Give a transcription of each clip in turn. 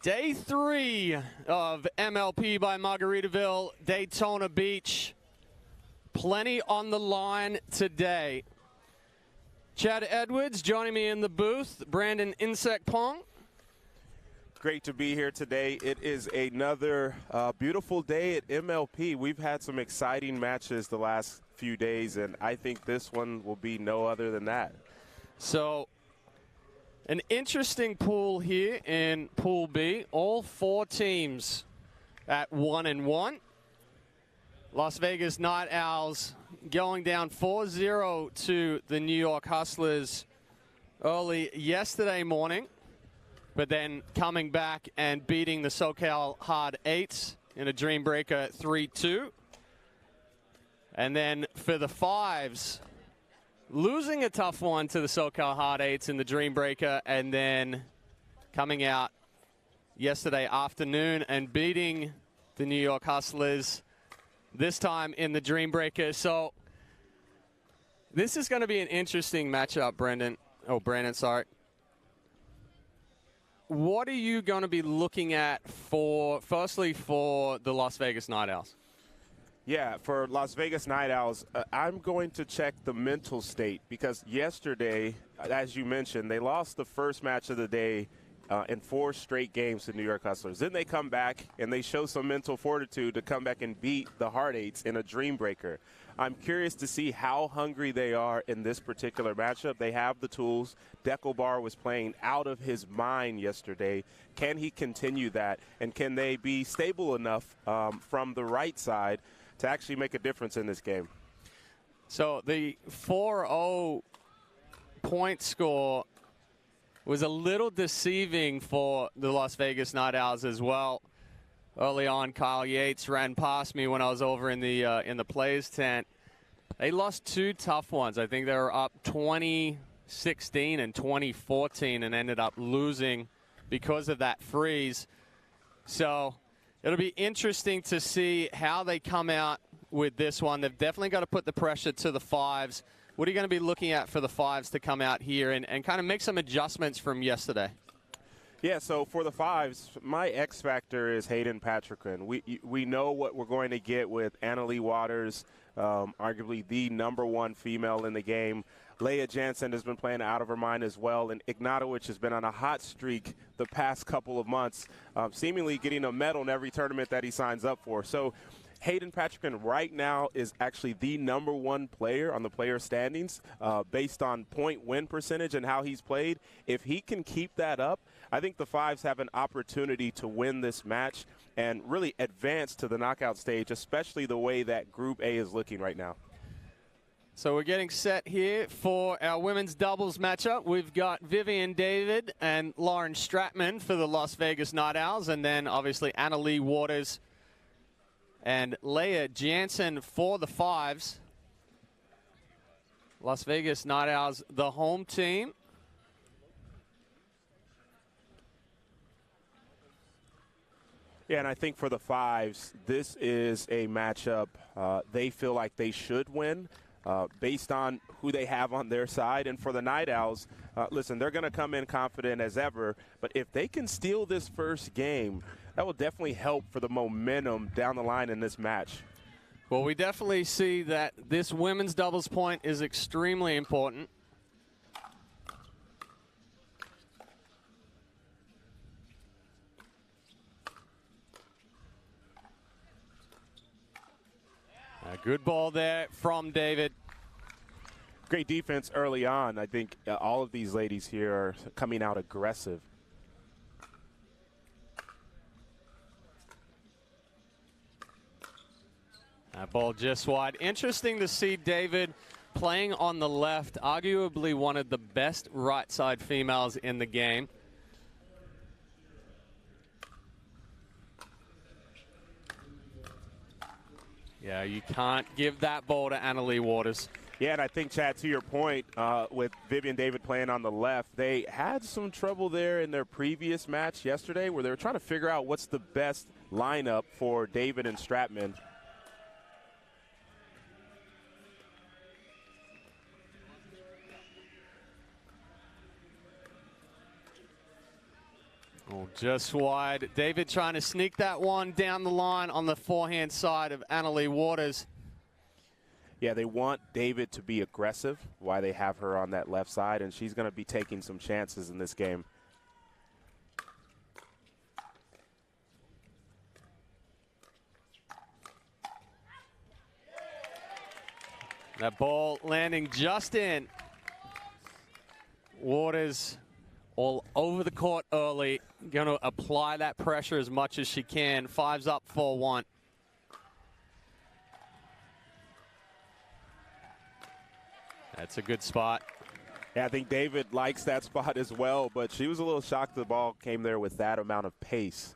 Day 3 of MLP by Margaritaville, Daytona Beach. Plenty on the line today. Chad Edwards joining me in the booth. Brandon Insect Pong. Great to be here today. It is another beautiful day at MLP. We've had some exciting matches the last few days, and I think this one will be no other than that. So, an interesting pool here in Pool B. All 4 teams at 1-1. Las Vegas Night Owls going down 4-0 to the New York Hustlers early yesterday morning, but then coming back and beating the SoCal Hard Eights in a Dream Breaker 3-2. And then for the Fives, losing a tough one to the SoCal Hard Eights in the Dream Breaker, and then coming out yesterday afternoon and beating the New York Hustlers, this time in the Dream Breaker. So this is going to be an interesting matchup, Brandon, sorry. What are you going to be looking at firstly for the Las Vegas Night Owls? Yeah, for Las Vegas Night Owls, I'm going to check the mental state because yesterday, as you mentioned, they lost the first match of the day in 4 straight games to New York Hustlers. Then they come back and they show some mental fortitude to come back and beat the Hard Eights in a Dream Breaker. I'm curious to see how hungry they are in this particular matchup. They have the tools. Deckelbar was playing out of his mind yesterday. Can he continue that? And can they be stable enough from the right side to actually make a difference in this game? So the 4-0 point score was a little deceiving for the Las Vegas Night Owls as well. Early on, Kyle Yates ran past me when I was over in the players tent. They lost 2 tough ones. I think they were up 2016 and 2014 and ended up losing because of that freeze. So it'll be interesting to see how they come out with this one. They've definitely got to put the pressure to the Fives. What are you going to be looking at for the Fives to come out here and kind of make some adjustments from yesterday? Yeah, so for the Fives, my X factor is Hayden Patrickson. We know what we're going to get with Annalie Waters, arguably the #1 female in the game. Leia Jansen has been playing out of her mind as well, and Ignatowicz has been on a hot streak the past couple of months, seemingly getting a medal in every tournament that he signs up for. So Hayden Patrickson right now is actually the #1 player on the player standings based on point win percentage and how he's played. If he can keep that up, I think the Fives have an opportunity to win this match and really advance to the knockout stage, especially the way that Group A is looking right now. So we're getting set here for our women's doubles matchup. We've got Vivian David and Lauren Stratman for the Las Vegas Night Owls, and then obviously Annalie Waters and Leia Jansen for the Fives. Las Vegas Night Owls, the home team. Yeah, and I think for the Fives, this is a matchup they feel like they should win based on who they have on their side. And for the Night Owls, listen, they're going to come in confident as ever. But if they can steal this first game, that will definitely help for the momentum down the line in this match. Well, we definitely see that this women's doubles point is extremely important. A good ball there from David. Great defense early on. I think all of these ladies here are coming out aggressive. That ball just wide. Interesting to see David playing on the left, arguably one of the best right side females in the game. Yeah, you can't give that ball to Annalie Waters. Yeah, and I think, Chad, to your point, with Vivian David playing on the left, they had some trouble there in their previous match yesterday where they were trying to figure out what's the best lineup for David and Stratman. Oh, just wide. David trying to sneak that one down the line on the forehand side of Annalie Waters. Yeah, they want David to be aggressive, why they have her on that left side, and she's going to be taking some chances in this game. That ball landing just in. Waters all over the court early. Going to apply that pressure as much as she can. Five's up 4-1. That's a good spot. Yeah, I think David likes that spot as well, but she was a little shocked the ball came there with that amount of pace.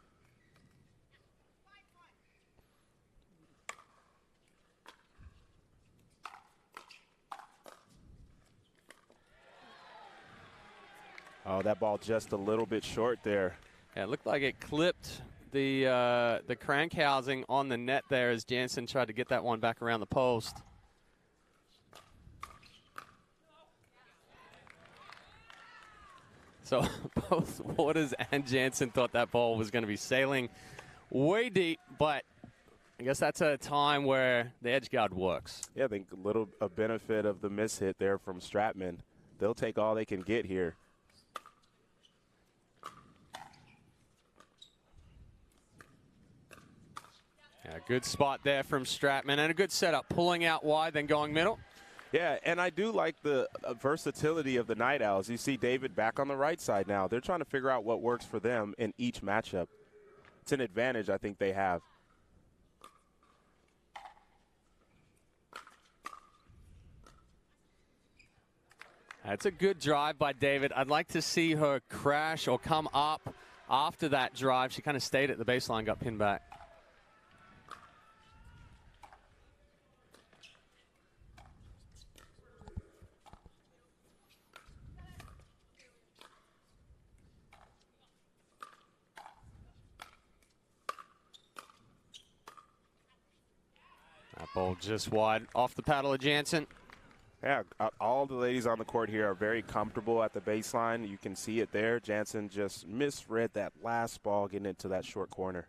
Oh, that ball just a little bit short there. Yeah, it looked like it clipped the crank housing on the net there as Jansen tried to get that one back around the post. So both Waters and Jansen thought that ball was going to be sailing way deep, but I guess that's a time where the edge guard works. Yeah, I think a benefit of the miss hit there from Stratman. They'll take all they can get here. Yeah, good spot there from Stratman and a good setup, pulling out wide, then going middle. Yeah, and I do like the versatility of the Night Owls. You see David back on the right side now. They're trying to figure out what works for them in each matchup. It's an advantage I think they have. That's a good drive by David. I'd like to see her crash or come up after that drive. She kind of stayed at the baseline, got pinned back. That ball just wide off the paddle of Jansen. Yeah, all the ladies on the court here are very comfortable at the baseline. You can see it there. Jansen just misread that last ball getting into that short corner.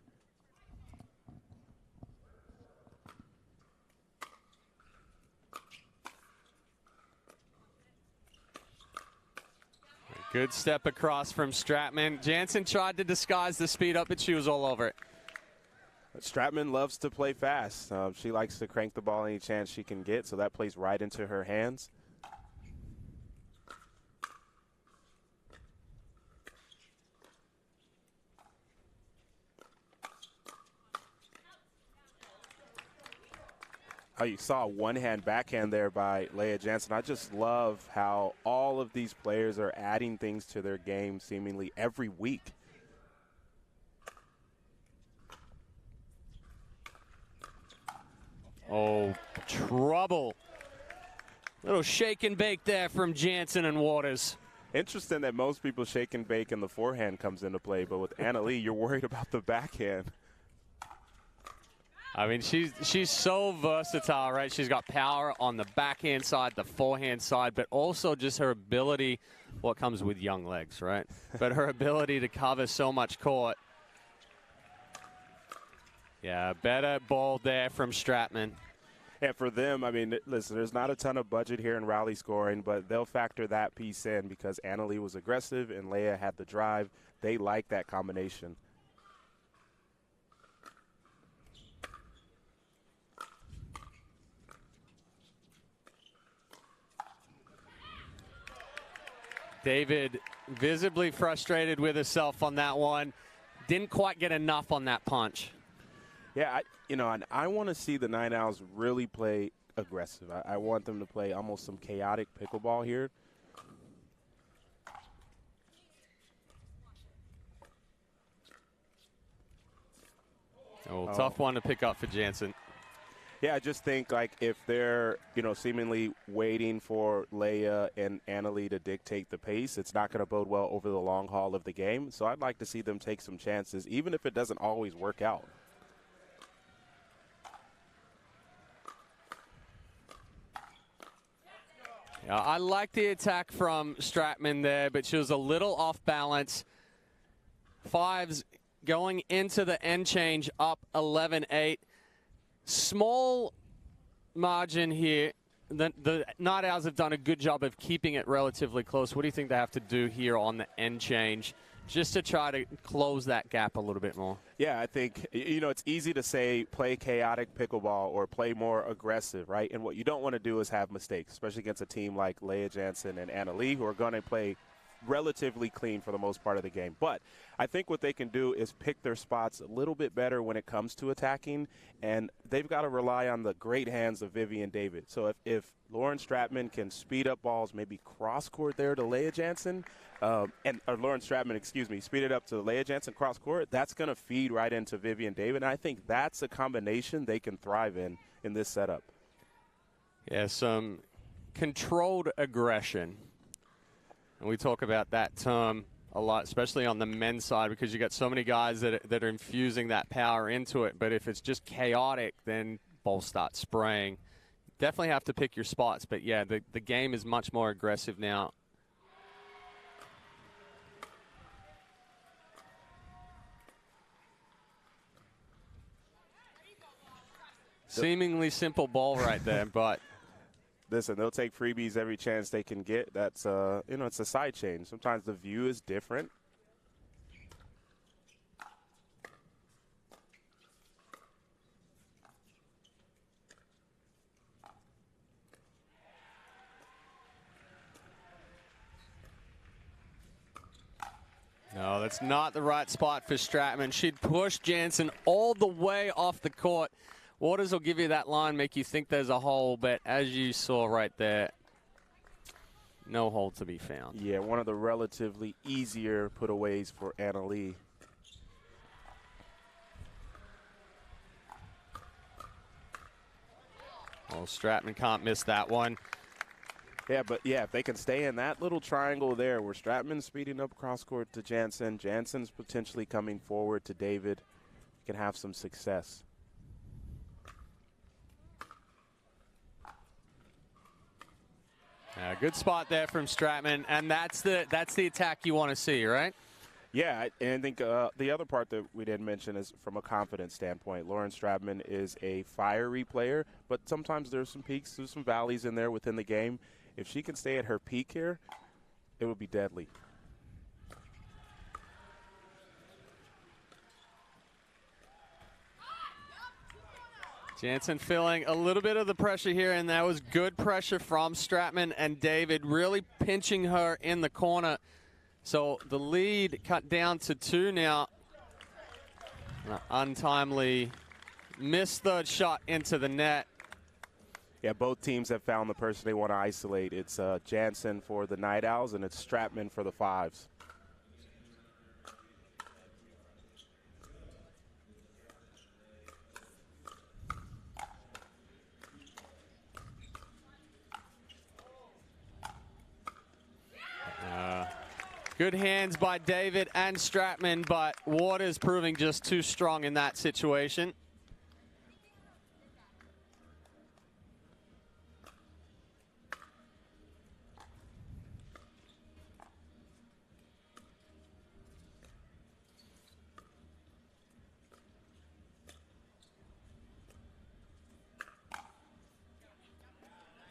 Good step across from Stratman. Jansen tried to disguise the speed up, but she was all over it. Stratman loves to play fast. She likes to crank the ball any chance she can get, so that plays right into her hands. Oh, you saw a one-hand backhand there by Leah Jansen. I just love how all of these players are adding things to their game seemingly every week. Oh, trouble. Little shake and bake there from Jansen and Waters. Interesting that most people shake and bake and the forehand comes into play, but with Annalie, you're worried about the backhand. I mean, she's so versatile, right? She's got power on the backhand side, the forehand side, but also just her ability, what comes with young legs, right? But her ability to cover so much court. Yeah, better ball there from Stratman. And for them, I mean, listen, there's not a ton of budget here in rally scoring, but they'll factor that piece in because Annalie was aggressive and Leah had the drive. They like that combination. David visibly frustrated with herself on that one. Didn't quite get enough on that punch. Yeah, I want to see the Night Owls really play aggressive. I want them to play almost some chaotic pickleball here. Oh, tough one to pick up for Jansen. Yeah, I just think like if they're, seemingly waiting for Leah and Annalie to dictate the pace, it's not going to bode well over the long haul of the game. So I'd like to see them take some chances, even if it doesn't always work out. Yeah, I like the attack from Stratman there, but she was a little off balance. Fives going into the end change up 11-8. Small margin here. The Night Owls have done a good job of keeping it relatively close. What do you think they have to do here on the end change just to try to close that gap a little bit more? Yeah, I think, it's easy to say play chaotic pickleball or play more aggressive, right? And what you don't want to do is have mistakes, especially against a team like Leah Jansen and Anna Lee, who are going to play relatively clean for the most part of the game. But I think what they can do is pick their spots a little bit better when it comes to attacking, and they've got to rely on the great hands of Vivian David. So if Lauren Stratman can speed up balls, maybe cross-court there to Leah Jansen, Lauren Stratman, speed it up to Leah Jansen cross-court, that's going to feed right into Vivian David. And I think that's a combination they can thrive in this setup. Yeah, some controlled aggression. And we talk about that term a lot, especially on the men's side, because you got so many guys that are infusing that power into it. But if it's just chaotic, then balls start spraying. Definitely have to pick your spots. But, yeah, the game is much more aggressive now. Seemingly simple ball right there, but listen, they'll take freebies every chance they can get. That's, it's a side chain. Sometimes the view is different. No, that's not the right spot for Stratman. She'd push Jansen all the way off the court. Waters will give you that line, make you think there's a hole, but as you saw right there, no hole to be found. Yeah, one of the relatively easier putaways for Anna Lee. Oh, Stratman can't miss that one. Yeah, but yeah, if they can stay in that little triangle there where Stratman's speeding up cross court to Jansen, Jansen's potentially coming forward to David, can have some success. Good spot there from Stratman, and that's the attack you want to see, right? Yeah, and I think the other part that we didn't mention is from a confidence standpoint. Lauren Stratman is a fiery player, but sometimes there's some peaks, there's some valleys in there within the game. If she can stay at her peak here, it would be deadly. Jansen feeling a little bit of the pressure here, and that was good pressure from Stratman and David, really pinching her in the corner. So the lead cut down to 2 now. Untimely missed third shot into the net. Yeah, both teams have found the person they want to isolate. It's Jansen for the Night Owls, and it's Stratman for the Fives. Good hands by David and Stratman, but Waters proving just too strong in that situation.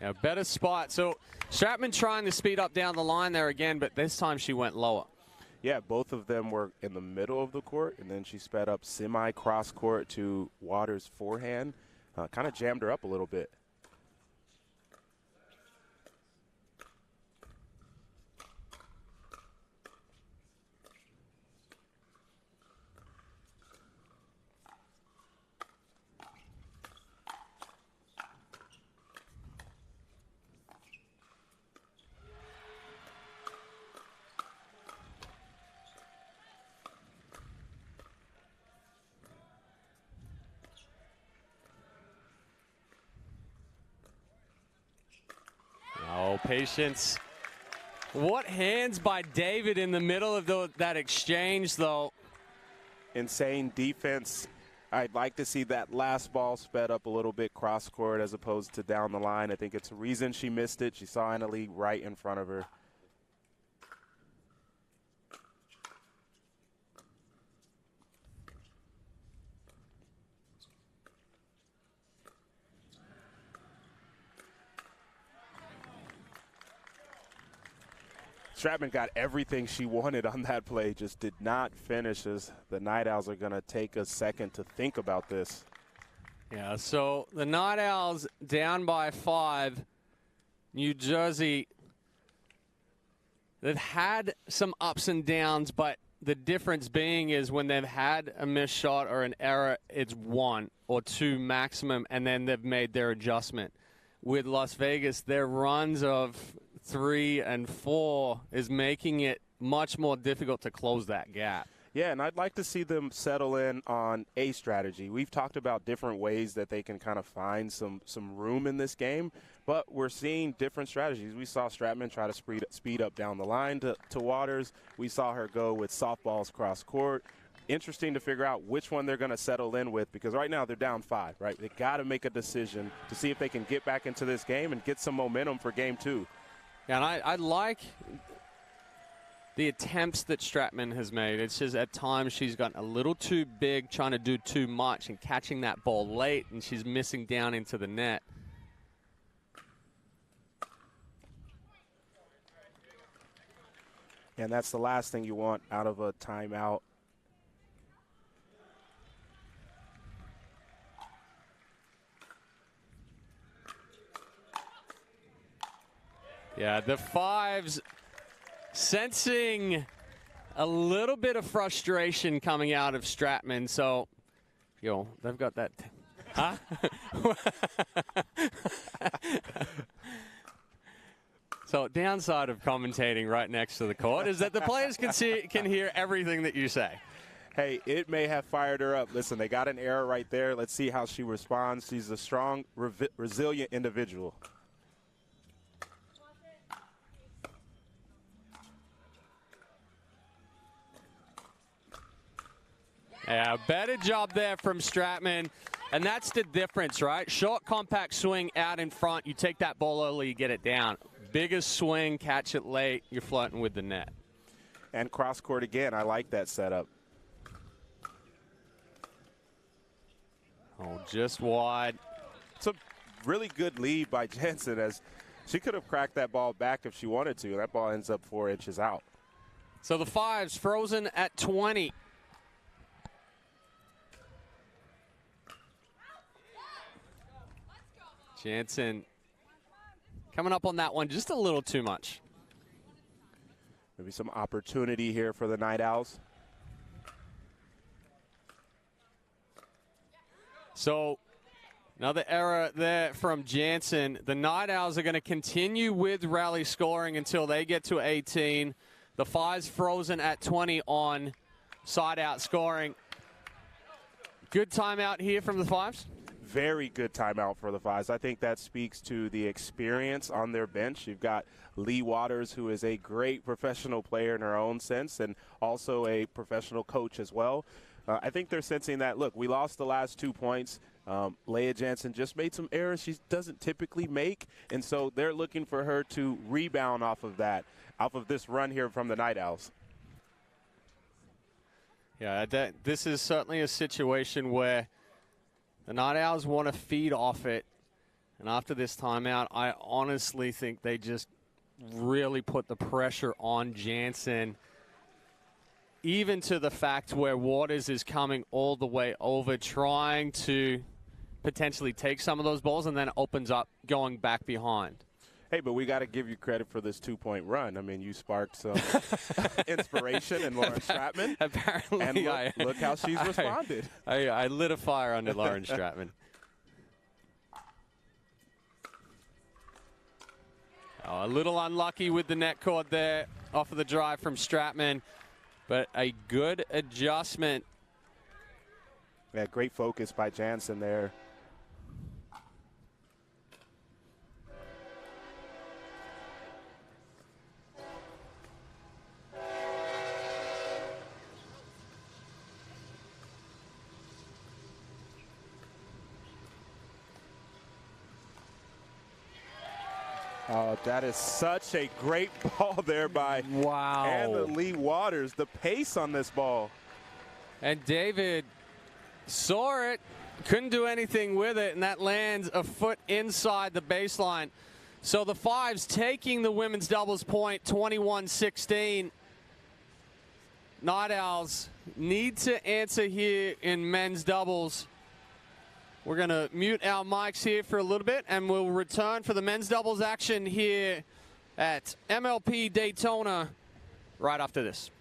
Yeah, better spot. So Stratman trying to speed up down the line there again, but this time she went lower. Yeah, both of them were in the middle of the court, and then she sped up semi-cross court to Waters' forehand. Kind of jammed her up a little bit. Oh, patience. What hands by David in the middle of that exchange, though. Insane defense. I'd like to see that last ball sped up a little bit cross court as opposed to down the line. I think it's a reason she missed it. She saw Anna Lee right in front of her. Stratman got everything she wanted on that play, just did not finish, as the Night Owls are going to take a second to think about this. Yeah, so the Night Owls down by 5. New Jersey, they've had some ups and downs, but the difference being is when they've had a missed shot or an error, it's 1 or 2 maximum, and then they've made their adjustment. With Las Vegas, their runs of 3 and 4 is making it much more difficult to close that gap. Yeah, and I'd like to see them settle in on a strategy. We've talked about different ways that they can kind of find some room in this game, but we're seeing different strategies. We saw Stratman try to speed up down the line to Waters. We saw her go with softballs cross court. Interesting to figure out which one they're going to settle in with, because right now they're down 5, right? They got to make a decision to see if they can get back into this game and get some momentum for game 2. Yeah, and I like the attempts that Stratman has made. It's just at times she's gotten a little too big, trying to do too much and catching that ball late, and she's missing down into the net. And that's the last thing you want out of a timeout. Yeah, the 5s sensing a little bit of frustration coming out of Stratman. So, they've got that. Huh? So, downside of commentating right next to the court is that the players can hear everything that you say. Hey, it may have fired her up. Listen, they got an error right there. Let's see how she responds. She's a strong, resilient individual. Yeah, better job there from Stratman. And that's the difference, right? Short, compact swing out in front. You take that ball early, you get it down. Bigger swing, catch it late, you're flirting with the net. And cross court again. I like that setup. Oh, just wide. It's a really good lead by Jensen, as she could have cracked that ball back if she wanted to. That ball ends up 4 inches out. So the 5s frozen at 20. Jensen coming up on that one just a little too much. Maybe some opportunity here for the Night Owls. So another error there from Jensen. The Night Owls are going to continue with rally scoring until they get to 18. The 5s frozen at 20 on side out scoring. Good timeout here from the 5s. Very good timeout for the 5s. I think that speaks to the experience on their bench. You've got Lee Waters, who is a great professional player in her own sense, and also a professional coach as well. I think they're sensing that, look, we lost the last 2 points. Leah Jansen just made some errors she doesn't typically make, and so they're looking for her to rebound off of that, off of this run here from the Night Owls. Yeah, this is certainly a situation where the Night Owls want to feed off it. And after this timeout, I honestly think they just really put the pressure on Jansen, even to the fact where Waters is coming all the way over, trying to potentially take some of those balls, and then it opens up going back behind. Hey, but we got to give you credit for this 2-point run. I mean, you sparked some inspiration in Lauren Stratman. Apparently, and look how she's responded. I lit a fire under Lauren Stratman. A little unlucky with the net cord there off of the drive from Stratman, but a good adjustment. Yeah, great focus by Jansen there. Oh, that is such a great ball there by Annalie Waters. The pace on this ball. And David saw it, couldn't do anything with it, and that lands a foot inside the baseline. So the fives taking the women's doubles point, 21-16. Night Owls need to answer here in men's doubles. We're going to mute our mics here for a little bit, and we'll return for the men's doubles action here at MLP Daytona right after this.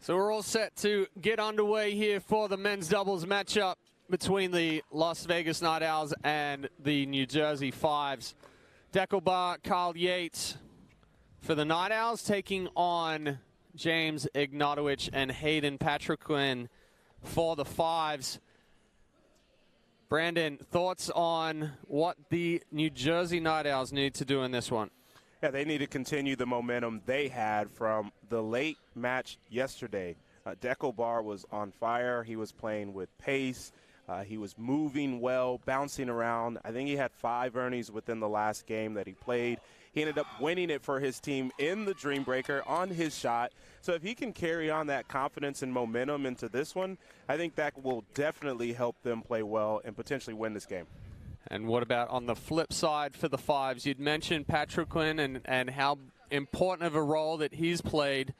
So we're all set to get underway here for the men's doubles matchup between the Las Vegas Night Owls and the New Jersey Fives. Deckelbar, Carl Yates for the Night Owls, taking on James Ignatowicz and Hayden Patriquin for the Fives. Brandon, thoughts on what the New Jersey Night Owls need to do in this one? Yeah, they need to continue the momentum they had from the late match yesterday. Deckelbar was on fire. He was playing with pace. He was moving well, bouncing around. I think he had 5 earnings within the last game that he played. He ended up winning it for his team in the Dreambreaker on his shot. So if he can carry on that confidence and momentum into this one, I think that will definitely help them play well and potentially win this game. And what about on the flip side for the Fives? You'd mentioned Patriquin and how important of a role that he's played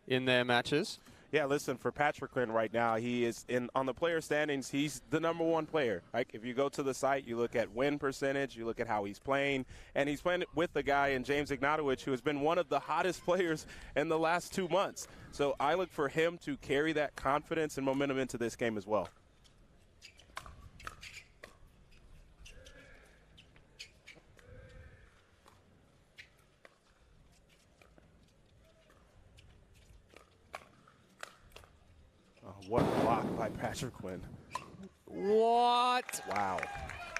in their matches. Yeah, listen, for Patriquin right now, he is on the player standings, he's the #1 player. Like, if you go to the site, you look at win percentage, you look at how he's playing, and he's playing with the guy in James Ignatowicz, who has been one of the hottest players in the last 2 months. So I look for him to carry that confidence and momentum into this game as well. What a block by Patrick Quinn. What? Wow.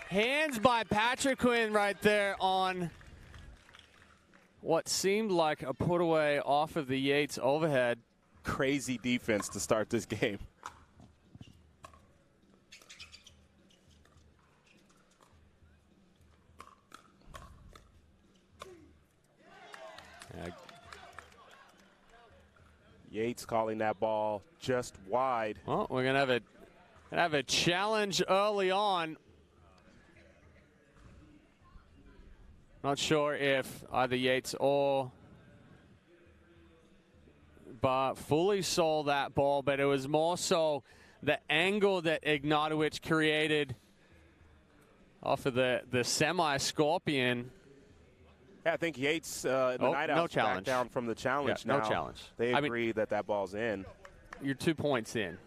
Hands by Patrick Quinn right there on what seemed like a put away off of the Yates overhead. Crazy defense to start this game. Yates calling that ball just wide. Well, we're gonna have a challenge early on. Not sure if either Yates or Bar fully saw that ball, but it was more so the angle that Ignatovic created off of the semi-scorpion. Yeah, I think Yates, the Night Owls back down from the challenge now. No challenge. They agree that ball's in. You're 2 points in.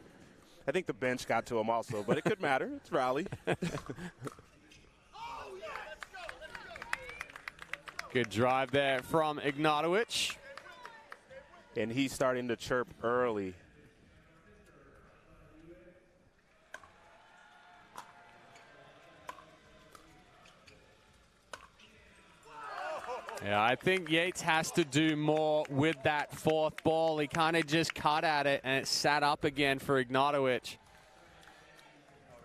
I think the bench got to him also, but it could matter. It's rally. Good drive there from Ignatovic. And he's starting to chirp early. Yeah, I think Yates has to do more with that fourth ball. He kind of just cut at it, and it sat up again for Ignatovic.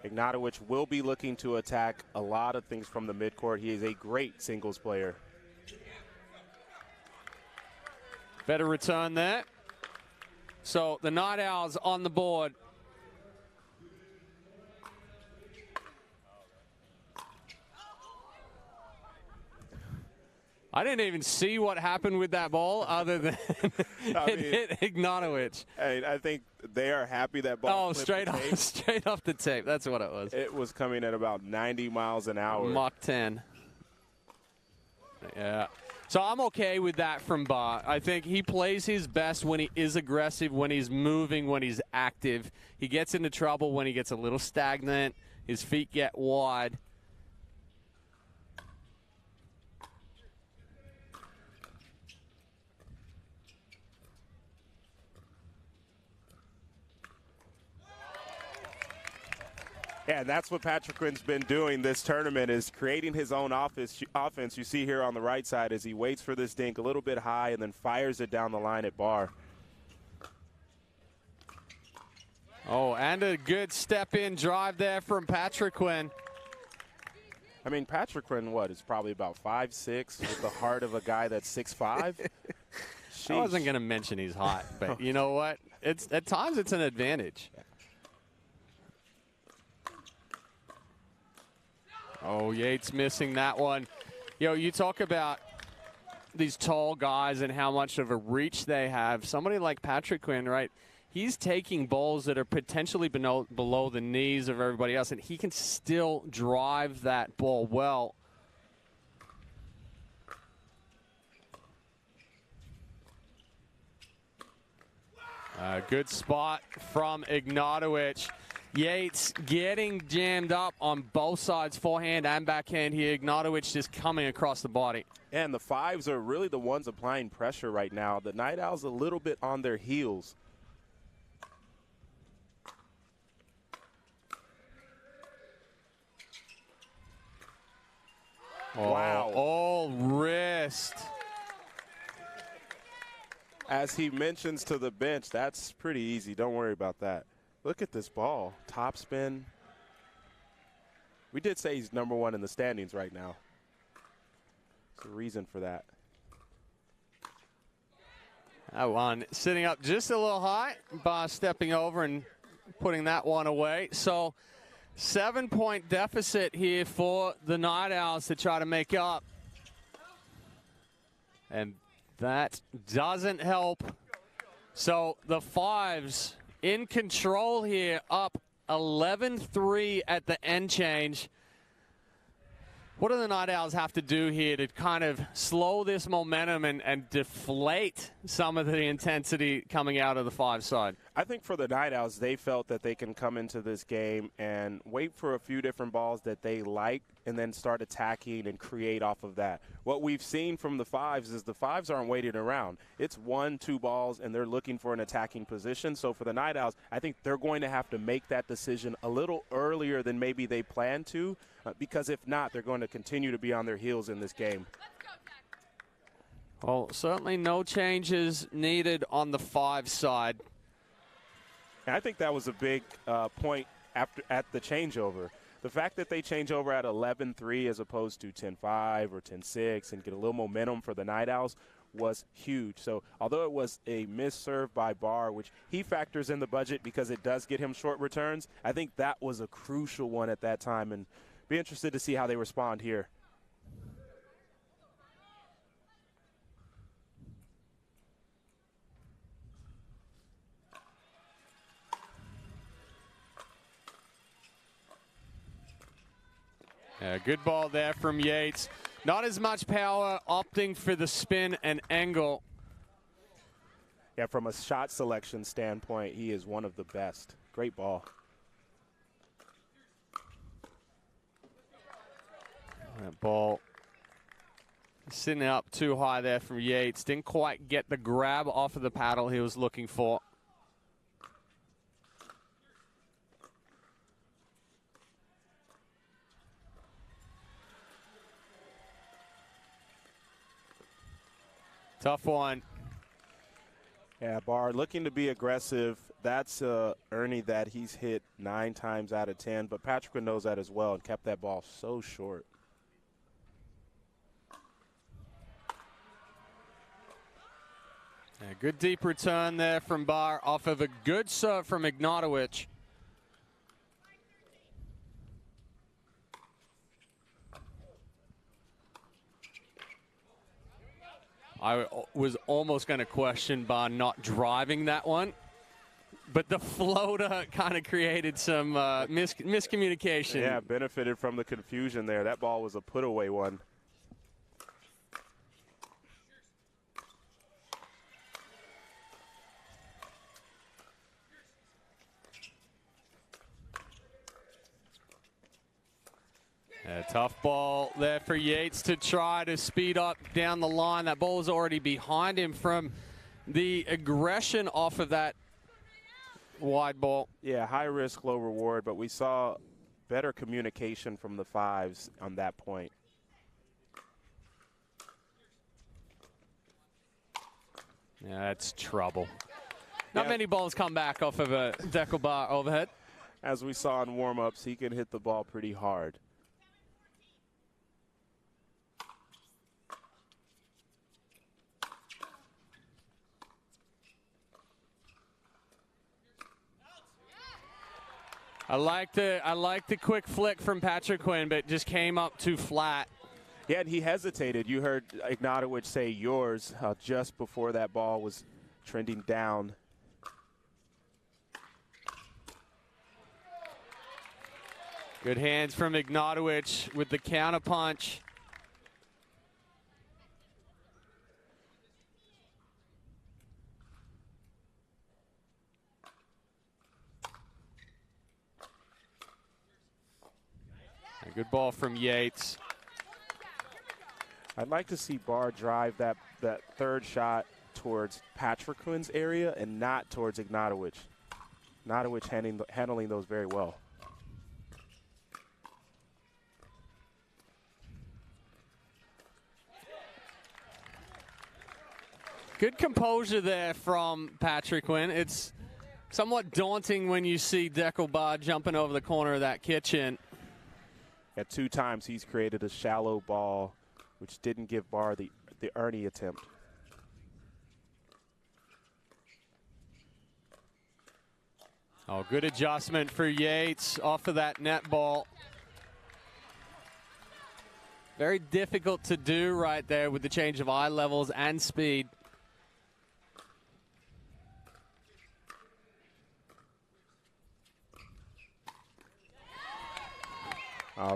Ignatovic will be looking to attack a lot of things from the midcourt. He is a great singles player. Better return there. So the Night Owls on the board. I didn't even see what happened with that ball other than it hit Ignatovic. I think they are happy that ball. Oh, straight off the tape. That's what it was. It was coming at about 90 miles an hour. Mach 10. Yeah. So I'm okay with that from Bar. I think he plays his best when he is aggressive, when he's moving, when he's active. He gets into trouble when he gets a little stagnant. His feet get wide. Yeah, and that's what Patrick Quinn's been doing this tournament, is creating his own offense. You see here on the right side as he waits for this dink a little bit high and then fires it down the line at Bar. Oh, and a good step-in drive there from Patrick Quinn. I mean, Patrick Quinn, is probably about 5'6", with the heart of a guy that's 6'5". I wasn't going to mention he's hot, but you know what? At times it's an advantage. Oh, Yates missing that one. You talk about these tall guys and how much of a reach they have. Somebody like Patrick Quinn, right? He's taking balls that are potentially below the knees of everybody else, and he can still drive that ball well. Good spot from Ignatovic. Yates getting jammed up on both sides, forehand and backhand here. Ignatovic just coming across the body. And the fives are really the ones applying pressure right now. The Night Owls a little bit on their heels. Wow. All wrist. As he mentions to the bench, that's pretty easy. Don't worry about that. Look at this ball. Top spin. We did say he's number one in the standings right now. There's a reason for that. That one sitting up just a little high. Bar stepping over and putting that one away. So 7-point deficit here for the Night Owls to try to make up. And that doesn't help. So the fives in control here, up 11-3 at the end change. What do the Night Owls have to do here to kind of slow this momentum and deflate some of the intensity coming out of the five side? I think for the Night Owls, they felt that they can come into this game and wait for a few different balls that they like and then start attacking and create off of that. What we've seen from the fives is the fives aren't waiting around. It's 1-2 balls, and they're looking for an attacking position. So for the Night Owls, I think they're going to have to make that decision a little earlier than maybe they plan to, because if not, they're going to continue to be on their heels in this game. Well, certainly no changes needed on the 5 side. And I think that was a big point at the changeover. The fact that they change over at 11-3 as opposed to 10-5 or 10-6 and get a little momentum for the Night Owls was huge. So although it was a missed serve by Barr, which he factors in the budget because it does get him short returns, I think that was a crucial one at that time, and be interested to see how they respond here. Yeah, good ball there from Yates. Not as much power, opting for the spin and angle. Yeah, from a shot selection standpoint, he is one of the best. Great ball. That ball sitting up too high there from Yates. Didn't quite get the grab off of the paddle he was looking for. Tough one. Yeah, Barr looking to be aggressive. That's Ernie that he's hit 9 times out of 10, but Patrick knows that as well and kept that ball so short. Yeah, good deep return there from Barr off of a good serve from Ignatowicz. I was almost going to question Barr not driving that one, but the floater kind of created some miscommunication. Yeah, benefited from the confusion there. That ball was a put-away one. A tough ball there for Yates to try to speed up down the line. That ball is already behind him from the aggression off of that wide ball. Yeah, high risk, low reward, but we saw better communication from the fives on that point. Yeah, that's trouble. Not many balls come back off of a deckle bar overhead. As we saw in warm-ups, he can hit the ball pretty hard. I like the quick flick from Patrick Quinn, but just came up too flat. Yeah, and he hesitated. You heard Ignatowicz say yours just before that ball was trending down. Good hands from Ignatowicz with the counter punch. A good ball from Yates. I'd like to see Barr drive that third shot towards Patrick Quinn's area and not towards Ignatowicz. Ignatowicz handling those very well. Good composure there from Patrick Quinn. It's somewhat daunting when you see Deckle Bar jumping over the corner of that kitchen. At 2 times he's created a shallow ball, which didn't give Barr the Ernie attempt. Oh, good adjustment for Yates off of that net ball. Very difficult to do right there with the change of eye levels and speed.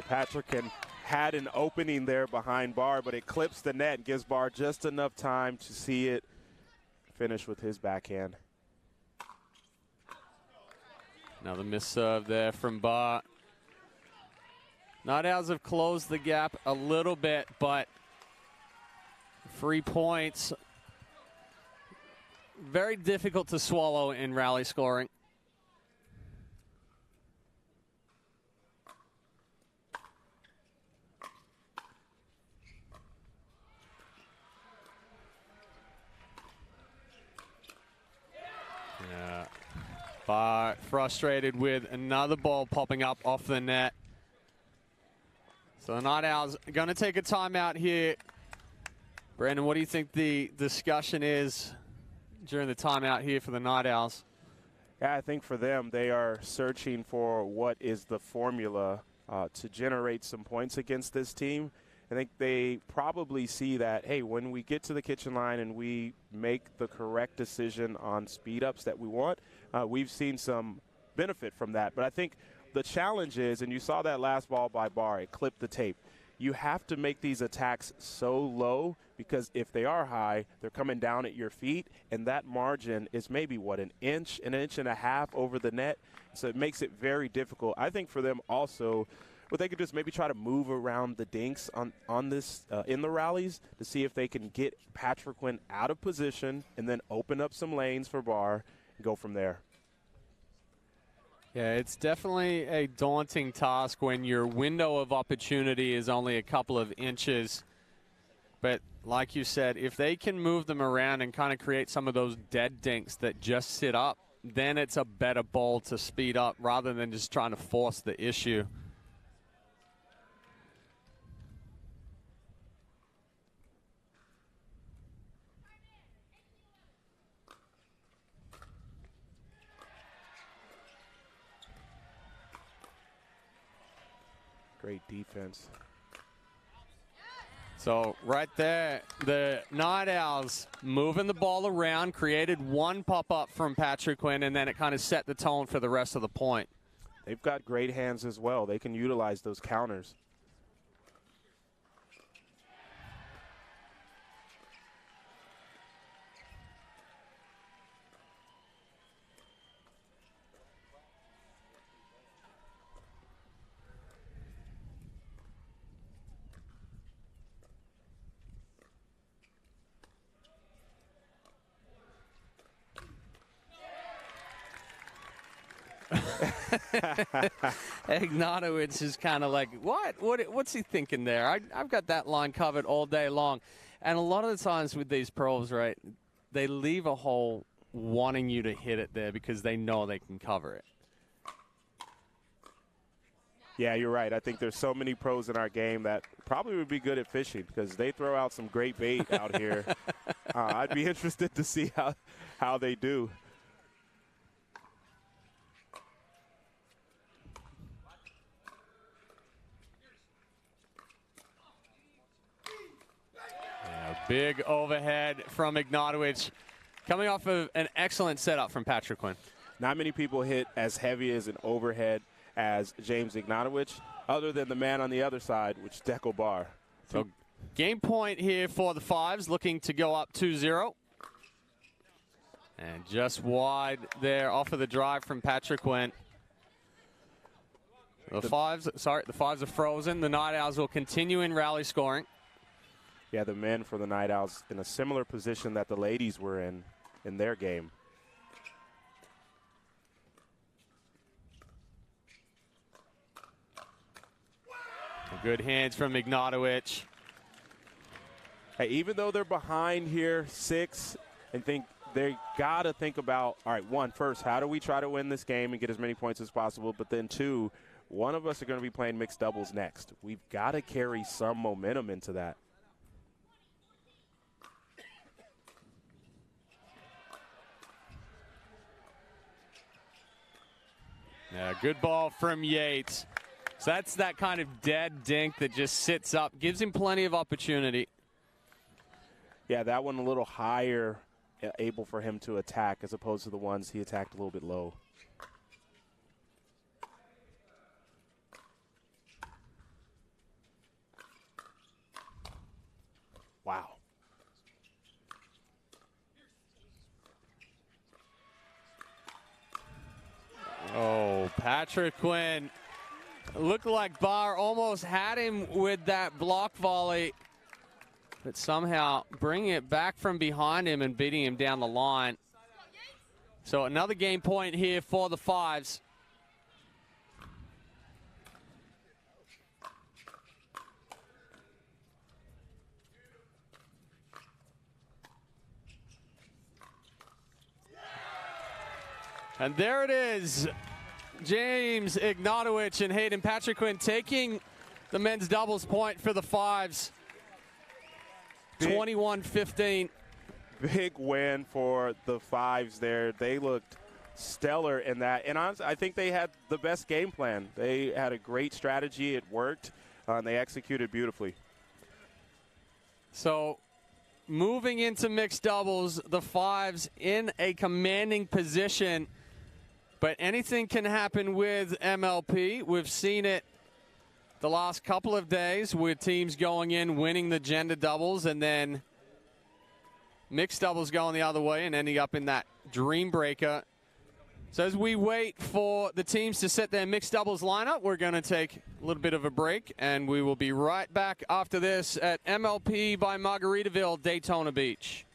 Patrick had an opening there behind Barr, but it clips the net and gives Barr just enough time to see it finish with his backhand. Another miss serve there from Barr. Night Owls have closed the gap a little bit, but 3 points, very difficult to swallow in rally scoring. Yeah, but frustrated with another ball popping up off the net. So the Night Owls are going to take a timeout here. Brandon, what do you think the discussion is during the timeout here for the Night Owls? Yeah, I think for them, they are searching for what is the formula to generate some points against this team. I think they probably see that, hey, when we get to the kitchen line and we make the correct decision on speed ups that we want, we've seen some benefit from that. But I think the challenge is, and you saw that last ball by Barr, it clipped the tape. You have to make these attacks so low because if they are high, they're coming down at your feet, and that margin is maybe, what, an inch and a half over the net. So it makes it very difficult. I think for them also, what they could do is maybe try to move around the dinks on this in the rallies to see if they can get Patrick Quinn out of position and then open up some lanes for Barr and go from there. Yeah, it's definitely a daunting task when your window of opportunity is only a couple of inches. But like you said, if they can move them around and kind of create some of those dead dinks that just sit up, then it's a better ball to speed up rather than just trying to force the issue. Great defense. So right there, the Night Owls moving the ball around, created one pop-up from Patrick Quinn, and then it kind of set the tone for the rest of the point. They've got great hands as well. They can utilize those counters. Ignatowicz is kind of like, what's he thinking there? I've got that line covered all day long. And a lot of the times with these pros, right, they leave a hole wanting you to hit it there because they know they can cover it. Yeah, you're right. I think there's so many pros in our game that probably would be good at fishing because they throw out some great bait out here. I'd be interested to see how they do. Big overhead from Ignatowicz, coming off of an excellent setup from Patrick Quinn. Not many people hit as heavy as an overhead as James Ignatowicz, other than the man on the other side, which is Deco Barr. So game point here for the Fives, looking to go up 2-0. And just wide there off of the drive from Patrick Quinn. The Fives are frozen. The Night Owls will continue in rally scoring. Yeah, the men for the Night Owls in a similar position that the ladies were in their game. Good hands from Ignatowicz. Hey, even though they're behind here 6, I think they got to think about, all right, first, how do we try to win this game and get as many points as possible? But then 2, one of us are going to be playing mixed doubles next. We've got to carry some momentum into that. Yeah, good ball from Yates. So that's that kind of dead dink that just sits up, gives him plenty of opportunity. Yeah, that one a little higher, able for him to attack as opposed to the ones he attacked a little bit low. Wow. Oh, Patrick Quinn Looked like Barr almost had him with that block volley, but somehow bringing it back from behind him and beating him down the line. So another game point here for the Fives. And there it is. James Ignatowicz and Hayden Patriquin taking the men's doubles point for the Fives. 21-15. Big win for the Fives there. They looked stellar in that. And honestly, I think they had the best game plan. They had a great strategy. It worked, and they executed beautifully. So moving into mixed doubles, the Fives in a commanding position. But anything can happen with MLP. We've seen it the last couple of days with teams going in, winning the gender doubles, and then mixed doubles going the other way and ending up in that dream breaker. So as we wait for the teams to set their mixed doubles lineup, we're going to take a little bit of a break, and we will be right back after this at MLP by Margaritaville, Daytona Beach.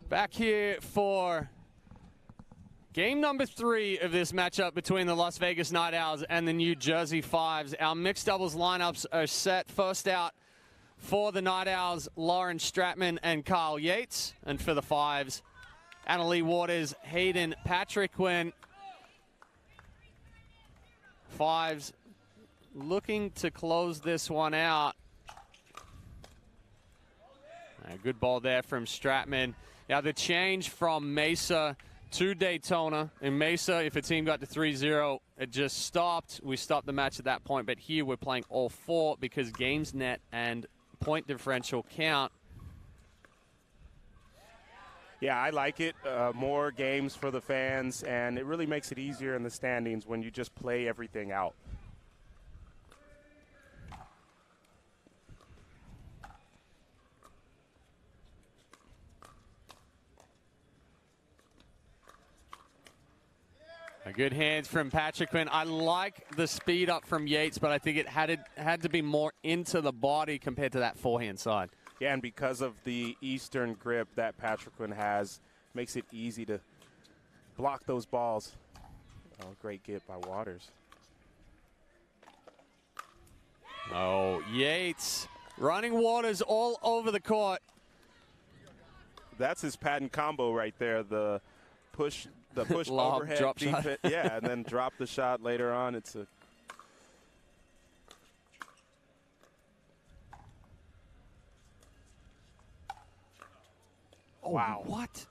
Back here for game number 3 of this matchup between the Las Vegas Night Owls and the New Jersey Fives. Our mixed doubles lineups are set. First out for the Night Owls, Lauren Stratman and Carl Yates. And for the Fives, Annalie Waters, Hayden Patriquin. Fives looking to close this one out. A good ball there from Stratman. Now the change from Mesa to Daytona. In Mesa, if a team got to 3-0, it just stopped. We stopped the match at that point. But here we're playing all 4 because games net and point differential count. Yeah, I like it. More games for the fans, and it really makes it easier in the standings when you just play everything out. A good hands from Patriquin. I like the speed up from Yates, but I think it had to be more into the body compared to that forehand side. Yeah, and because of the Eastern grip that Patriquin has, makes it easy to block those balls. Oh, great get by Waters. Oh, Yates running Waters all over the court. That's his patent combo right there. The push Lob, overhead drop defense, shot. yeah, and then drop the shot later on. It's a wow. What?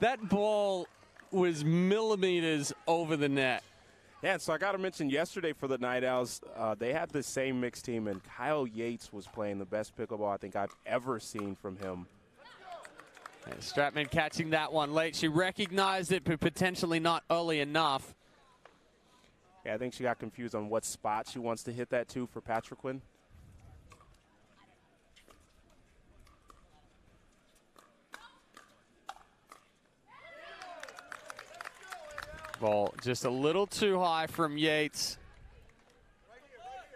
That ball was millimeters over the net. Yeah, so I got to mention yesterday for the Night Owls, they had the same mixed team, and Kyle Yates was playing the best pickleball I think I've ever seen from him. Stratman catching that one late. She recognized it, but potentially not early enough. Yeah, I think she got confused on what spot she wants to hit that to for Patriquin. Ball just a little too high from Yates.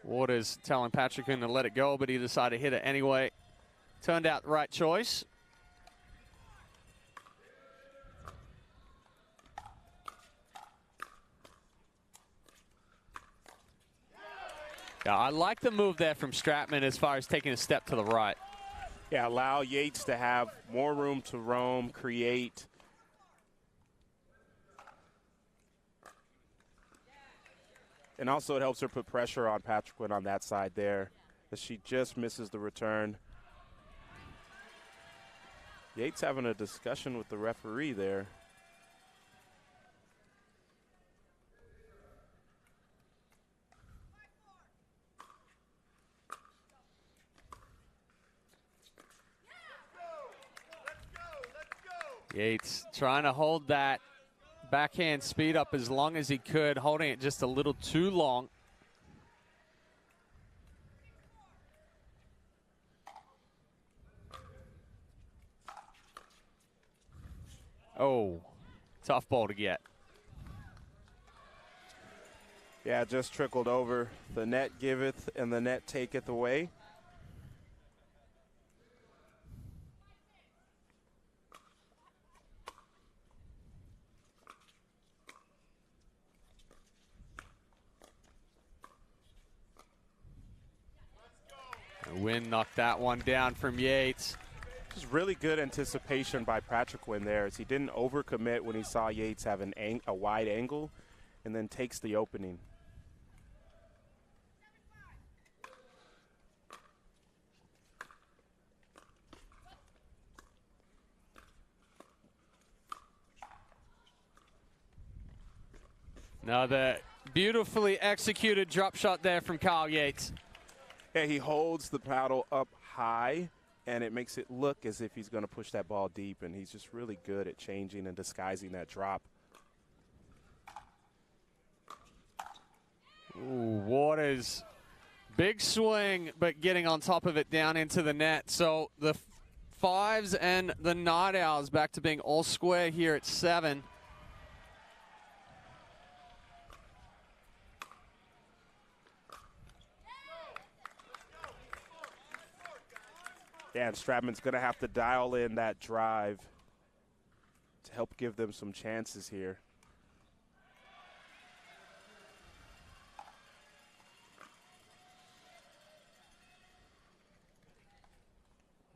Waters telling Patriquin to let it go, but he decided to hit it anyway. Turned out the right choice. Yeah, I like the move there from Stratman as far as taking a step to the right. Yeah, allow Yates to have more room to roam, create. And also it helps her put pressure on Patriquin on that side there, as she just misses the return. Yates having a discussion with the referee there. Yates trying to hold that backhand speed up as long as he could, holding it just a little too long. Oh, tough ball to get. Yeah, just trickled over. The net giveth and the net taketh away. Wynn knocked that one down from Yates. Just really good anticipation by Patriquin there, as he didn't overcommit when he saw Yates have a wide angle and then takes the opening. Another beautifully executed drop shot there from Kyle Yates. Yeah, he holds the paddle up high, and it makes it look as if he's going to push that ball deep, and he's just really good at changing and disguising that drop. Ooh, Waters, big swing, but getting on top of it down into the net. So the Fives and the Night Owls back to being all square here at 7. Yeah, and Stratman's going to have to dial in that drive to help give them some chances here.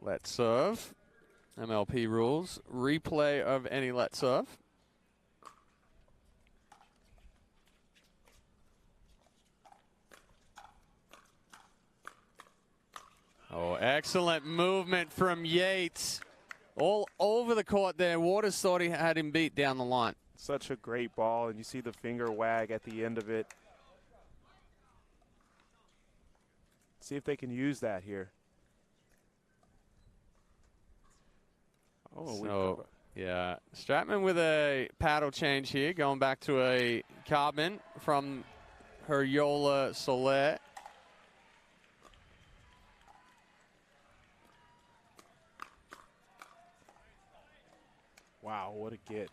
Let's serve. MLP rules. Replay of any let's serve. Oh, excellent movement from Yates. All over the court there. Waters thought he had him beat down the line. Such a great ball, and you see the finger wag at the end of it. See if they can use that here. Oh, so, yeah, Stratman with a paddle change here, going back to a carbon from her Yola Soler. Wow, what a get.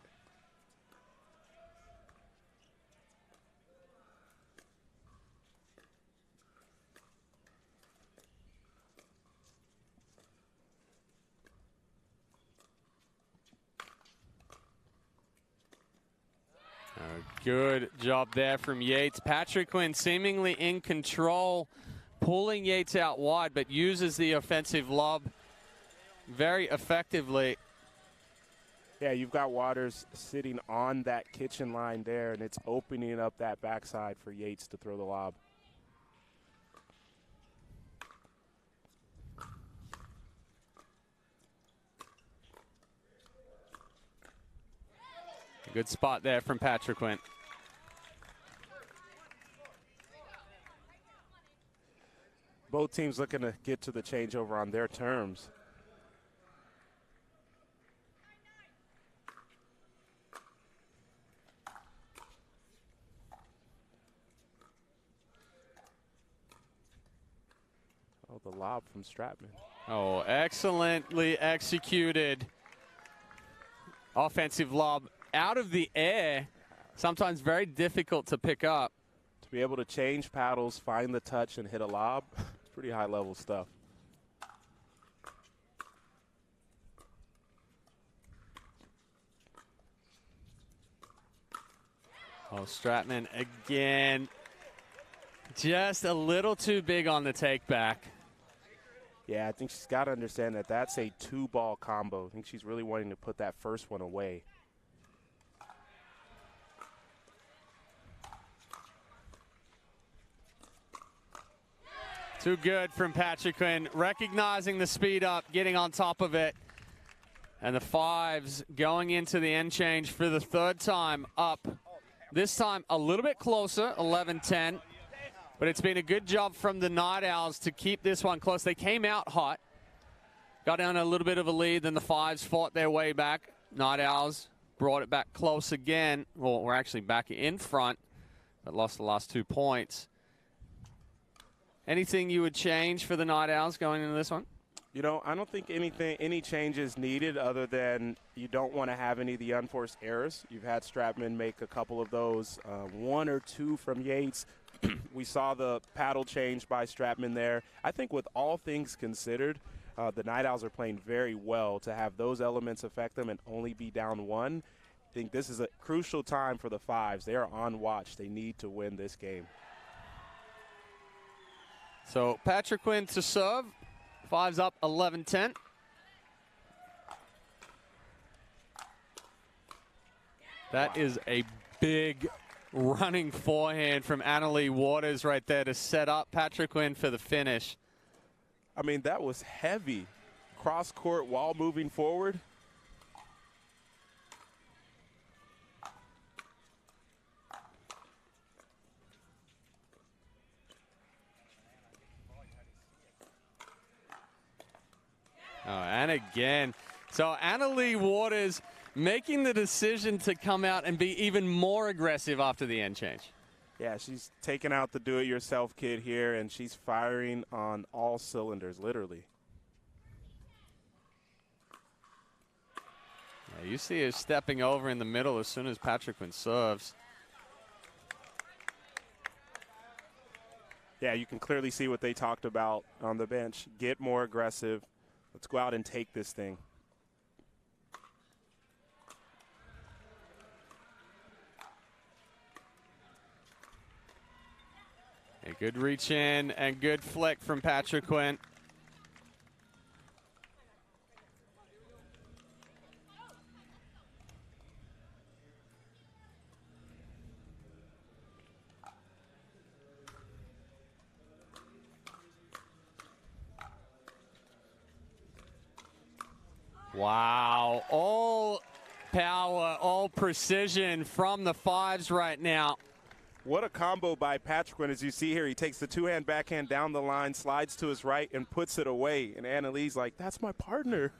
Good job there from Yates. Patrick Quinn seemingly in control, pulling Yates out wide, but uses the offensive lob very effectively. Yeah, you've got Waters sitting on that kitchen line there, and it's opening up that backside for Yates to throw the lob. Good spot there from Patrick Quinn. Both teams looking to get to the changeover on their terms. Oh, the lob from Stratman. Oh, excellently executed. Offensive lob out of the air. Sometimes very difficult to pick up. To be able to change paddles, find the touch, and hit a lob, it's pretty high-level stuff. Oh, Stratman again. Just a little too big on the take back. Yeah, I think she's got to understand that that's a two-ball combo. I think she's really wanting to put that first one away. Too good from Patrick Quinn, recognizing the speed up, getting on top of it. And the fives going into the end change for the third time up. This time a little bit closer, 11-10. But it's been a good job from the Night Owls to keep this one close. They came out hot, got down a little bit of a lead, then the fives fought their way back. Night Owls brought it back close again. Well, we're actually back in front, but lost the last 2 points. Anything you would change for the Night Owls going into this one? You know, I don't think any changes needed other than you don't want to have any of the unforced errors. You've had Stratman make a couple of those, 1 or 2 from Yates. We saw the paddle change by Stratman there. I think with all things considered, the Night Owls are playing very well to have those elements affect them and only be down 1. I think this is a crucial time for the fives. They are on watch. They need to win this game. So Patrick Quinn to serve. Fives up 11-10. That is a big running forehand from Annalie Waters right there to set up Patrick Quinn for the finish. I mean, that was heavy. Cross court while moving forward. Oh, and again. So Annalie Waters making the decision to come out and be even more aggressive after the end change. Yeah, she's taking out the do-it-yourself kid here, and she's firing on all cylinders, literally. Yeah, you see her stepping over in the middle as soon as Patrick Quinn serves. Yeah, you can clearly see what they talked about on the bench. Get more aggressive. Let's go out and take this thing. A good reach in and good flick from Patrick Quinn. Wow, all power, all precision from the fives right now. What a combo by Patrick Quinn. As you see here, he takes the two-hand backhand down the line, slides to his right, and puts it away. And Annalee's like, that's my partner.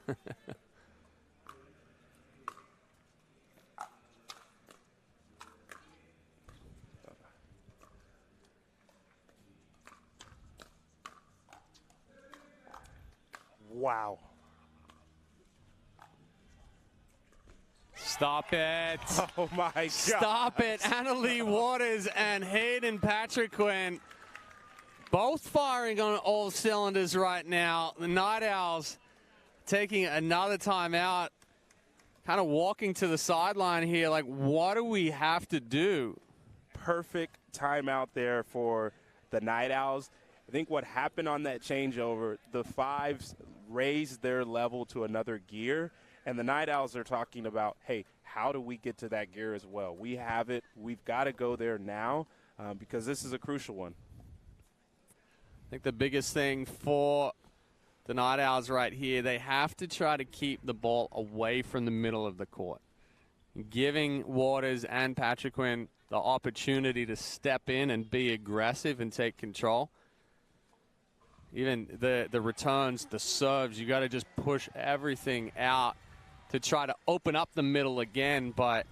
Wow. Stop it. Oh, my God. Stop it. Annalee Waters and Hayden Patrick Quinn both firing on all cylinders right now. The Night Owls taking another time out, kind of walking to the sideline here like, what do we have to do? Perfect timeout there for the Night Owls. I think what happened on that changeover, the fives raised their level to another gear. And the Night Owls are talking about, hey, how do we get to that gear as well? We have it. We've got to go there now because this is a crucial one. I think the biggest thing for the Night Owls right here, they have to try to keep the ball away from the middle of the court. Giving Waters and Patrick Quinn the opportunity to step in and be aggressive and take control. Even the returns, the serves, you got to just push everything out to try to open up the middle again, but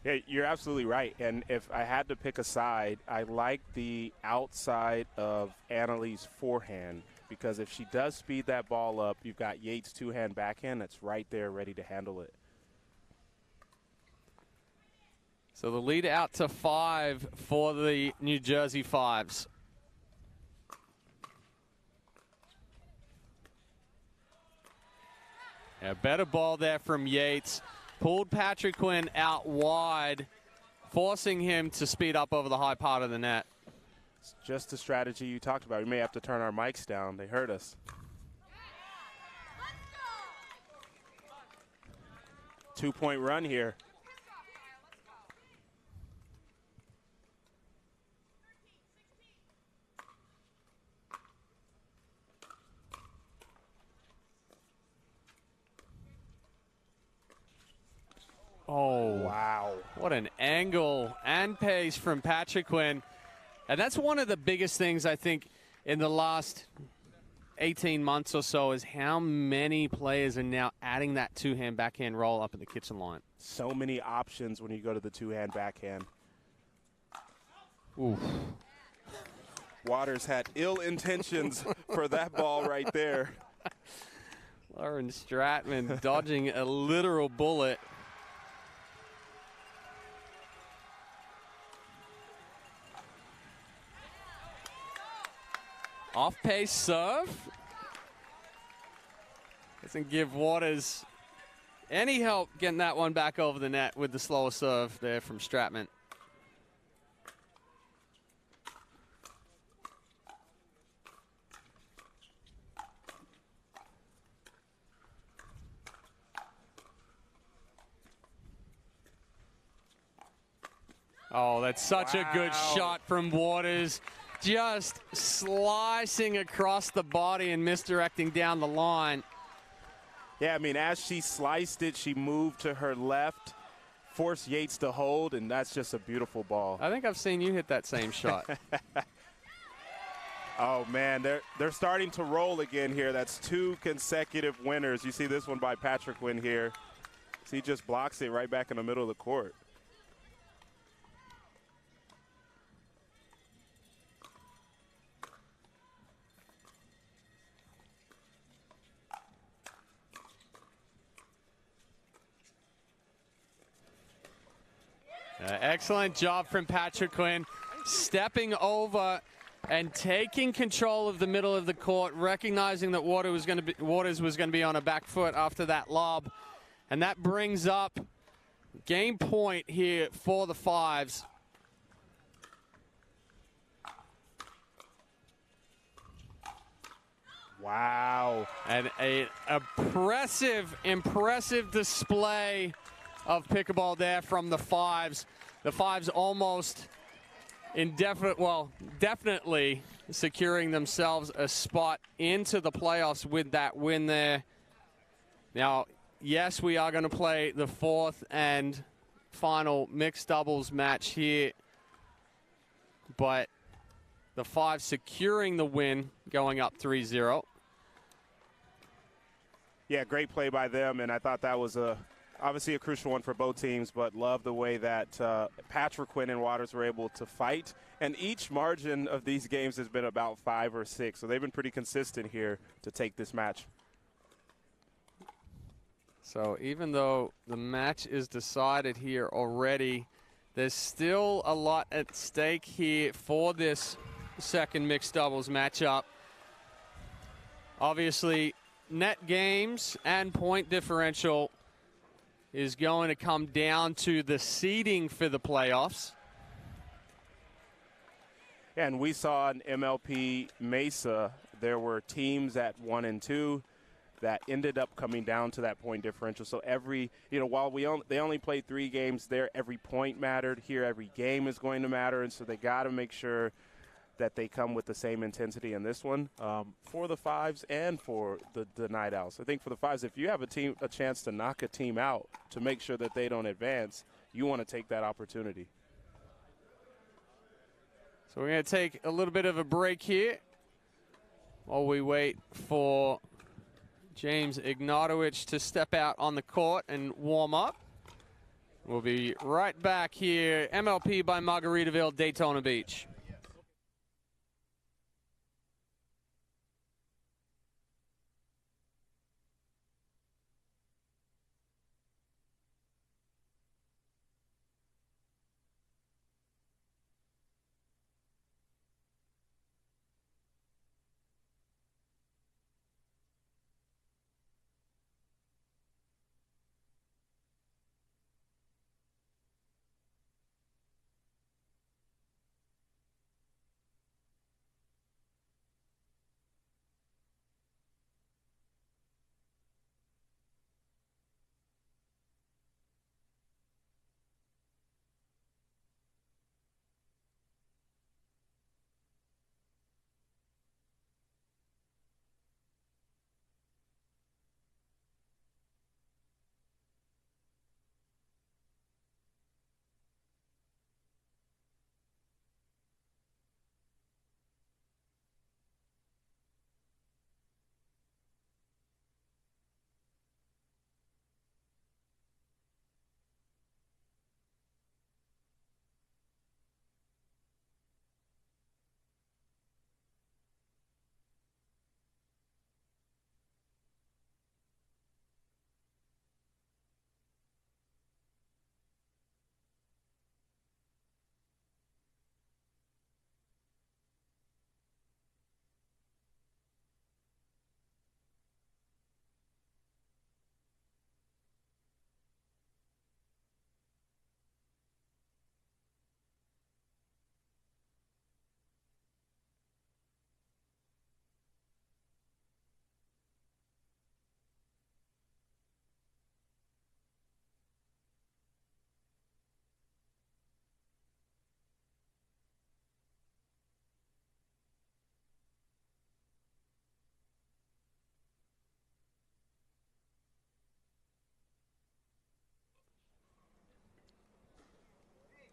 yeah, you're absolutely right. And if I had to pick a side, I like the outside of Annalee's forehand because if she does speed that ball up, you've got Yates' two-hand backhand that's right there ready to handle it. So the lead out to 5 for the New Jersey Fives. A better ball there from Yates. Pulled Patrick Quinn out wide, forcing him to speed up over the high part of the net. It's just the strategy you talked about. We may have to turn our mics down. They heard us. 2-point run here. Oh, wow. What an angle and pace from Patrick Quinn. And that's one of the biggest things, I think, in the last 18 months or so is how many players are now adding that two-hand backhand roll up at the kitchen line. So many options when you go to the two-hand backhand. Oof. Waters had ill intentions for that ball right there. Lauren Stratman dodging a literal bullet. Off-pace serve. Doesn't give Waters any help getting that one back over the net with the slower serve there from Stratman. Oh, that's such a good shot from Waters. Just slicing across the body and misdirecting down the line. Yeah, I mean, as she sliced it, she moved to her left, forced Yates to hold, and that's just a beautiful ball. I think I've seen you hit that same shot. Oh, man, they're starting to roll again here. That's 2 consecutive winners. You see this one by Patrick Quinn here. He just blocks it right back in the middle of the court. Excellent job from Patrick Quinn, stepping over and taking control of the middle of the court, recognizing that Waters was going to be on a back foot after that lob. And that brings up game point here for the Fives. Wow. And an impressive display of pickleball there from the Fives. The Fives almost definitely securing themselves a spot into the playoffs with that win there. Now, yes, we are going to play the fourth and final mixed doubles match here, but the Fives securing the win, going up 3-0. Yeah, great play by them, and I thought that was obviously a crucial one for both teams, but love the way that Patrick Quinn and Waters were able to fight. And each margin of these games has been about 5 or 6, so they've been pretty consistent here to take this match. So even though the match is decided here already, there's still a lot at stake here for this second mixed doubles matchup. Obviously, net games and point differential is going to come down to the seeding for the playoffs. And we saw in MLP Mesa, there were teams at 1 and 2 that ended up coming down to that point differential. So while they only played 3 games there, every point mattered. Here, every game is going to matter, and so they got to make sure that they come with the same intensity in this one for the Fives and for the Night Owls. I think for the Fives, if you have a chance to knock a team out to make sure that they don't advance, you want to take that opportunity. So we're going to take a little bit of a break here while we wait for James Ignatowicz to step out on the court and warm up. We'll be right back here. MLP by Margaritaville, Daytona Beach.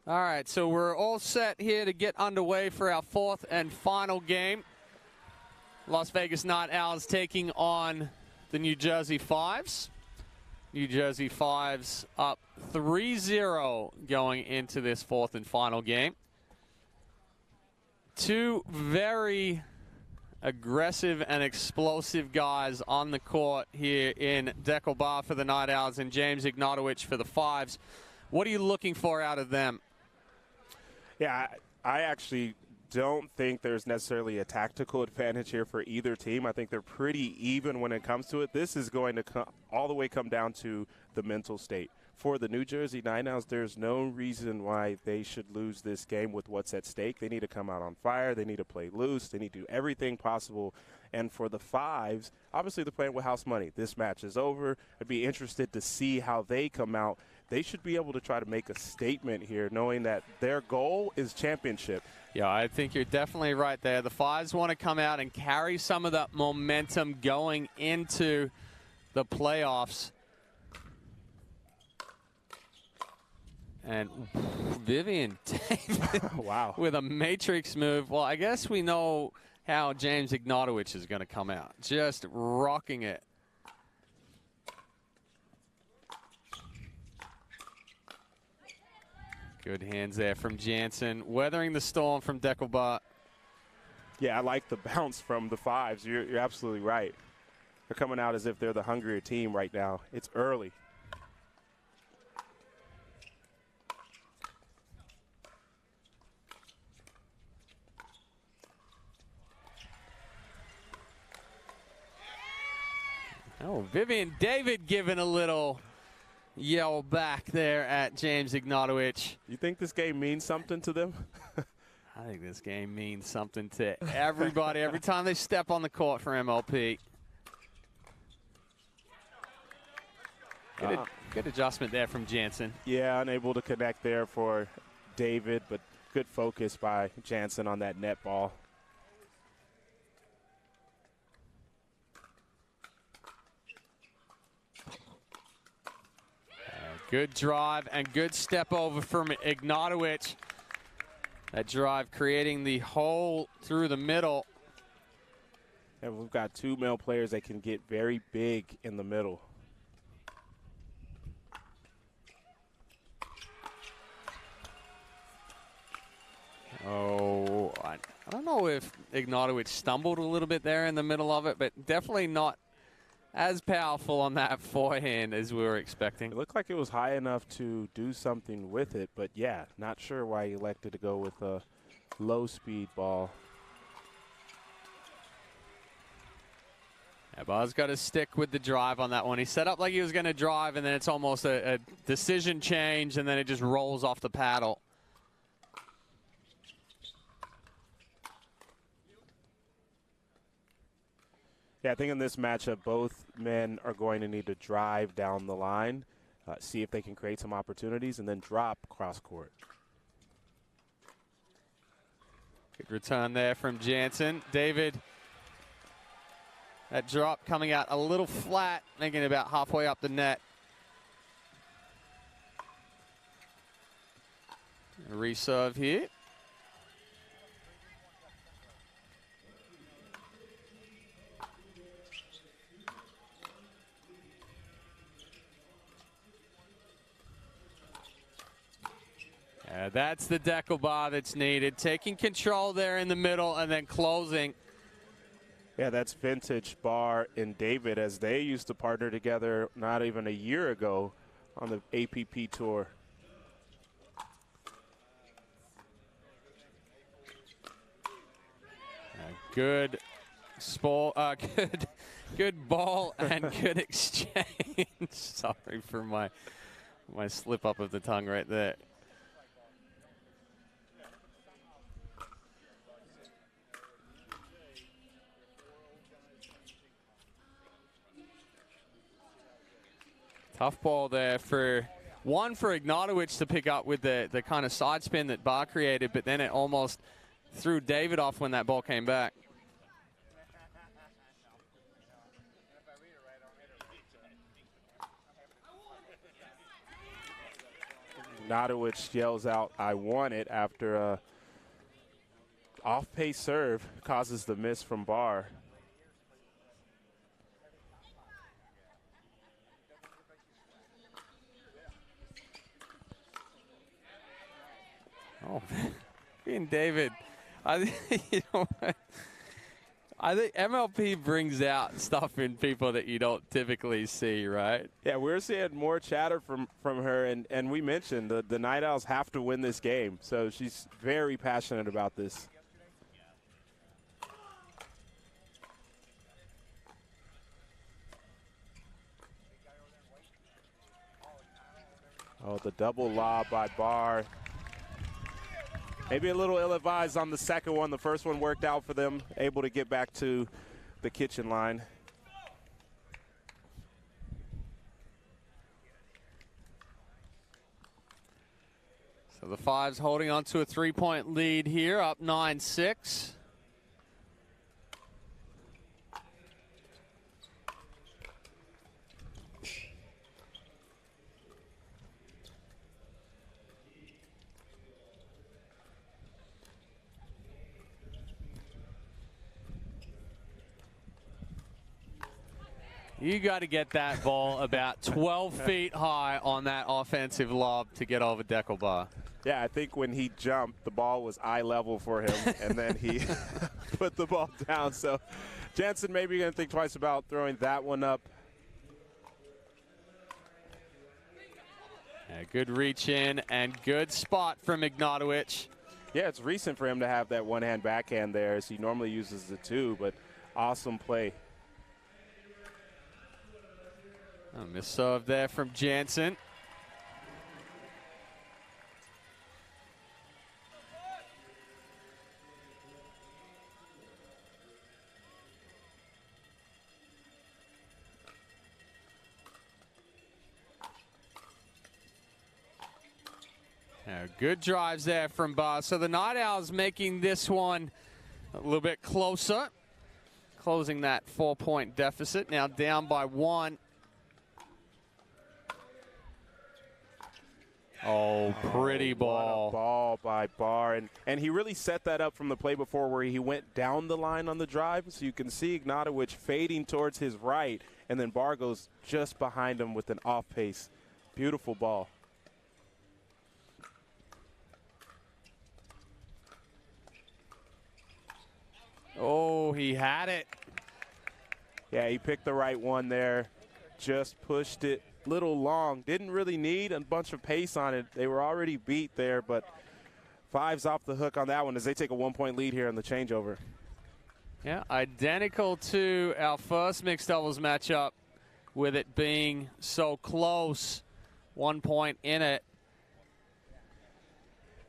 All right, so we're all set here to get underway for our fourth and final game. Las Vegas Night Owls taking on the New Jersey Fives. New Jersey Fives up 3-0 going into this fourth and final game. Two very aggressive and explosive guys on the court here in Deckelbar for the Night Owls and James Ignatowicz for the Fives. What are you looking for out of them? Yeah, I actually don't think there's necessarily a tactical advantage here for either team. I think they're pretty even when it comes to it. This is going to all the way come down to the mental state. For the New Jersey Nine Owls, there's no reason why they should lose this game with what's at stake. They need to come out on fire. They need to play loose. They need to do everything possible. And for the Fives, obviously they're playing with house money. This match is over. I'd be interested to see how they come out. They should be able to try to make a statement here, knowing that their goal is championship. Yeah, I think you're definitely right there. The Fives want to come out and carry some of that momentum going into the playoffs. And Vivian David wow. with a matrix move. Well, I guess we know how James Ignatowicz is going to come out. Just rocking it. Good hands there from Jansen. Weathering the storm from Deckelbart. Yeah, I like the bounce from the Fives. You're absolutely right. They're coming out as if they're the hungrier team right now. It's early. Oh, Vivian David giving a little yell back there at James Ignatowicz. You think this game means something to them? I think this game means something to everybody every time they step on the court for MLP. Good adjustment there from Jansen. Yeah, unable to connect there for David, but good focus by Jansen on that net ball. Good drive and good step over from Ignatowicz. That drive creating the hole through the middle. And we've got two male players that can get very big in the middle. Oh, I don't know if Ignatowicz stumbled a little bit there in the middle of it, but definitely not as powerful on that forehand as we were expecting. It looked like it was high enough to do something with it, but yeah, not sure why he elected to go with a low-speed ball. Yeah, Buzz got to stick with the drive on that one. He set up like he was going to drive, and then it's almost a decision change, and then it just rolls off the paddle. Yeah, I think in this matchup, both men are going to need to drive down the line, see if they can create some opportunities, and then drop cross court. Good return there from Jansen. David, that drop coming out a little flat, making it about halfway up the net. A reserve here. That's the deckle bar that's needed. Taking control there in the middle and then closing. Yeah, that's vintage Barr and David as they used to partner together not even a year ago on the APP tour. Good good ball and good exchange. Sorry for my slip up of the tongue right there. Tough ball there for Ignatowicz to pick up with the kind of side spin that Barr created, but then it almost threw David off when that ball came back. Ignatowicz yells out, "I want it," after a off-pace serve causes the miss from Barr. Oh, and David, I think, you know what? I think MLP brings out stuff in people that you don't typically see, right? Yeah, we're seeing more chatter from her, and we mentioned the Night Owls have to win this game, so she's very passionate about this. Oh, the double lob by Barr. Maybe a little ill-advised on the second one. The first one worked out for them, able to get back to the kitchen line. So the Fives holding on to a 3-point lead here, up 9-6. You got to get that ball about 12 feet high on that offensive lob to get over Deckelbar. Yeah, I think when he jumped, the ball was eye level for him, and then he put the ball down. So Jansen maybe going to think twice about throwing that one up. Yeah, good reach in and good spot from Ignatowicz. Yeah, it's recent for him to have that one-hand backhand there, as he normally uses the two, but awesome play. A miss serve there from Jansen. Yeah, good drives there from Barr. So the Night Owls making this one a little bit closer, closing that 4-point deficit. Now down by 1. Oh, pretty ball. What a ball by Barr. And he really set that up from the play before where he went down the line on the drive. So you can see Ignatowicz fading towards his right, and then Barr goes just behind him with an off pace. Beautiful ball. Oh, he had it. Yeah, he picked the right one there. Just pushed it little long. Didn't really need a bunch of pace on it. They were already beat there, but Fives off the hook on that one as they take a 1-point lead here in the changeover. Yeah, identical to our first mixed doubles matchup, with it being so close. 1 point in it.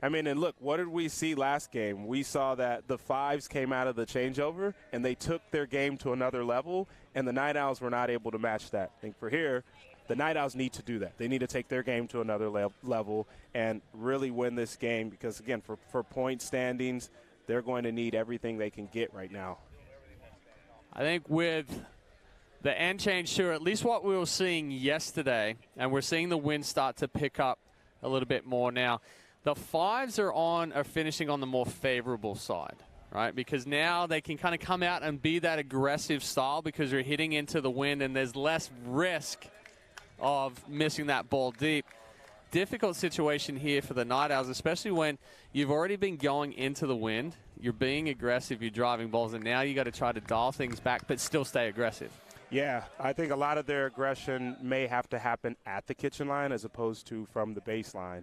I mean, and look, what did we see last game? We saw that the Fives came out of the changeover, and they took their game to another level, and the Night Owls were not able to match that. I think for here, the Night Owls need to do that. They need to take their game to another level and really win this game because, again, for point standings, they're going to need everything they can get right now. I think with the end change to at least what we were seeing yesterday, and we're seeing the wind start to pick up a little bit more now, the Fives are finishing on the more favorable side, right? Because now they can kind of come out and be that aggressive style because you're hitting into the wind and there's less risk of missing that ball deep. Difficult situation here for the Night Owls, especially when you've already been going into the wind. You're being aggressive, you're driving balls, and now you got to try to dial things back but still stay aggressive. Yeah, I think a lot of their aggression may have to happen at the kitchen line as opposed to from the baseline.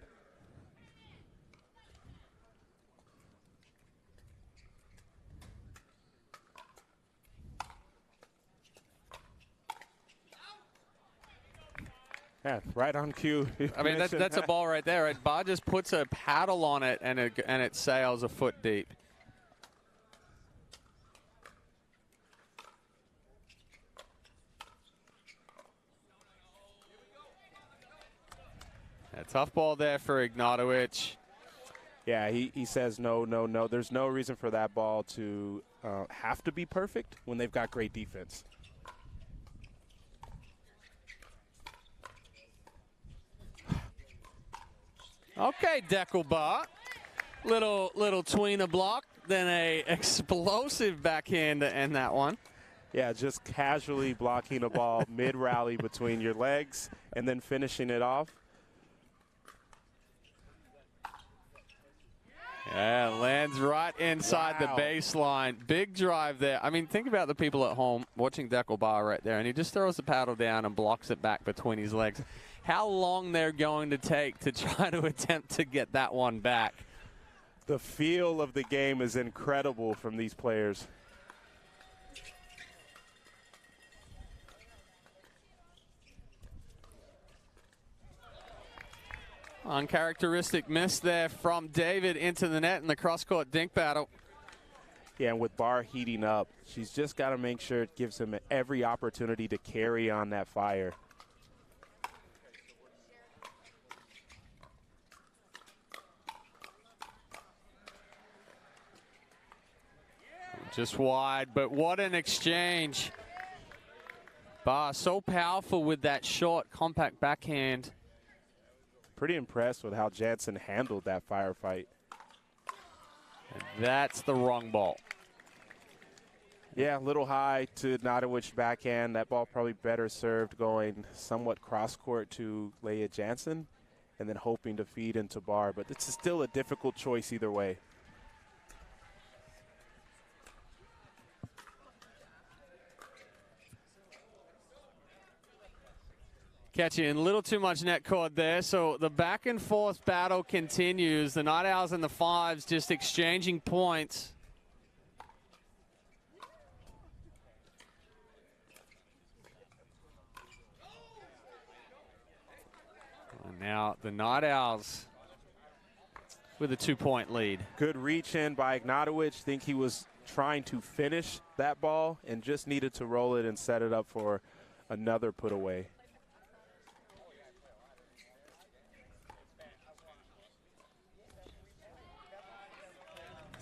Yeah, right on cue. I mean, that's a ball right there. Right? Barr just puts a paddle on it, and it sails a foot deep. A tough ball there for Ignatowicz. Yeah, he says no, no, no. There's no reason for that ball to have to be perfect when they've got great defense. Okay, Deckelbar. Little tweener block, then a explosive backhand to end that one. Yeah, just casually blocking a ball mid-rally between your legs and then finishing it off. Yeah, lands right inside Wow. the baseline. Big drive there. I mean, think about the people at home watching Deckelbar right there, and he just throws the paddle down and blocks it back between his legs. How long they're going to take to try to attempt to get that one back. The feel of the game is incredible from these players. Uncharacteristic miss there from David into the net in the cross-court dink battle. Yeah, and with Barr heating up, she's just got to make sure it gives him every opportunity to carry on that fire. Just wide, but what an exchange. Barr so powerful with that short, compact backhand. Pretty impressed with how Jansen handled that firefight. And that's the wrong ball. Yeah, a little high to Ignatowicz backhand. That ball probably better served going somewhat cross-court to Leia Jansen and then hoping to feed into Barr. But it's still a difficult choice either way. Catching a little too much net cord there, so the back and forth battle continues. The Night Owls and the Fives just exchanging points. And now the Night Owls with a 2-point lead. Good reach in by Ignatowicz. Think he was trying to finish that ball and just needed to roll it and set it up for another put away.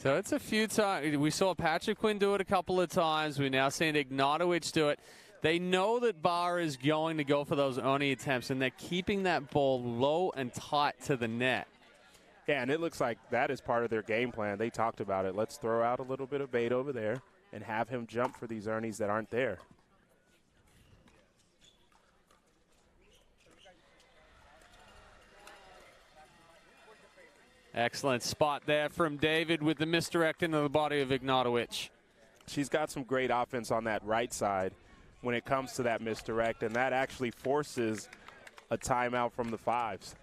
So it's a few times. We saw Patrick Quinn do it a couple of times. We're now seeing Ignatowicz do it. They know that Barr is going to go for those only attempts, and they're keeping that ball low and tight to the net. Yeah, and it looks like that is part of their game plan. They talked about it. Let's throw out a little bit of bait over there and have him jump for these earnings that aren't there. Excellent spot there from David with the misdirect into the body of Ignatowicz. She's got some great offense on that right side when it comes to that misdirect, and that actually forces a timeout from the Fives.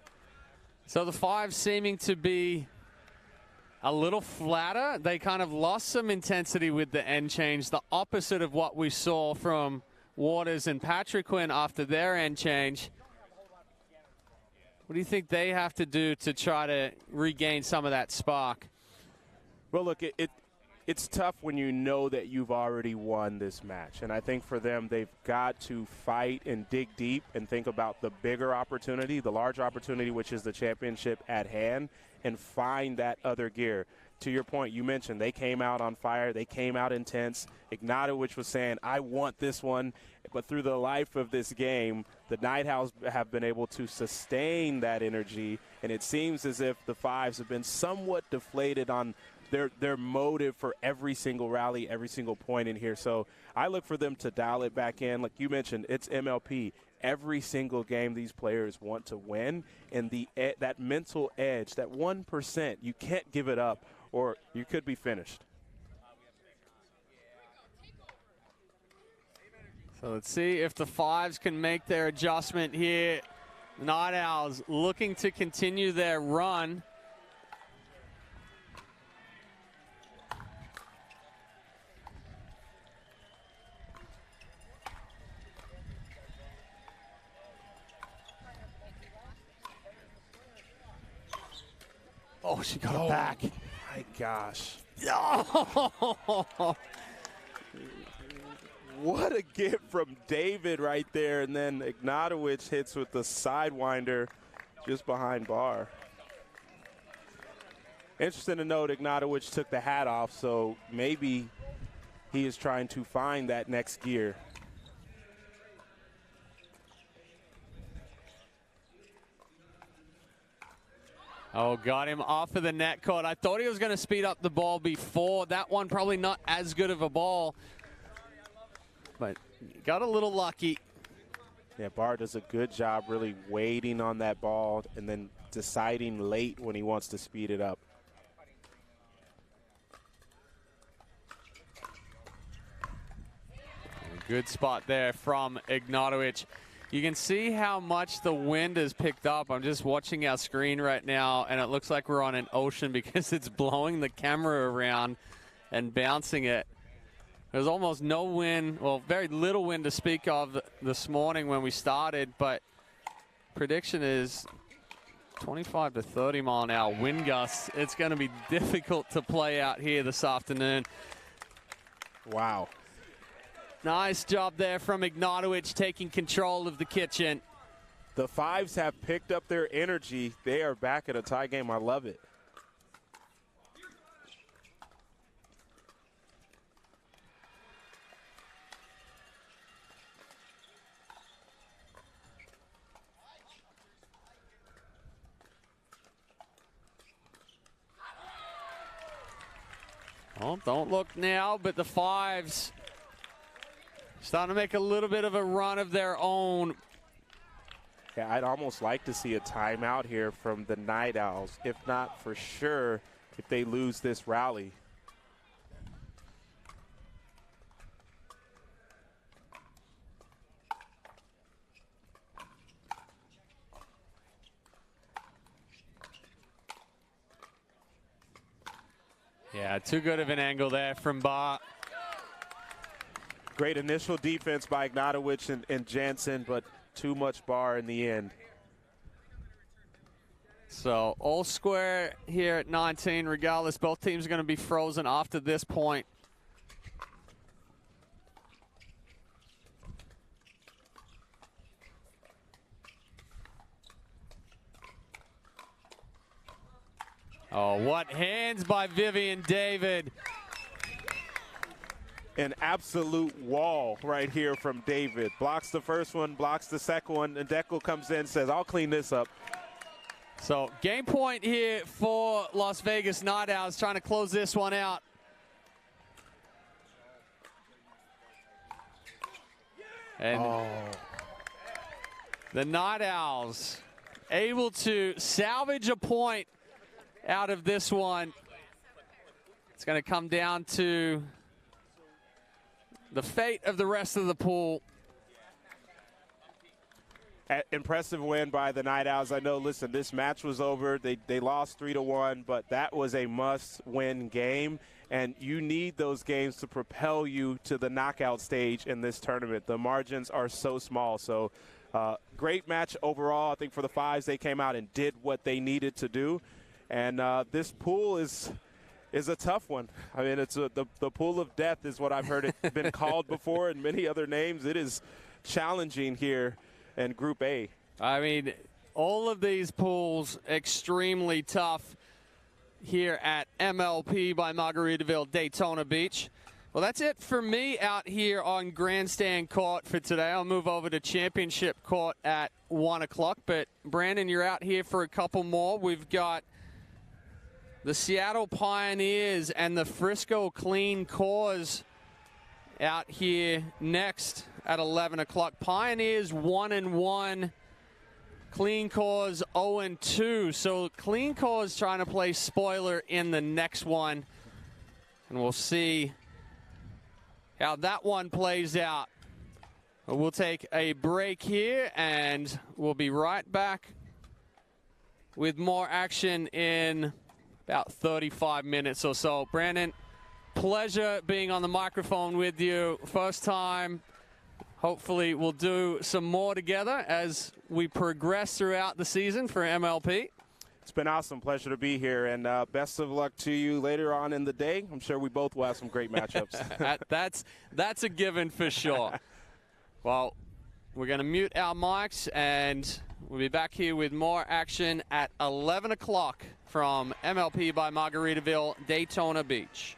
So the Fives seeming to be a little flatter. They kind of lost some intensity with the end change, the opposite of what we saw from Waters and Patrick Quinn after their end change. What do you think they have to do to try to regain some of that spark? Well, look, it's tough when you know that you've already won this match. And I think for them, they've got to fight and dig deep and think about the bigger opportunity, the large opportunity, which is the championship at hand, and find that other gear. To your point, you mentioned they came out on fire. They came out intense. Ignatowicz was saying, I want this one. But through the life of this game, the Night Owls have been able to sustain that energy. And it seems as if the Fives have been somewhat deflated on their motive for every single rally, every single point in here. So I look for them to dial it back in. Like you mentioned, it's MLP. Every single game these players want to win. And that mental edge, that 1%, you can't give it up or you could be finished. So let's see if the Fives can make their adjustment here. The Night Owls looking to continue their run. Oh, she got it back. My gosh. Oh. What a gift from David right there. And then Ignatowicz hits with the sidewinder just behind Barr. Interesting to note, Ignatowicz took the hat off, so maybe he is trying to find that next gear. Oh, got him off of the net cord. I thought he was going to speed up the ball before. That one probably not as good of a ball. But got a little lucky. Yeah, Barr does a good job really waiting on that ball and then deciding late when he wants to speed it up. Good spot there from Ignatowicz. You can see how much the wind has picked up. I'm just watching our screen right now, and it looks like we're on an ocean because it's blowing the camera around and bouncing it. There's almost no wind, well, very little wind to speak of this morning when we started, but prediction is 25 to 30 mile an hour wind gusts. It's going to be difficult to play out here this afternoon. Wow. Nice job there from Ignatowicz taking control of the kitchen. The fives have picked up their energy. They are back at a tie game. I love it. Well, don't look now, but the fives starting to make a little bit of a run of their own. Yeah, I'd almost like to see a timeout here from the Night Owls, if not for sure if they lose this rally. Yeah, too good of an angle there from Bar. Great initial defense by Ignatowicz and Jansen, but too much bar in the end. So all square here at 19 regardless. Both teams are going to be frozen after this point. Oh, what hands by Vivian David. An absolute wall right here from David. Blocks the first one, blocks the second one, and Deckel comes in and says, I'll clean this up. So game point here for Las Vegas Night Owls, trying to close this one out. And the Night Owls able to salvage a point out of this one. It's going to come down to the fate of the rest of the pool. Impressive win by the Night Owls. I know, listen, this match was over. They lost 3-1, but that was a must-win game, and you need those games to propel you to the knockout stage in this tournament. The margins are so small. So great match overall. I think for the fives, they came out and did what they needed to do. And this pool is a tough one. I mean, it's the pool of death is what I've heard it been called before, and many other names. It is challenging here in Group A. I mean, all of these pools extremely tough here at MLP by Margaritaville Daytona Beach. Well, that's it for me out here on Grandstand Court for today. I'll move over to Championship Court at 1 o'clock. But, Brandon, you're out here for a couple more. We've got the Seattle Pioneers and the Frisco Clean Cause out here next at 11 o'clock. Pioneers 1-1. Clean Cause 0-2. So Clean Cause trying to play spoiler in the next one. And we'll see how that one plays out. We'll take a break here, and we'll be right back with more action in about 35 minutes or so. Brandon, pleasure being on the microphone with you. First time. Hopefully we'll do some more together as we progress throughout the season for MLP. It's been awesome. Pleasure to be here, and best of luck to you later on in the day. I'm sure we both will have some great matchups. That's a given for sure. Well, we're going to mute our mics, and we'll be back here with more action at 11 o'clock from MLP by Margaritaville, Daytona Beach.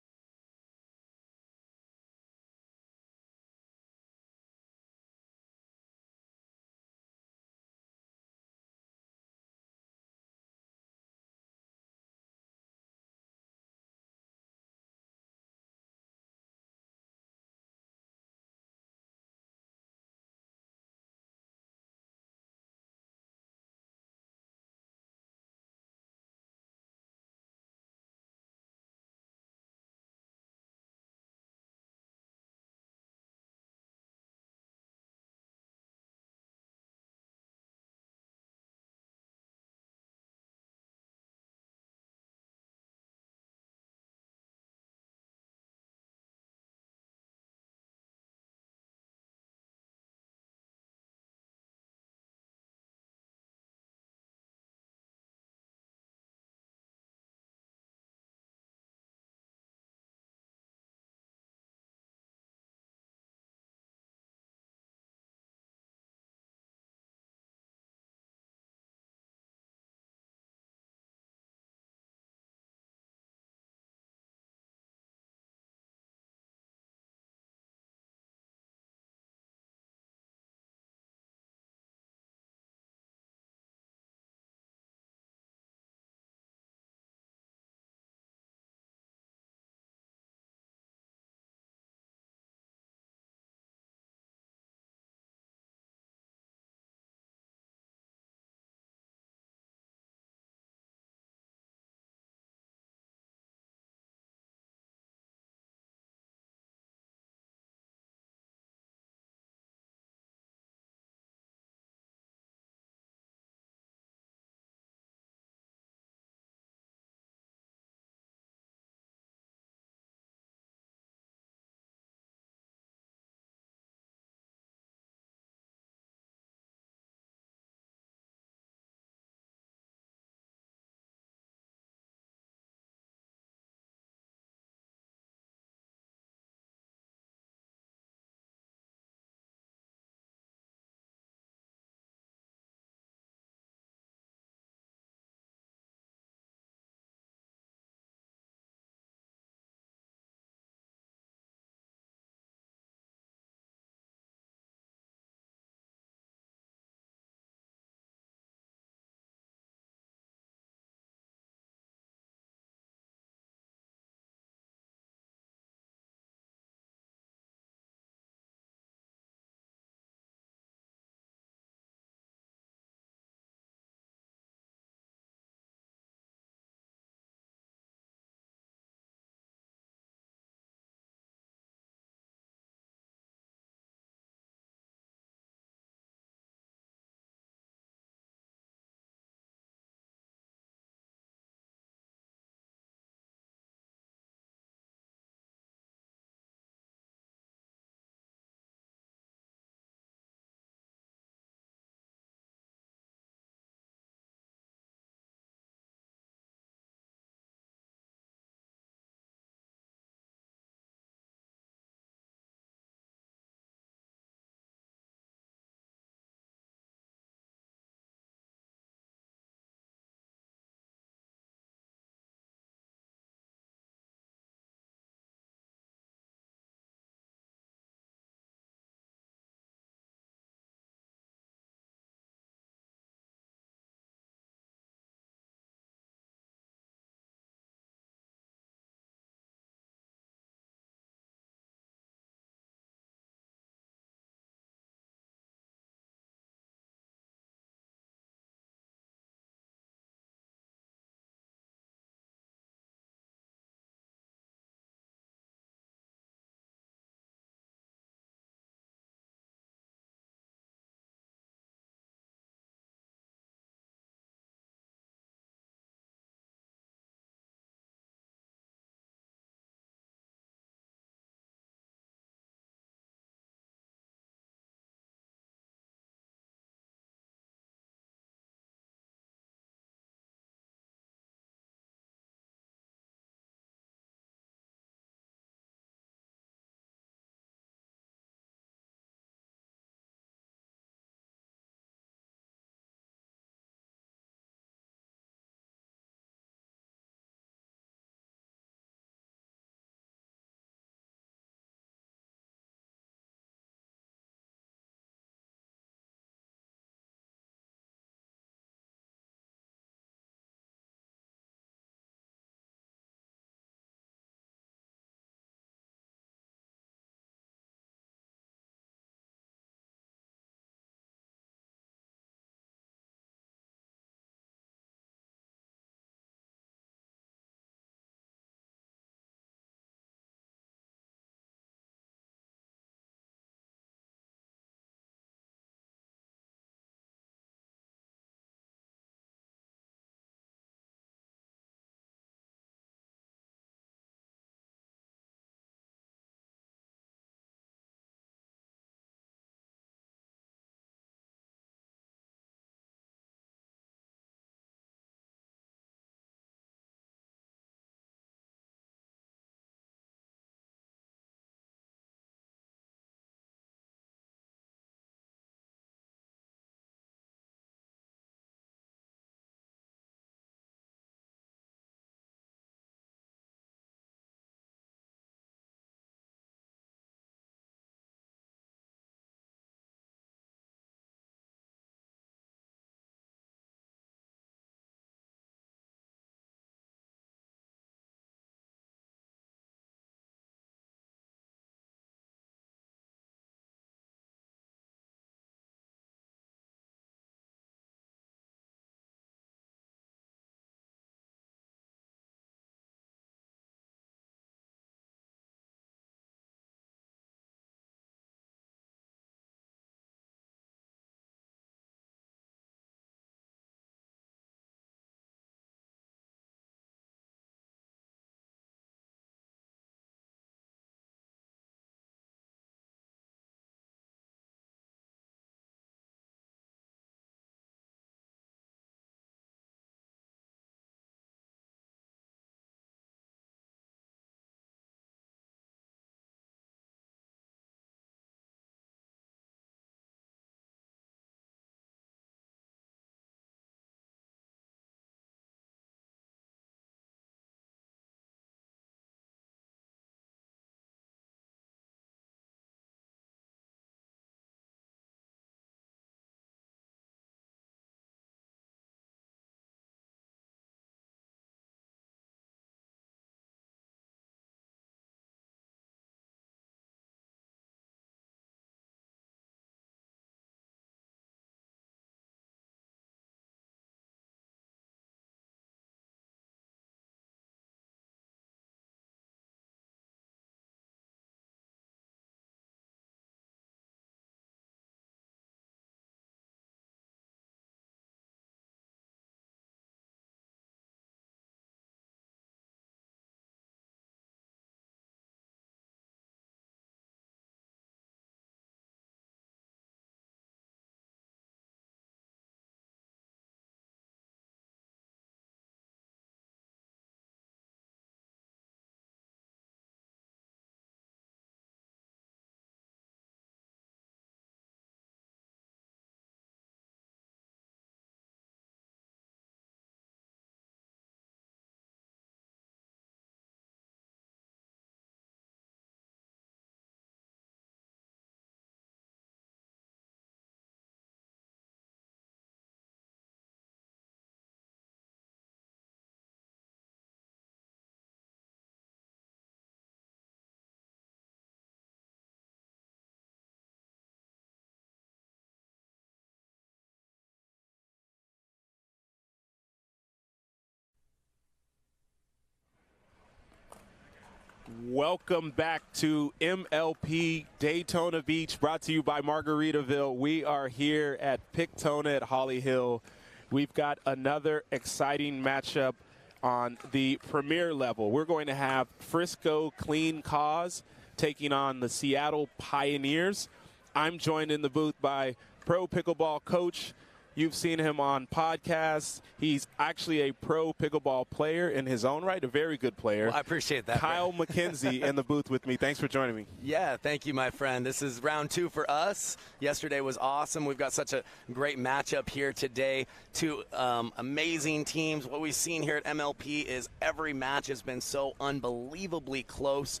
Welcome back to MLP Daytona Beach, brought to you by Margaritaville. We are here at Pictona at Holly Hill. We've got another exciting matchup on the premier level. We're going to have Frisco Clean Cause taking on the Seattle Pioneers. I'm joined in the booth by pro pickleball coach. You've seen him on podcasts. He's actually a pro pickleball player in his own right, a very good player. Well, I appreciate that. Kyle McKenzie in the booth with me. Thanks for joining me. Yeah, thank you, my friend. This is round 2 for us. Yesterday was awesome. We've got such a great matchup here today. Two amazing teams. What we've seen here at MLP is every match has been so unbelievably close.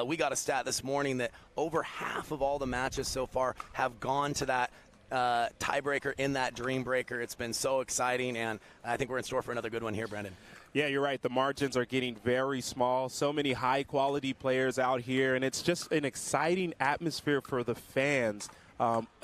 We got a stat this morning that over half of all the matches so far have gone to that tiebreaker in that dream breaker. It's been so exciting, and I think we're in store for another good one here, Brendan. Yeah, you're right. The margins are getting very small. So many high-quality players out here, and it's just an exciting atmosphere for the fans.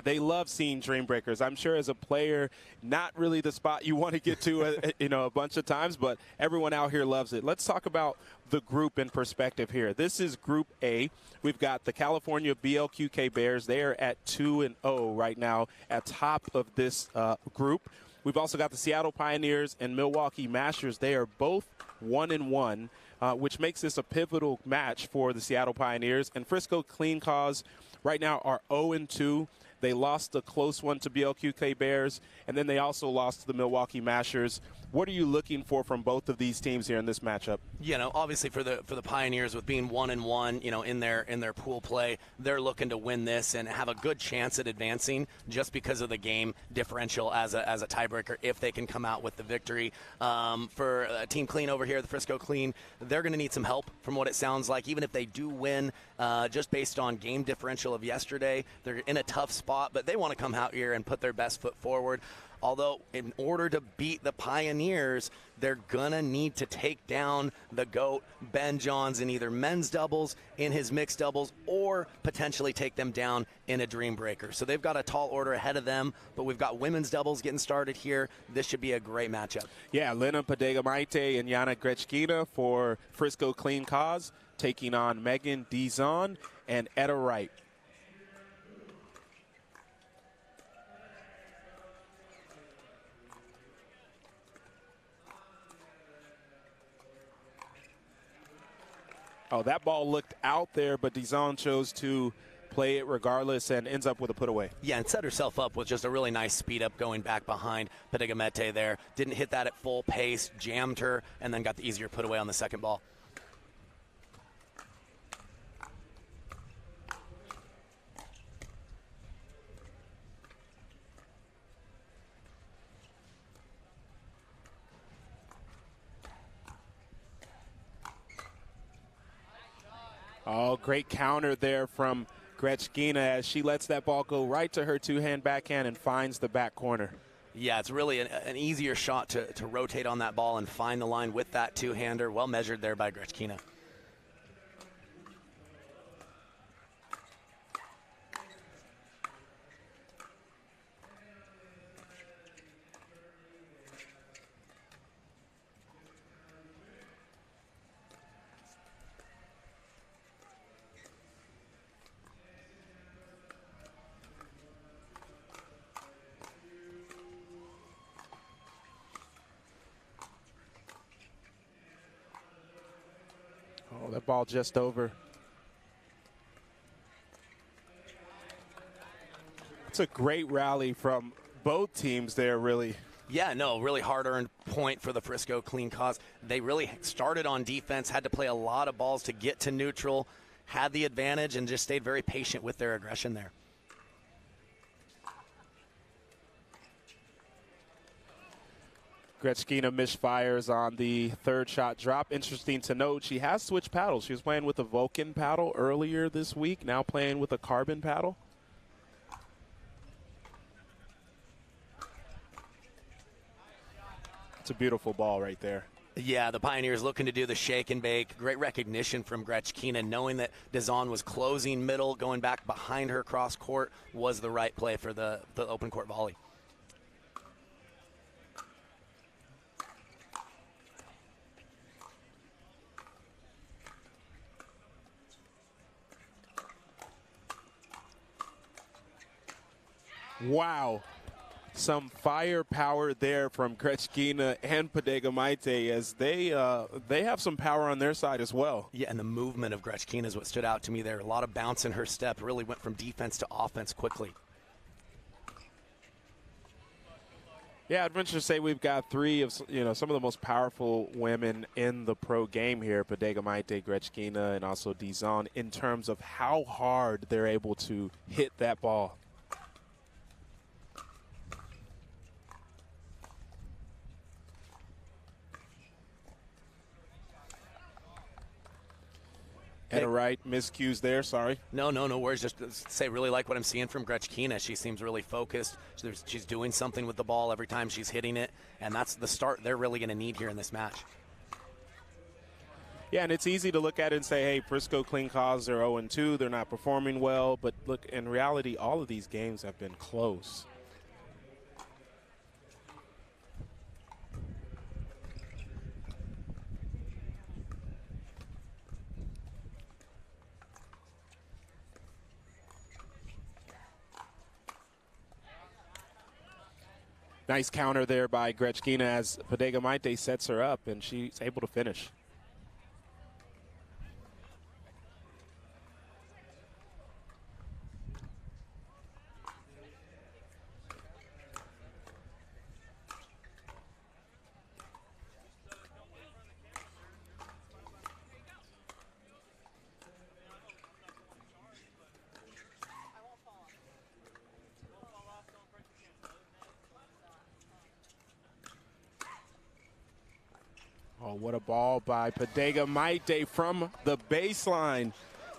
They love seeing dream breakers. I'm sure as a player, not really the spot you want to get to a bunch of times, but everyone out here loves it. Let's talk about the group in perspective here. This is Group A. We've got the California BLQK Bears. They are at 2-0 right now at top of this group. We've also got the Seattle Pioneers and Milwaukee Mashers. They are both 1-1, which makes this a pivotal match for the Seattle Pioneers. And Frisco Clean Cause right now are 0-2. They lost a close one to BLQK Bears, and then they also lost to the Milwaukee Mashers. What are you looking for from both of these teams here in this matchup? You know, obviously for the Pioneers, with being 1-1, you know, in their pool play, they're looking to win this and have a good chance at advancing just because of the game differential as a tiebreaker if they can come out with the victory. For Team Clean over here, the Frisco Clean, they're going to need some help from what it sounds like. Even if they do win, just based on game differential of yesterday, they're in a tough spot, but they want to come out here and put their best foot forward. Although, in order to beat the Pioneers, they're going to need to take down the GOAT, Ben Johns, in either men's doubles, in his mixed doubles, or potentially take them down in a dream breaker. So they've got a tall order ahead of them, but we've got women's doubles getting started here. This should be a great matchup. Yeah, Lena Padega-Maite and Yana Grechkina for Frisco Clean Cause, taking on Megan Dizon and Etta Wright. Oh, that ball looked out there, but Dizon chose to play it regardless and ends up with a put away. Yeah, and set herself up with just a really nice speed up going back behind Padega-Maite there. Didn't hit that at full pace, jammed her, and then got the easier put away on the second ball. Oh, great counter there from Grechkina as she lets that ball go right to her two-hand backhand and finds the back corner. Yeah, it's really an easier shot to rotate on that ball and find the line with that two-hander. Well measured there by Grechkina. Oh, that ball just over. It's a great rally from both teams there, really. Yeah, no, really hard-earned point for the Frisco Clean Cause. They really started on defense, had to play a lot of balls to get to neutral, had the advantage, and just stayed very patient with their aggression there. Grechkina misfires on the third shot drop. Interesting to note, she has switched paddles. She was playing with a Vulcan paddle earlier this week, now playing with a carbon paddle. It's a beautiful ball right there. Yeah, the Pioneers looking to do the shake and bake. Great recognition from Grechkina, knowing that Dizon was closing middle, going back behind her cross court was the right play for the open court volley. Wow. Some firepower there from Grechkina and Pedegamaite as they have some power on their side as well. Yeah, and the movement of Grechkina is what stood out to me there. A lot of bounce in her step, really went from defense to offense quickly. Yeah, I'd venture to say we've got three of some of the most powerful women in the pro game here, Pedegamaite, Grechkina, and also Dizon, in terms of how hard they're able to hit that ball. And a right miscues there, sorry. No worries. Just say really like what I'm seeing from Grechkina. She seems really focused. She's doing something with the ball every time she's hitting it, and that's the start they're really going to need here in this match. Yeah, and it's easy to look at it and say, hey, Frisco Clean Cause, they're 0-2, they're not performing well. But look, in reality, all of these games have been close. Nice counter there by Grechkina as Pedegamaite sets her up, and she's able to finish. Oh, what a ball by Pedegamaite from the baseline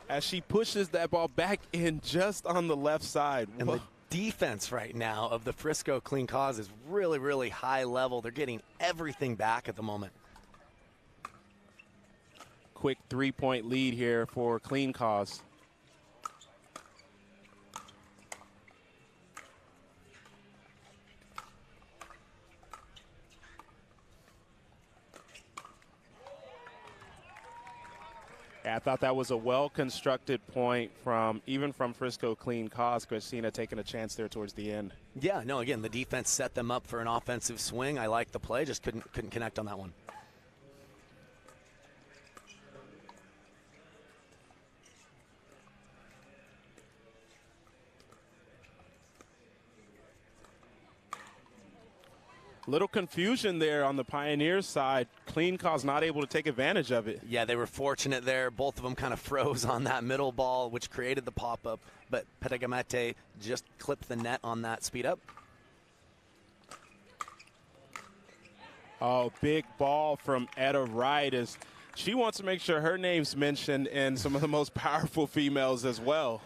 as she pushes that ball back in just on the left side. And the defense right now of the Frisco Clean Cause is really, really high level. They're getting everything back at the moment. Quick three-point lead here for Clean Cause. Yeah, I thought that was a well-constructed point from Frisco Clean Cause. Christina taking a chance there towards the end. Yeah, no, again, the defense set them up for an offensive swing. I like the play, just couldn't connect on that one. Little confusion there on the Pioneers side. Clean Cause not able to take advantage of it. Yeah, they were fortunate there. Both of them kind of froze on that middle ball, which created the pop-up. But Pedegamaite just clipped the net on that speed up. Oh, big ball from Etta Wright as she wants to make sure her name's mentioned in some of the most powerful females as well.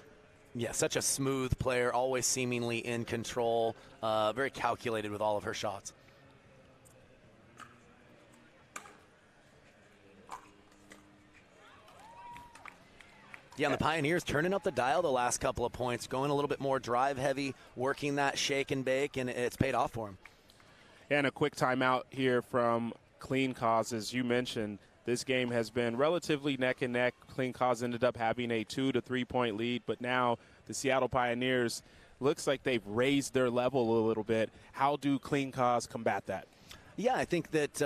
Yeah, such a smooth player, always seemingly in control, very calculated with all of her shots. Yeah, and the Pioneers turning up the dial the last couple of points, going a little bit more drive heavy, working that shake and bake, and it's paid off for them. And a quick timeout here from Clean Cause. As you mentioned, this game has been relatively neck and neck. Clean Cause ended up having a 2 to 3 point lead, but now the Seattle Pioneers looks like they've raised their level a little bit. How do Clean Cause combat that? Yeah, I think that,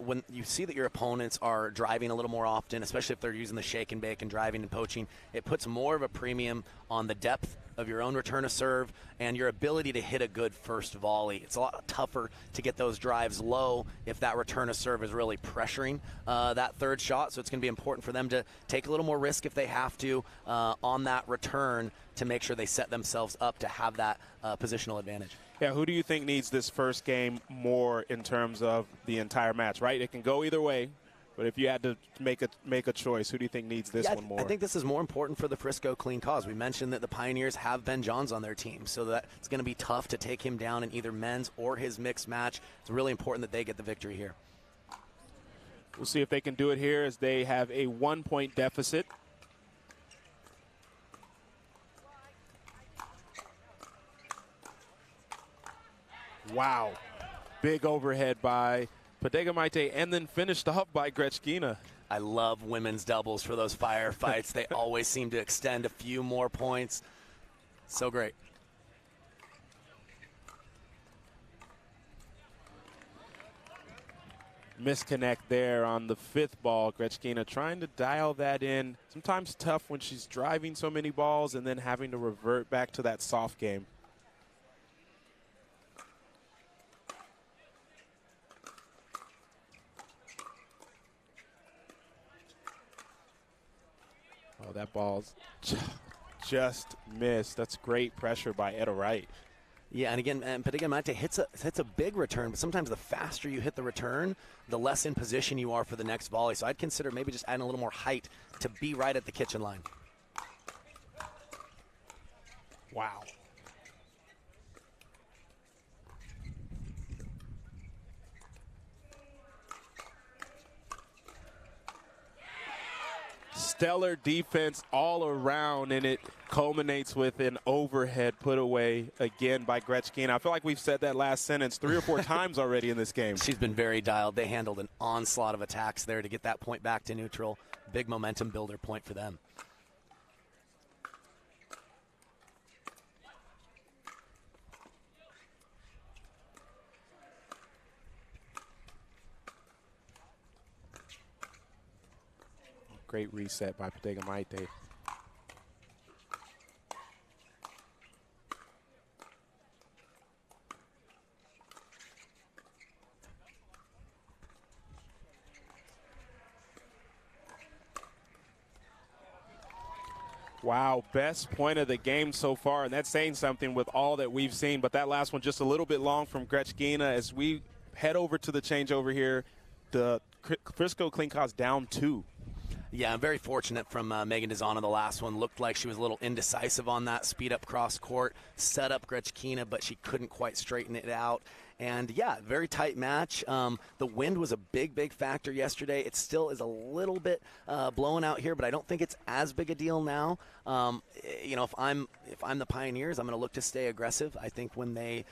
when you see that your opponents are driving a little more often, especially if they're using the shake and bake and driving and poaching, it puts more of a premium on the depth of your own return to serve and your ability to hit a good first volley. It's a lot tougher to get those drives low if that return to serve is really pressuring that third shot. So it's going to be important for them to take a little more risk if they have to on that return to make sure they set themselves up to have that positional advantage. Yeah, who do you think needs this first game more in terms of the entire match, right? It can go either way, but if you had to make a choice, who do you think needs this one more? I think this is more important for the Frisco Clean Cause. We mentioned that the Pioneers have Ben Johns on their team, so that it's going to be tough to take him down in either men's or his mixed match. It's really important that they get the victory here. We'll see if they can do it here as they have a 1 point deficit. Wow. Big overhead by Pedegamaite and then finished off by Grechkina. I love women's doubles for those firefights. They always seem to extend a few more points. So great. Misconnect there on the 5th ball. Grechkina trying to dial that in. Sometimes tough when she's driving so many balls and then having to revert back to that soft game. Oh, that ball's just missed. That's great pressure by Etta Wright. Yeah, and again, Pickleball hits a big return, but sometimes the faster you hit the return, the less in position you are for the next volley. So I'd consider maybe just adding a little more height to be right at the kitchen line. Wow. Stellar defense all around, and it culminates with an overhead put away again by Grechkina. I feel like we've said that last sentence 3 or 4 times already in this game. She's been very dialed. They handled an onslaught of attacks there to get that point back to neutral. Big momentum builder point for them. Great reset by Pickleball. Wow, best point of the game so far, and that's saying something with all that we've seen. But that last one just a little bit long from Grechkina. As we head over to the changeover here, the Frisco clean cost down 2. Yeah, I'm very fortunate from Megan Dizon on the last one. Looked like she was a little indecisive on that speed up cross court, set up Grechkina, but she couldn't quite straighten it out. And, yeah, very tight match. The wind was a big factor yesterday. It still is a little bit blowing out here, but I don't think it's as big a deal now. You know, if I'm the Pioneers, I'm going to look to stay aggressive. I think when they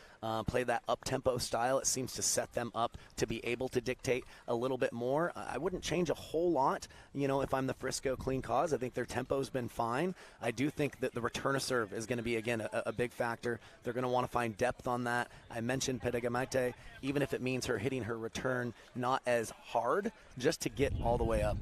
play that up-tempo style, it seems to set them up to be able to dictate a little bit more. I wouldn't change a whole lot, you know, if I'm the Frisco clean cause. I think their tempo's been fine. I do think that the return of serve is going to be, again, a big factor. They're going to want to find depth on that. I mentioned Pickleball, even if it means her hitting her return not as hard, just to get all the way up.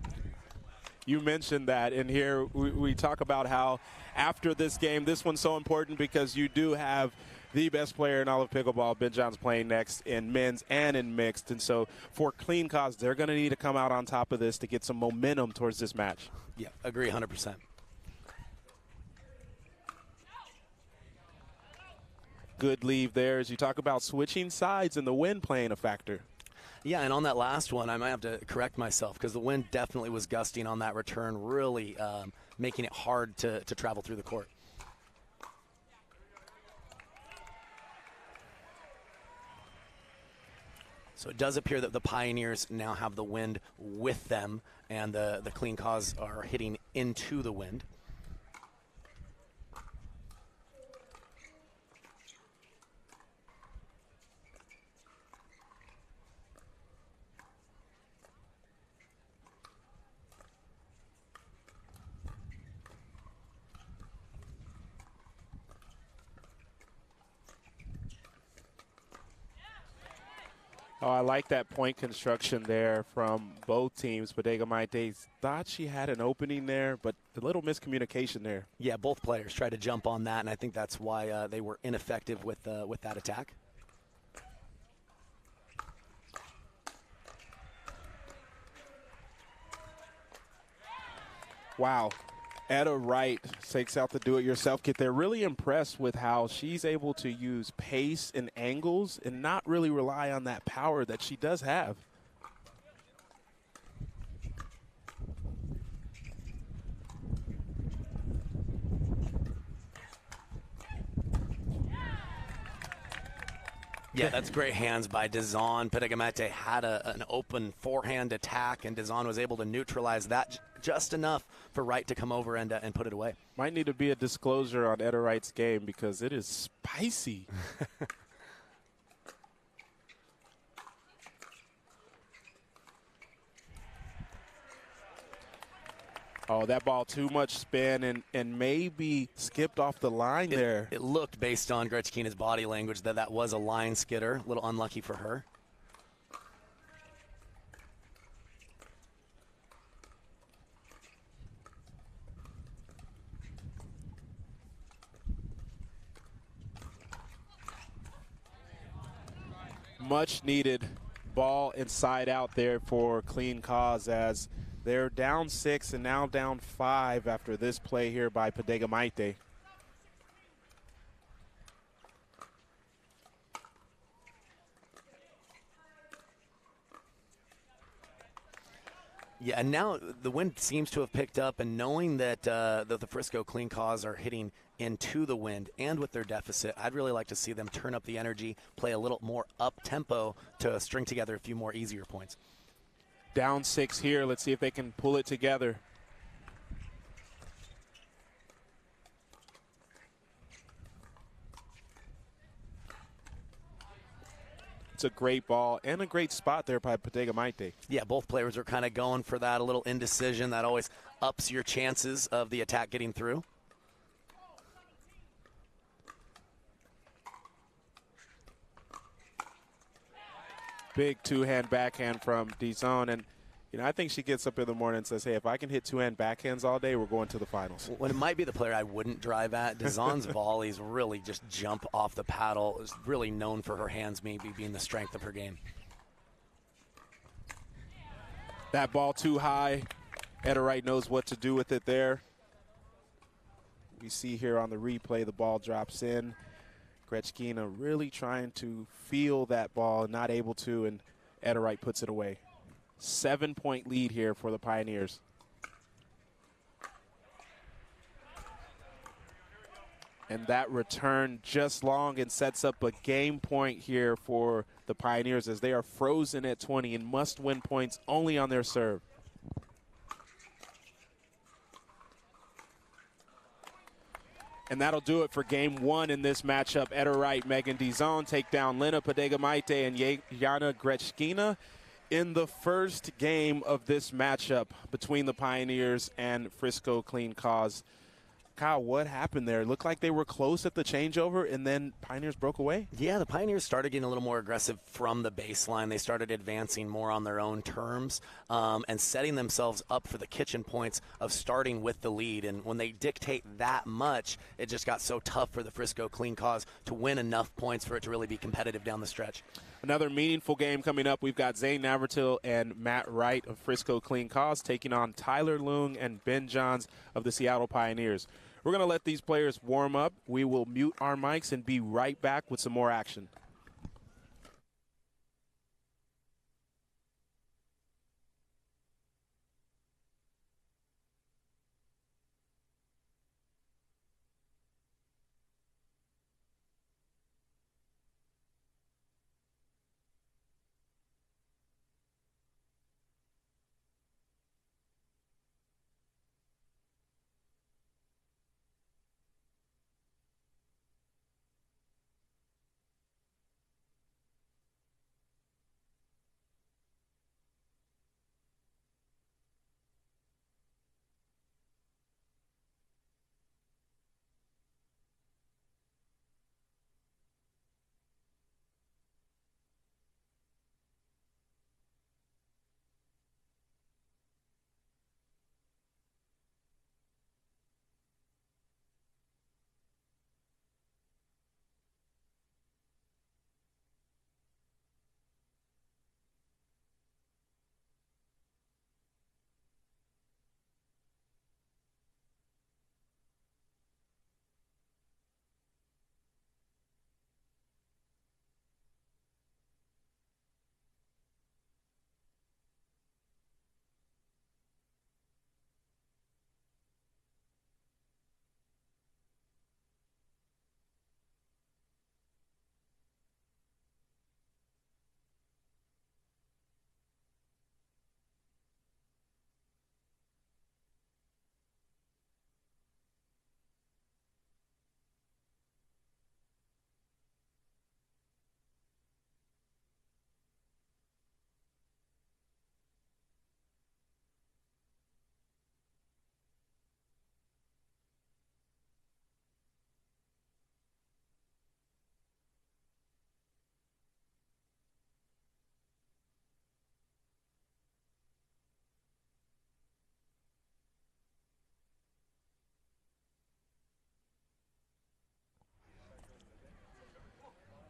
You mentioned that, and here we talk about how after this game, this one's so important because you do have the best player in all of pickleball, Ben Johns, playing next in men's and in mixed. And so for clean cause, they're going to need to come out on top of this to get some momentum towards this match. Yeah, agree 100%. Good leave there as you talk about switching sides and the wind playing a factor. Yeah, and on that last one, I might have to correct myself because the wind definitely was gusting on that return, really making it hard to travel through the court. So it does appear that the Pioneers now have the wind with them, and the clean cause are hitting into the wind. Oh, I like that point construction there from both teams. Bodega Maite thought she had an opening there, but a little miscommunication there. Yeah, both players tried to jump on that, and I think that's why they were ineffective with that attack. Wow. Etta Wright takes out the do-it-yourself kit. They're really impressed with how she's able to use pace and angles and not really rely on that power that she does have. Yeah, that's great hands by Dizon. Pickleball had an open forehand attack, and Dizon was able to neutralize that just enough for Wright to come over and put it away. Might need to be a disclosure on Etta Wright's game because it is spicy. Oh, that ball too much spin and maybe skipped off the line there. It looked, based on Grechkina's body language, that was a line skidder. A little unlucky for her. much needed ball inside out there for Clean Cause, as they're down 6 and now down 5 after this play here by Bodega Maite. Yeah, and now the wind seems to have picked up, and knowing that the Frisco Clean Cause are hitting into the wind and with their deficit, I'd really like to see them turn up the energy, play a little more up-tempo to string together a few more easier points. Down 6 here. Let's see if they can pull it together. It's a great ball and a great spot there by Bodega Maite. Yeah, both players are kind of going for that, a little indecision. That always ups your chances of the attack getting through. Big two-hand backhand from Dizon, and I think she gets up in the morning and says, hey, if I can hit two-hand backhands all day, we're going to the finals. When it might be the player I wouldn't drive at, Dizon's volleys really just jump off the paddle. Is really known for her hands maybe being the strength of her game. That ball too high. Etta Wright knows what to do with it there. We see here on the replay the ball drops in. Gretschkina really trying to feel that ball, not able to, and Etta Wright puts it away. 7-point lead here for the Pioneers. And that return just long and sets up a game point here for the Pioneers, as they are frozen at 20 and must win points only on their serve. And that'll do it for game 1 in this matchup. Etta Wright, Megan Dizon take down Lena Bodega Maite and Jana Gretschkina in the first game of this matchup between the Pioneers and Frisco Clean Cause. Kyle, what happened there? It looked like they were close at the changeover, and then Pioneers broke away? Yeah, the Pioneers started getting a little more aggressive from the baseline. They started advancing more on their own terms and setting themselves up for the kitchen points of starting with the lead. And when they dictate that much, it just got so tough for the Frisco Clean Cause to win enough points for it to really be competitive down the stretch. Another meaningful game coming up. We've got Zane Navratil and Matt Wright of Frisco Clean Cause taking on Tyler Leung and Ben Johns of the Seattle Pioneers. We're going to let these players warm up. We will mute our mics and be right back with some more action.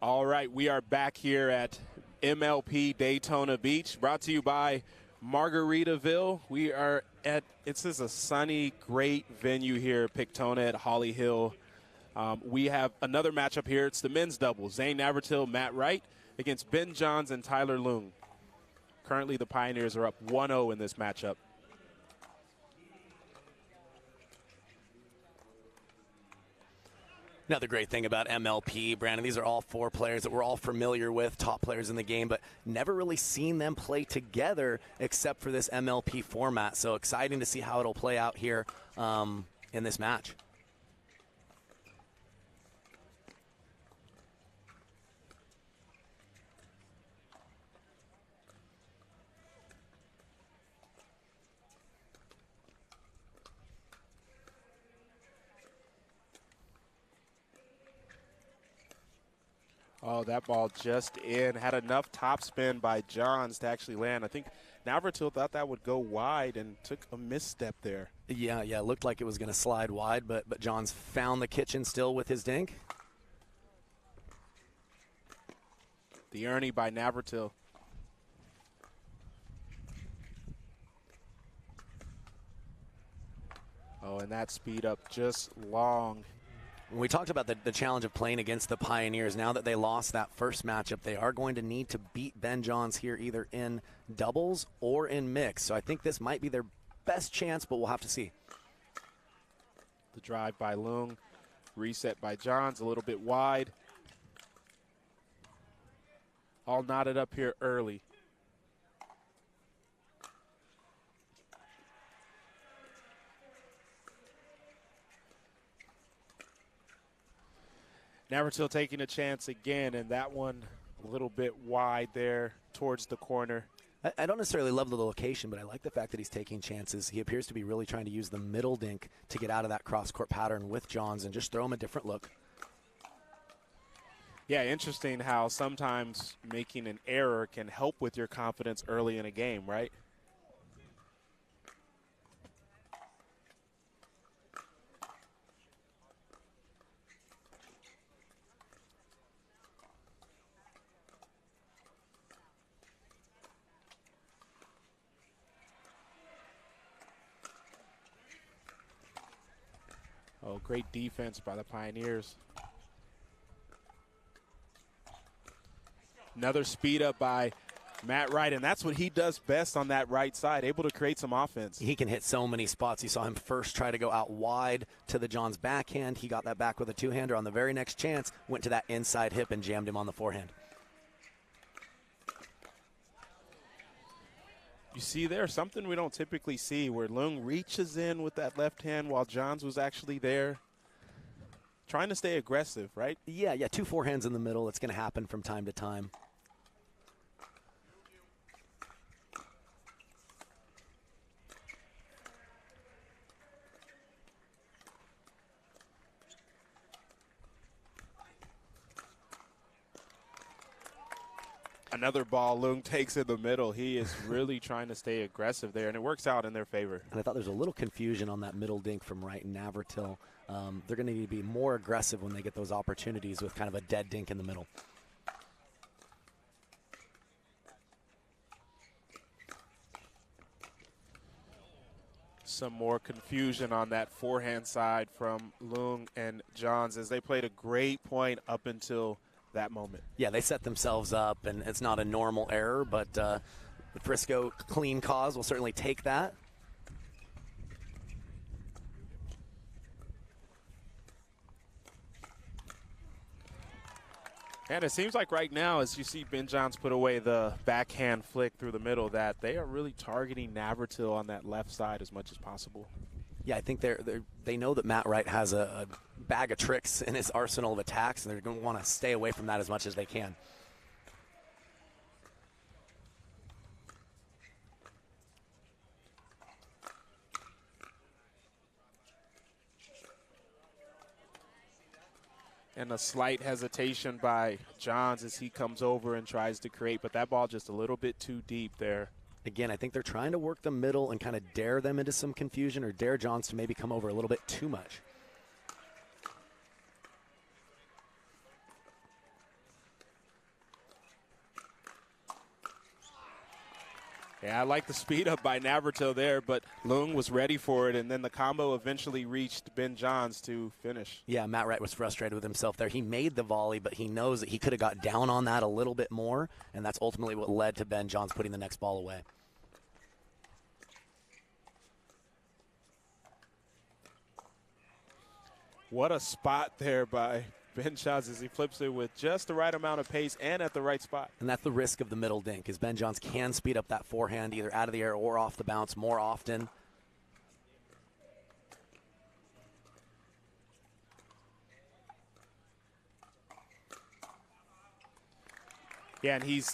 All right, we are back here at MLP Daytona Beach, brought to you by Margaritaville. We are at, this is a sunny, great venue here at Pictona at Holly Hill. We have another matchup here. It's the men's doubles. Zane Navratil, Matt Wright against Ben Johns and Tyler Leung. Currently, the Pioneers are up 1-0 in this matchup. Another great thing about MLP, Brandon, these are all four players that we're all familiar with, top players in the game, but never really seen them play together except for this MLP format. So exciting to see how it'll play out here in this match. Oh, that ball just in. Had enough topspin by Johns to actually land. I think Navratil thought that would go wide and took a misstep there. Yeah, it looked like it was going to slide wide, but Johns found the kitchen still with his dink. The Ernie by Navratil. Oh, and that speed up just long. We talked about the challenge of playing against the Pioneers. Now that they lost that first matchup, they are going to need to beat Ben Johns here either in doubles or in mix. So I think this might be their best chance, but we'll have to see. The drive by Leung, reset by Johns, a little bit wide. All knotted up here early. Navratil taking a chance again, and that one a little bit wide there towards the corner. I don't necessarily love the location, but I like the fact that he's taking chances. He appears to be really trying to use the middle dink to get out of that cross-court pattern with Johns and just throw him a different look. Yeah, interesting how sometimes making an error can help with your confidence early in a game, right? Oh, great defense by the Pioneers. Another speed up by Matt Wright, and that's what he does best on that right side, able to create some offense. He can hit so many spots. You saw him first try to go out wide to the Johns backhand. He got that back with a two-hander. On the very next chance, went to that inside hip and jammed him on the forehand. You see there something we don't typically see where Leung reaches in with that left hand while Johns was actually there. Trying to stay aggressive, right? Yeah, two forehands in the middle. It's going to happen from time to time. Another ball Leung takes in the middle. He is really trying to stay aggressive there, and it works out in their favor. And I thought there's a little confusion on that middle dink from Wright and Navratil. They're going to need to be more aggressive when they get those opportunities with kind of a dead dink in the middle. Some more confusion on that forehand side from Leung and Johns as they played a great point up until that moment. Yeah, they set themselves up, and it's not a normal error, but the Frisco clean cause will certainly take that. And it seems like right now, as you see Ben Johns put away the backhand flick through the middle, that they are really targeting Navratil on that left side as much as possible. Yeah, I think they know that Matt Wright has a bag of tricks in his arsenal of attacks, and they're going to want to stay away from that as much as they can. And a slight hesitation by Johns as he comes over and tries to create, but that ball just a little bit too deep there. Again, I think they're trying to work the middle and kind of dare them into some confusion or dare Johns to maybe come over a little bit too much. Yeah, I like the speed up by Navratil there, but Leung was ready for it, and then the combo eventually reached Ben Johns to finish. Yeah, Matt Wright was frustrated with himself there. He made the volley, but he knows that he could have got down on that a little bit more, and that's ultimately what led to Ben Johns putting the next ball away. What a spot there by Ben Johns as he flips it with just the right amount of pace and at the right spot. And that's the risk of the middle dink, is Ben Johns can speed up that forehand either out of the air or off the bounce more often. Yeah, and he's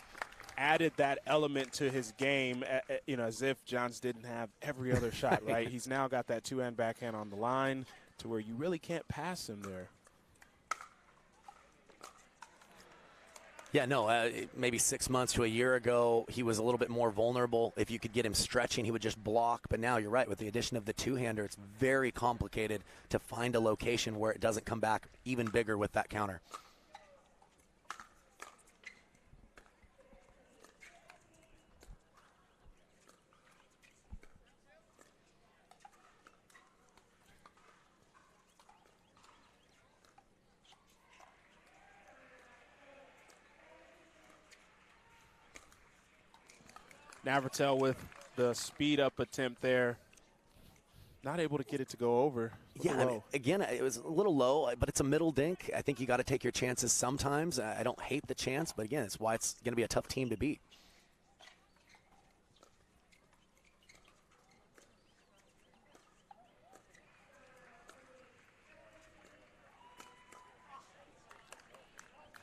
added that element to his game, as if Johns didn't have every other shot, right? He's now got that two-hand backhand on the line to where you really can't pass him there. Yeah, no, maybe 6 months to a year ago, he was a little bit more vulnerable. If you could get him stretching, he would just block. But now you're right. With the addition of the two-hander, it's very complicated to find a location where it doesn't come back even bigger with that counter. Navratil with the speed up attempt there. Not able to get it to go over. Yeah, I mean, again, it was a little low, but it's a middle dink. I think you got to take your chances sometimes. I don't hate the chance, but again, it's why it's going to be a tough team to beat.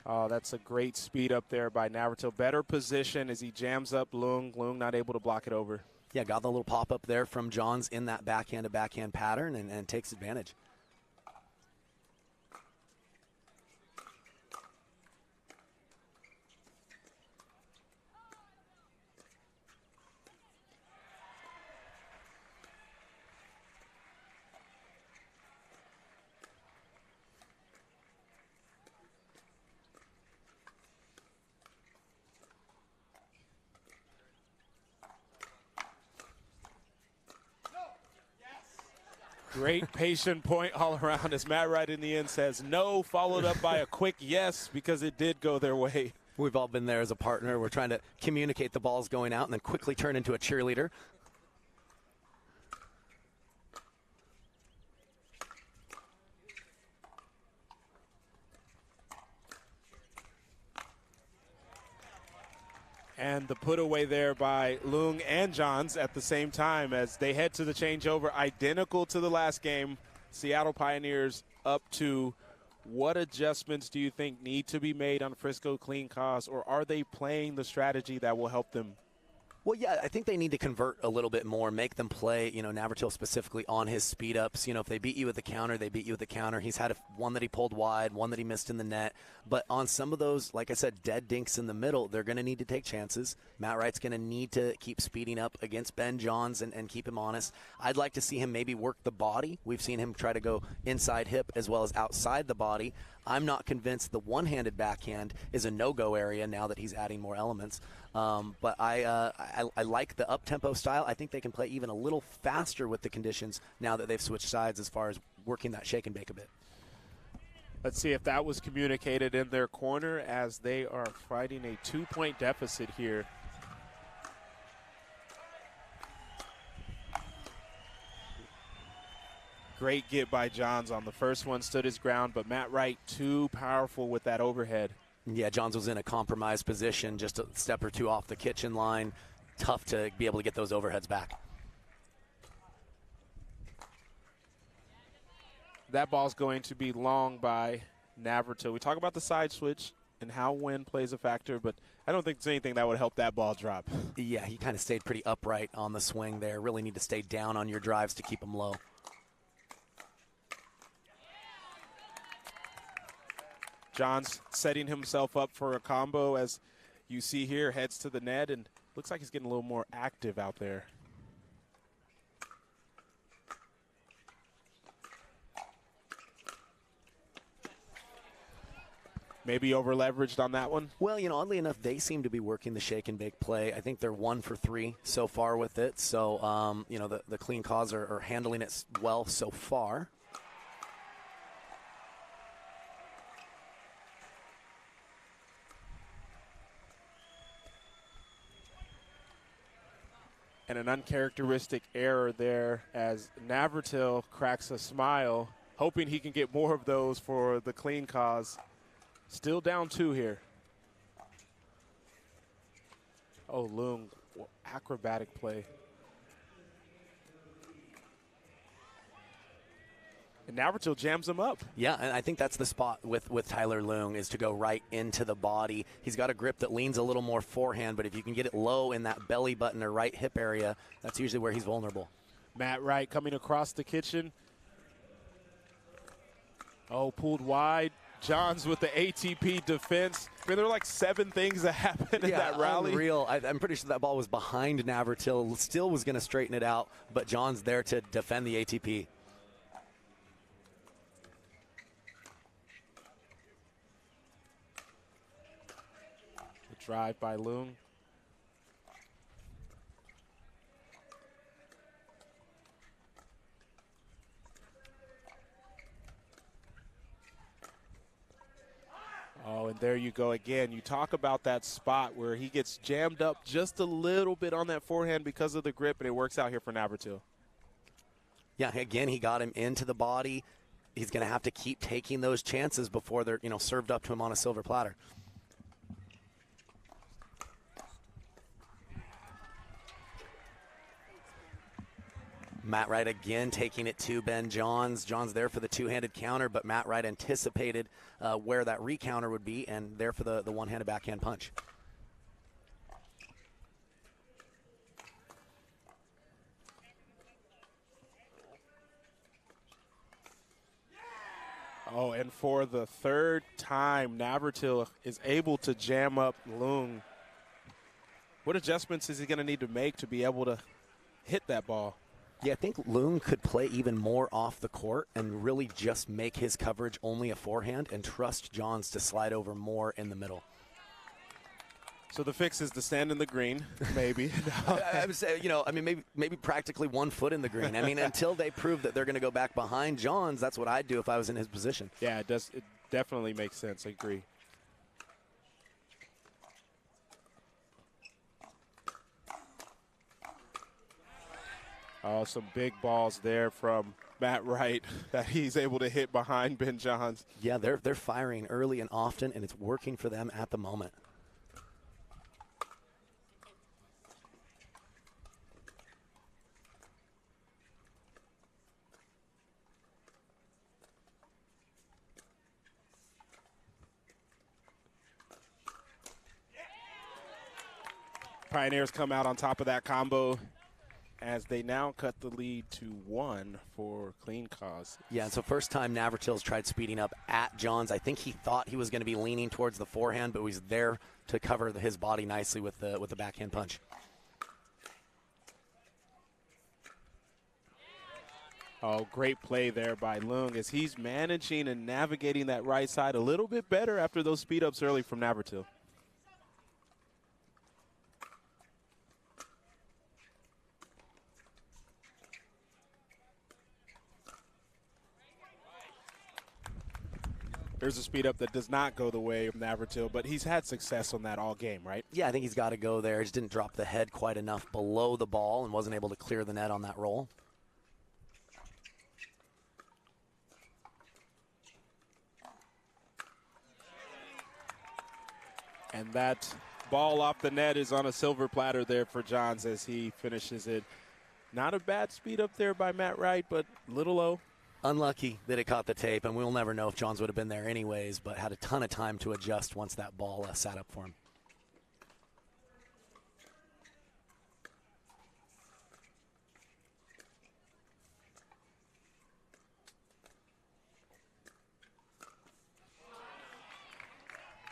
Oh, that's a great speed up there by Navratil. Better position as he jams up Leung. Leung not able to block it over. Yeah, got the little pop-up there from Johns in that backhand-to-backhand pattern and takes advantage. Great patient point all around as Matt Wright in the end says no, followed up by a quick yes because it did go their way. We've all been there as a partner. We're trying to communicate the ball's going out and then quickly turn into a cheerleader. And the put away there by Leung and Johns at the same time as they head to the changeover, identical to the last game. Seattle Pioneers up to. What adjustments do you think need to be made on Frisco clean costs, or are they playing the strategy that will help them? Well, yeah, I think they need to convert a little bit more, make them play, Navratil specifically on his speed ups. If they beat you with the counter, they beat you with the counter. He's had one that he pulled wide, one that he missed in the net. But on some of those, like I said, dead dinks in the middle, they're going to need to take chances. Matt Wright's going to need to keep speeding up against Ben Johns and keep him honest. I'd like to see him maybe work the body. We've seen him try to go inside hip as well as outside the body. I'm not convinced the one-handed backhand is a no-go area now that he's adding more elements. But I like the up-tempo style. I think they can play even a little faster with the conditions now that they've switched sides as far as working that shake and bake a bit. Let's see if that was communicated in their corner as they are fighting a 2-point deficit here. Great get by Johns on the first one, stood his ground, but Matt Wright too powerful with that overhead. Yeah, Johns was in a compromised position, just a step or two off the kitchen line. Tough to be able to get those overheads back. That ball's going to be long by Navratil. We talk about the side switch and how wind plays a factor, but I don't think there's anything that would help that ball drop. Yeah, he kind of stayed pretty upright on the swing there. Really need to stay down on your drives to keep them low. Johns setting himself up for a combo, as you see here, heads to the net, and looks like he's getting a little more active out there. Maybe over-leveraged on that one? Well, oddly enough, they seem to be working the shake and bake play. I think they're 1 for 3 so far with it. So, the clean calls are handling it well so far. And an uncharacteristic error there as Navratil cracks a smile, hoping he can get more of those for the clean cause. Still down 2 here. Oh, Leung, acrobatic play. And Navratil jams him up. Yeah, and I think that's the spot with Tyler Leung is to go right into the body. He's got a grip that leans a little more forehand, but if you can get it low in that belly button or right hip area, that's usually where he's vulnerable. Matt Wright coming across the kitchen. Oh, pulled wide. Johns with the ATP defense. I mean, there are like 7 things that happened in that rally. Unreal. I'm pretty sure that ball was behind Navratil. Still was going to straighten it out, but John's there to defend the ATP. The drive by Leung. Oh, and there you go again. You talk about that spot where he gets jammed up just a little bit on that forehand because of the grip, and it works out here for Navratil. Yeah, again, he got him into the body. He's going to have to keep taking those chances before they're, served up to him on a silver platter. Matt Wright again taking it to Ben Johns. Johns there for the two-handed counter, but Matt Wright anticipated where that recounter would be and there for the one-handed backhand punch. Oh, and for the 3rd time, Navratil is able to jam up Leung. What adjustments is he going to need to make to be able to hit that ball? Yeah, I think Leung could play even more off the court and really just make his coverage only a forehand and trust Johns to slide over more in the middle. So the fix is to stand in the green, maybe. I would say, maybe practically 1 foot in the green. I mean, until they prove that they're going to go back behind Johns, that's what I'd do if I was in his position. Yeah, it does. It definitely makes sense. I agree. Oh, some big balls there from Matt Wright that he's able to hit behind Ben Johns. Yeah, they're firing early and often, and it's working for them at the moment. Pioneers come out on top of that combo as they now cut the lead to 1 for clean cause. Yeah, and so first time Navratil's tried speeding up at Johns. I think he thought he was going to be leaning towards the forehand, but was there to cover his body nicely with the backhand punch. Oh, great play there by Leung as he's managing and navigating that right side a little bit better after those speed ups early from Navratil. There's a speed up that does not go the way of Navratil, but he's had success on that all game, right? Yeah, I think he's got to go there. He just didn't drop the head quite enough below the ball and wasn't able to clear the net on that roll. And that ball off the net is on a silver platter there for Johns as he finishes it. Not a bad speed up there by Matt Wright, but a little low. Unlucky that it caught the tape, and we'll never know if Johns would have been there anyways, but had a ton of time to adjust once that ball sat up for him.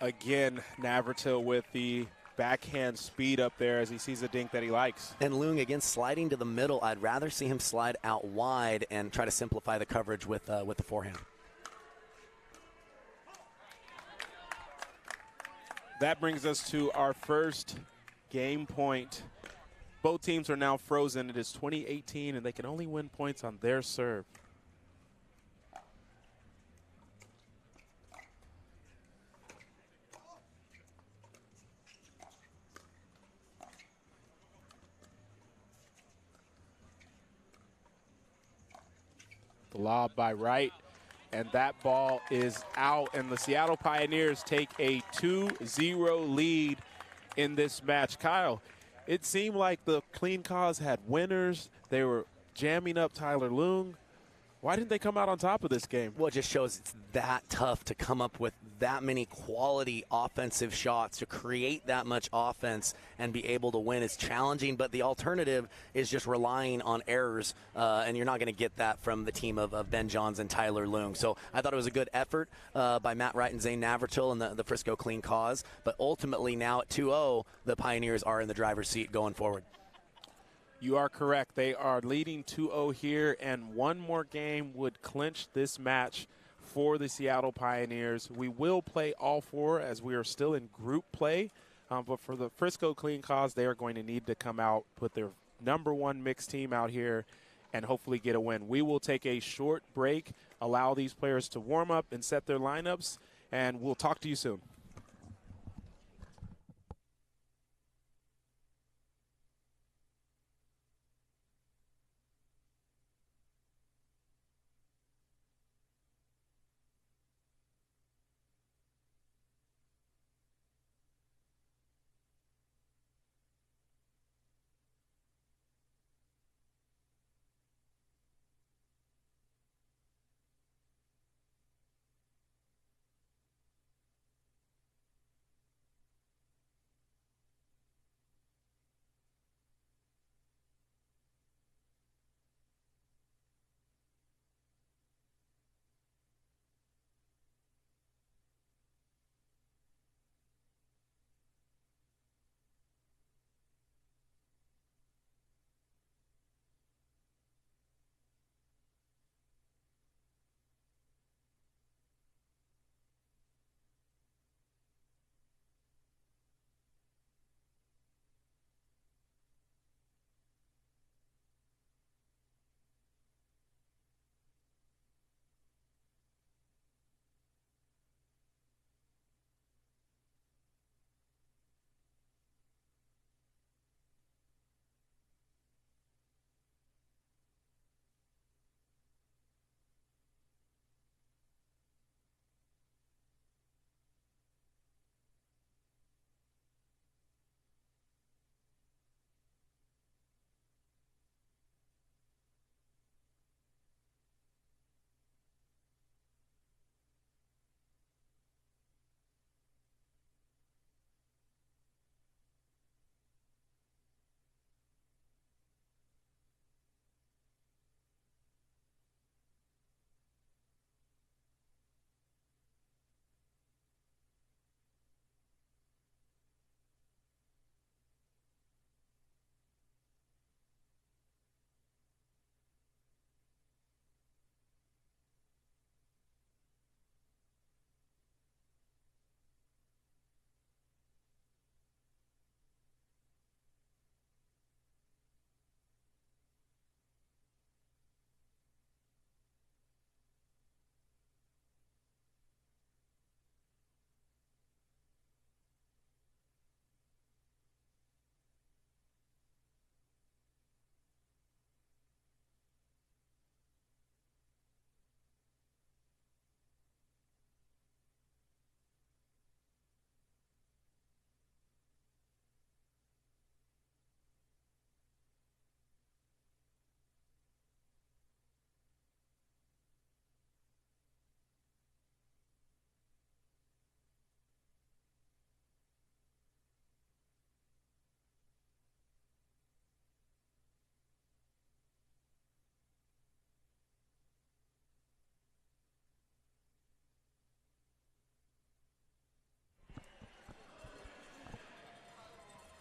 Again, Navratil with the backhand speed up there as he sees a dink that he likes. And Leung, again, sliding to the middle. I'd rather see him slide out wide and try to simplify the coverage with the forehand. That brings us to our first game point. Both teams are now frozen. It is 2018, and they can only win points on their serve. The lob by Wright, and that ball is out, and the Seattle Pioneers take a 2-0 lead in this match. Kyle, it seemed like the Clean Cause had winners. They were jamming up Tyler Leung. Why didn't they come out on top of this game? Well, it just shows it's that tough to come up with that many quality offensive shots, to create that much offense and be able to win. It's challenging, but the alternative is just relying on errors, and you're not going to get that from the team of Ben Johns and Tyler Leung. So I thought it was a good effort by Matt Wright and Zane Navratil and the Frisco Clean Cause, but ultimately now at 2-0, the Pioneers are in the driver's seat going forward. You are correct. They are leading 2-0 here, and one more game would clinch this match for the Seattle Pioneers. We will play all four as we are still in group play, but for the Frisco Clean Cause, they are going to need to come out, put their #1 mixed team out here, and hopefully get a win. We will take a short break, allow these players to warm up and set their lineups, and we'll talk to you soon.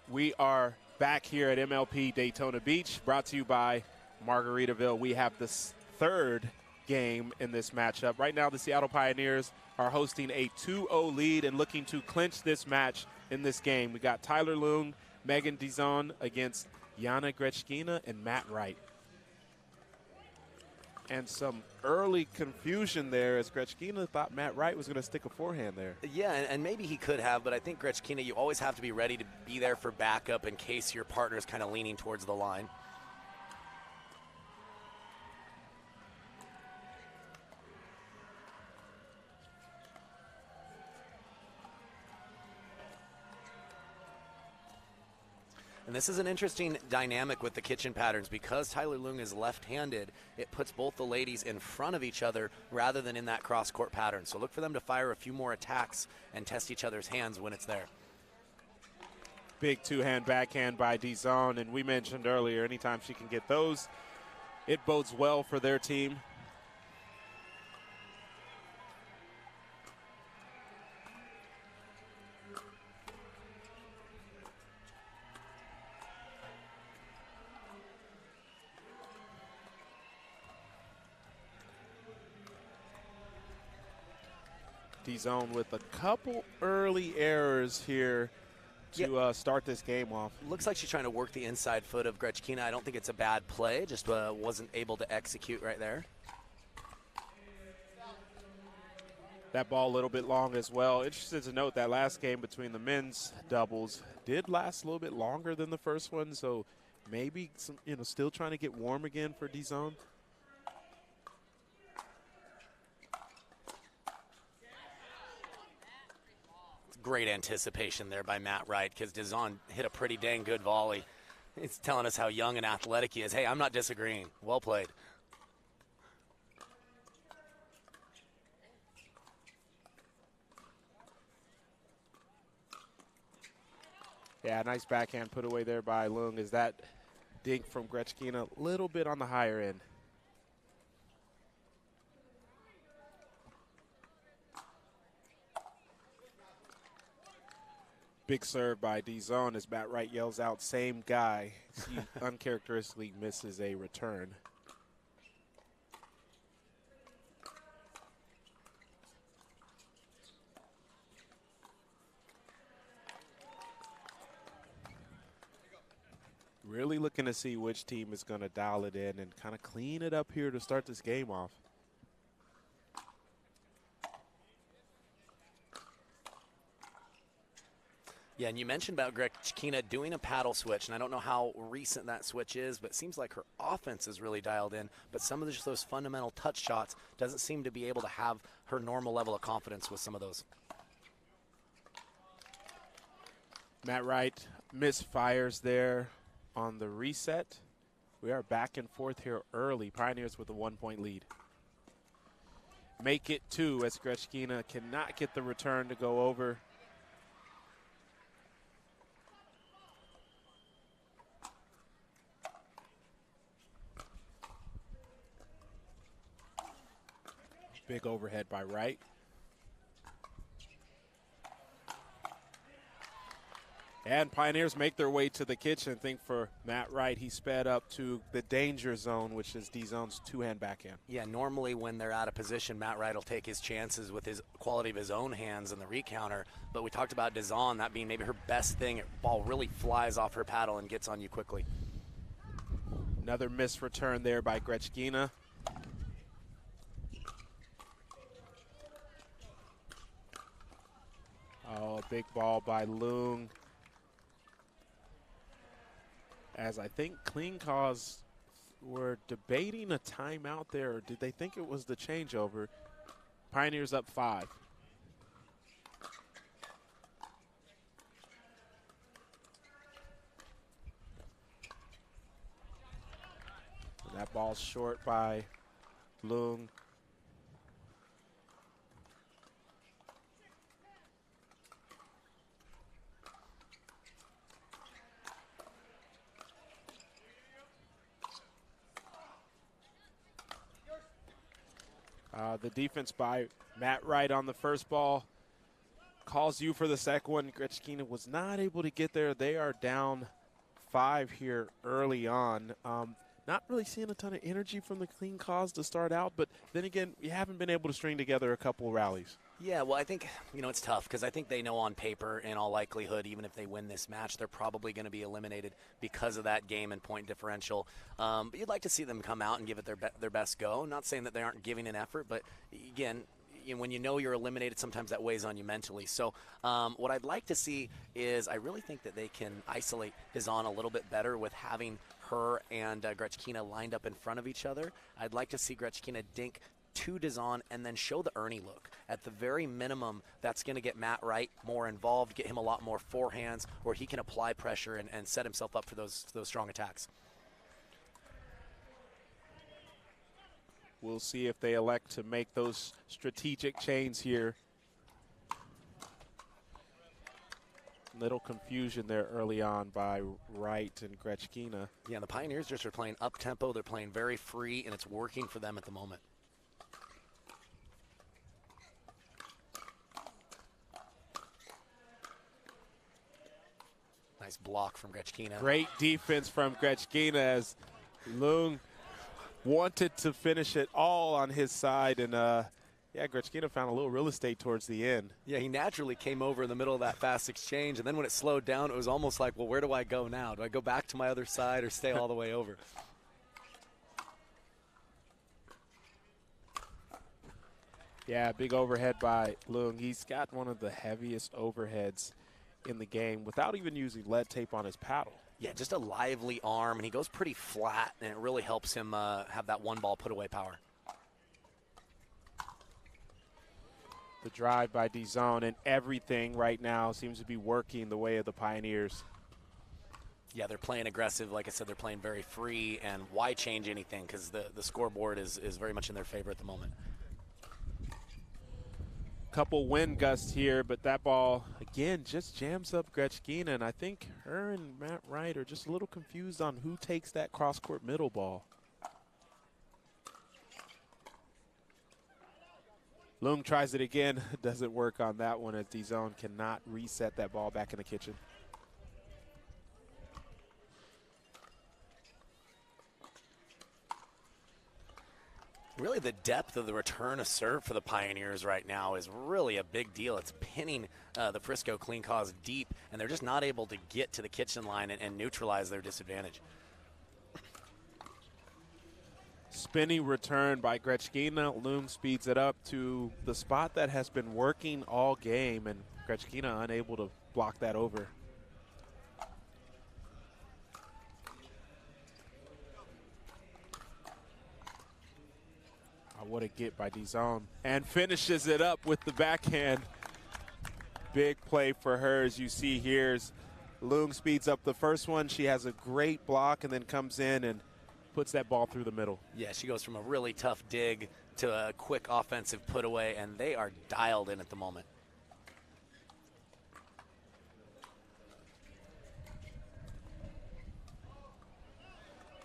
We are back here at MLP Daytona Beach, brought to you by Margaritaville. We have this third game in this matchup. Right now, the Seattle Pioneers are hosting a 2-0 lead and looking to clinch this match in this game. We got Tyler Leung, Megan Dizon against Yana Grechkina and Matt Wright. And some early confusion there as Grechkina thought Matt Wright was going to stick a forehand there. Yeah, and maybe he could have, but I think Grechkina, you always have to be ready to be there for backup in case your partner is kind of leaning towards the line. And this is an interesting dynamic with the kitchen patterns. Because Tyler Leung is left-handed, it puts both the ladies in front of each other rather than in that cross-court pattern. So look for them to fire a few more attacks and test each other's hands when it's there. Big two-hand backhand by Dizon, and we mentioned earlier, anytime she can get those, it bodes well for their team. Dizon with a couple early errors here to start this game off. Looks like she's trying to work the inside foot of Grechkina. I don't think it's a bad play, just wasn't able to execute right there. That ball a little bit long as well. Interested to note that last game between the men's doubles did last a little bit longer than the first one, so maybe some, still trying to get warm again for Dizon. Great anticipation there by Matt Wright, because Dizon hit a pretty dang good volley. It's telling us how young and athletic he is. Hey, I'm not disagreeing. Well played. Yeah, nice backhand put away there by Leung. Is that dink from Grechkina a little bit on the higher end? Big serve by Dizon as Matt Wright yells out, same guy. He uncharacteristically misses a return. Really looking to see which team is going to dial it in and kind of clean it up here to start this game off. Yeah, and you mentioned about Grechkina doing a paddle switch, and I don't know how recent that switch is, but it seems like her offense is really dialed in, but some of just those fundamental touch shots doesn't seem to be able to have her normal level of confidence with some of those. Matt Wright misfires there on the reset. We are back and forth here early. Pioneers with a 1-point lead. Make it 2 as Grechkina cannot get the return to go over. Big overhead by Wright. And Pioneers make their way to the kitchen. I think for Matt Wright, he sped up to the danger zone, which is D-zone's two-hand backhand. Yeah, normally when they're out of position, Matt Wright will take his chances with his quality of his own hands in the recounter. But we talked about Dizon, that being maybe her best thing. The ball really flies off her paddle and gets on you quickly. Another missed return there by Grechkina. Oh, a big ball by Leung. As I think Clean Cause were debating a timeout there, or did they think it was the changeover? Pioneers up 5. And that ball's short by Leung. The defense by Matt Wright on the first ball calls you for the second one. Grechkina was not able to get there. They are down 5 here early on. Not really seeing a ton of energy from the Clean Cause to start out, but then again, we haven't been able to string together a couple rallies. Yeah, well, I think, it's tough because I think they know on paper, in all likelihood, even if they win this match, they're probably going to be eliminated because of that game and point differential. But you'd like to see them come out and give it their best go. Not saying that they aren't giving an effort, but again, when you know you're eliminated, sometimes that weighs on you mentally. So what I'd like to see is I really think that they can isolate Dizon a little bit better with having her and Grechkina lined up in front of each other. I'd like to see Grechkina dink to Dizon and then show the Ernie look. At the very minimum, that's going to get Matt Wright more involved, get him a lot more forehands where he can apply pressure and set himself up for those strong attacks. We'll see if they elect to make those strategic chains here. Little confusion there early on by Wright and Grechkina. Yeah, the Pioneers just are playing up-tempo. They're playing very free, and it's working for them at the moment. Nice block from Grechkina. Great defense from Grechkina as Lung wanted to finish it all on his side, and yeah, Grechkina found a little real estate towards the end. Yeah, he naturally came over in the middle of that fast exchange, and then when it slowed down, it was almost like, well, where do I go now? Do I go back to my other side or stay all the way over? Yeah, big overhead by Lung. He's got one of the heaviest overheads in the game without even using lead tape on his paddle. Yeah, just a lively arm, and he goes pretty flat, and it really helps him have that one ball put away power. The drive by Dizon, and everything right now seems to be working the way of the Pioneers. Yeah, they're playing aggressive. Like I said, they're playing very free, and why change anything? Because the scoreboard is very much in their favor at the moment. Couple wind gusts here, but that ball, again, just jams up Grechkina, and I think her and Matt Wright are just a little confused on who takes that cross-court middle ball. Lung tries it again. Doesn't work on that one as Dizon cannot reset that ball back in the kitchen. Really, the depth of the return of serve for the Pioneers right now is really a big deal. It's pinning the Frisco clean cause deep, and they're just not able to get to the kitchen line and neutralize their disadvantage. Spinning return by Grechkina. Lung speeds it up to the spot that has been working all game, and Grechkina unable to block that over. What a get by Dizon. And finishes it up with the backhand. Big play for her, as you see here. Lung speeds up the first one. She has a great block and then comes in and puts that ball through the middle. Yeah, she goes from a really tough dig to a quick offensive put away, and they are dialed in at the moment.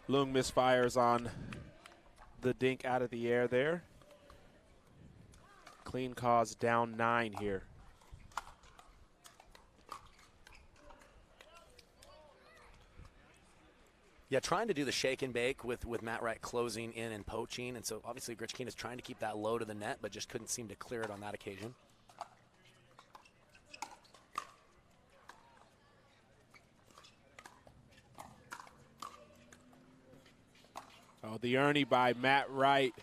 Lung misfires on the dink out of the air there. Clean cause down 9 here. Yeah, trying to do the shake and bake with Matt Wright closing in and poaching, and so obviously Grechkina is trying to keep that low to the net, but just couldn't seem to clear it on that occasion. Oh, the Ernie by Matt Wright.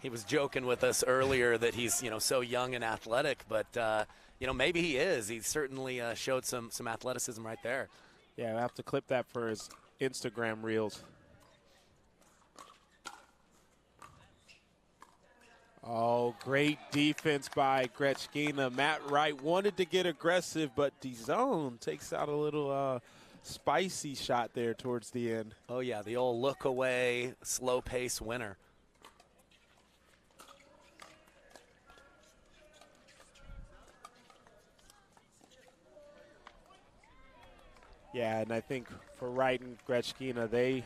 He was joking with us earlier that he's, so young and athletic, but, maybe he is. He certainly showed some athleticism right there. Yeah, we'll have to clip that for his Instagram reels. Oh, great defense by Grechkina. Matt Wright wanted to get aggressive, but Dizon takes out a little spicy shot there towards the end. Oh, yeah, the old look away, slow pace winner. Yeah, and I think for Wright and Grechkina, they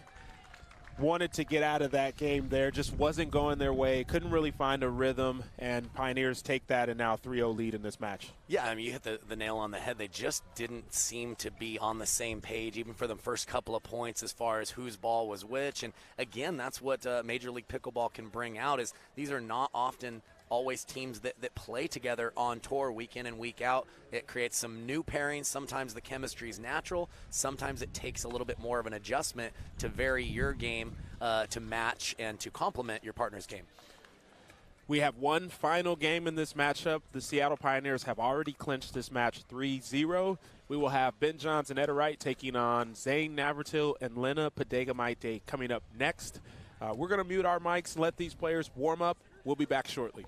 wanted to get out of that game there. Just wasn't going their way. Couldn't really find a rhythm, and Pioneers take that and now 3-0 lead in this match. Yeah, I mean, you hit the nail on the head. They just didn't seem to be on the same page, even for the first couple of points as far as whose ball was which. And, again, that's what Major League Pickleball can bring out is these are not often always teams that play together on tour week in and week out. It creates some new pairings. Sometimes the chemistry is natural. Sometimes it takes a little bit more of an adjustment to vary your game to match and to complement your partner's game. We have one final game in this matchup. The Seattle Pioneers have already clinched this match 3-0. We will have Ben Johns and Etta Wright taking on Zane Navratil and Lena Padega-Maite coming up next. We're going to mute our mics and let these players warm up. We'll be back shortly.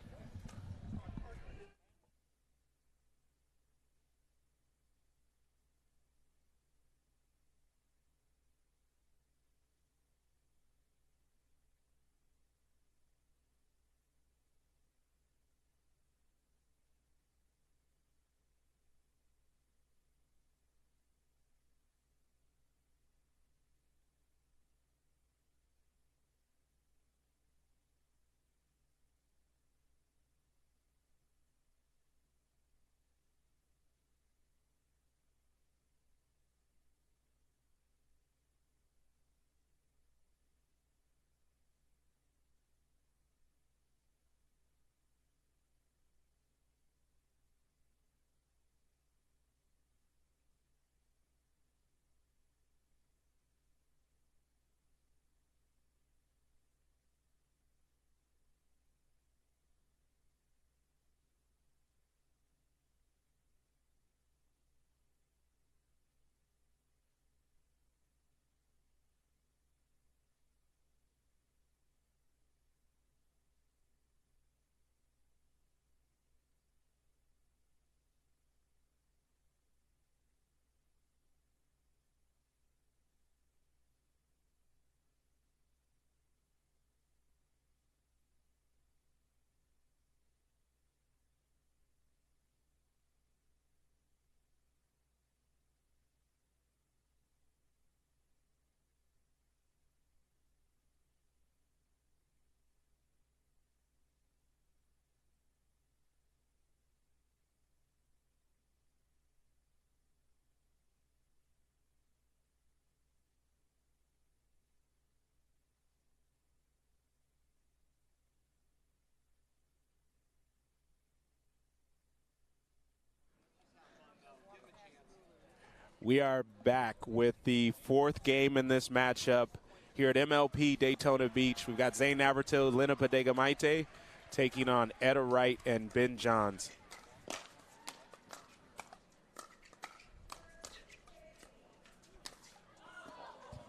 We are back with the fourth game in this matchup here at MLP Daytona Beach. We've got Zane Navratil, Lena Padega-Maite taking on Etta Wright and Ben Johns.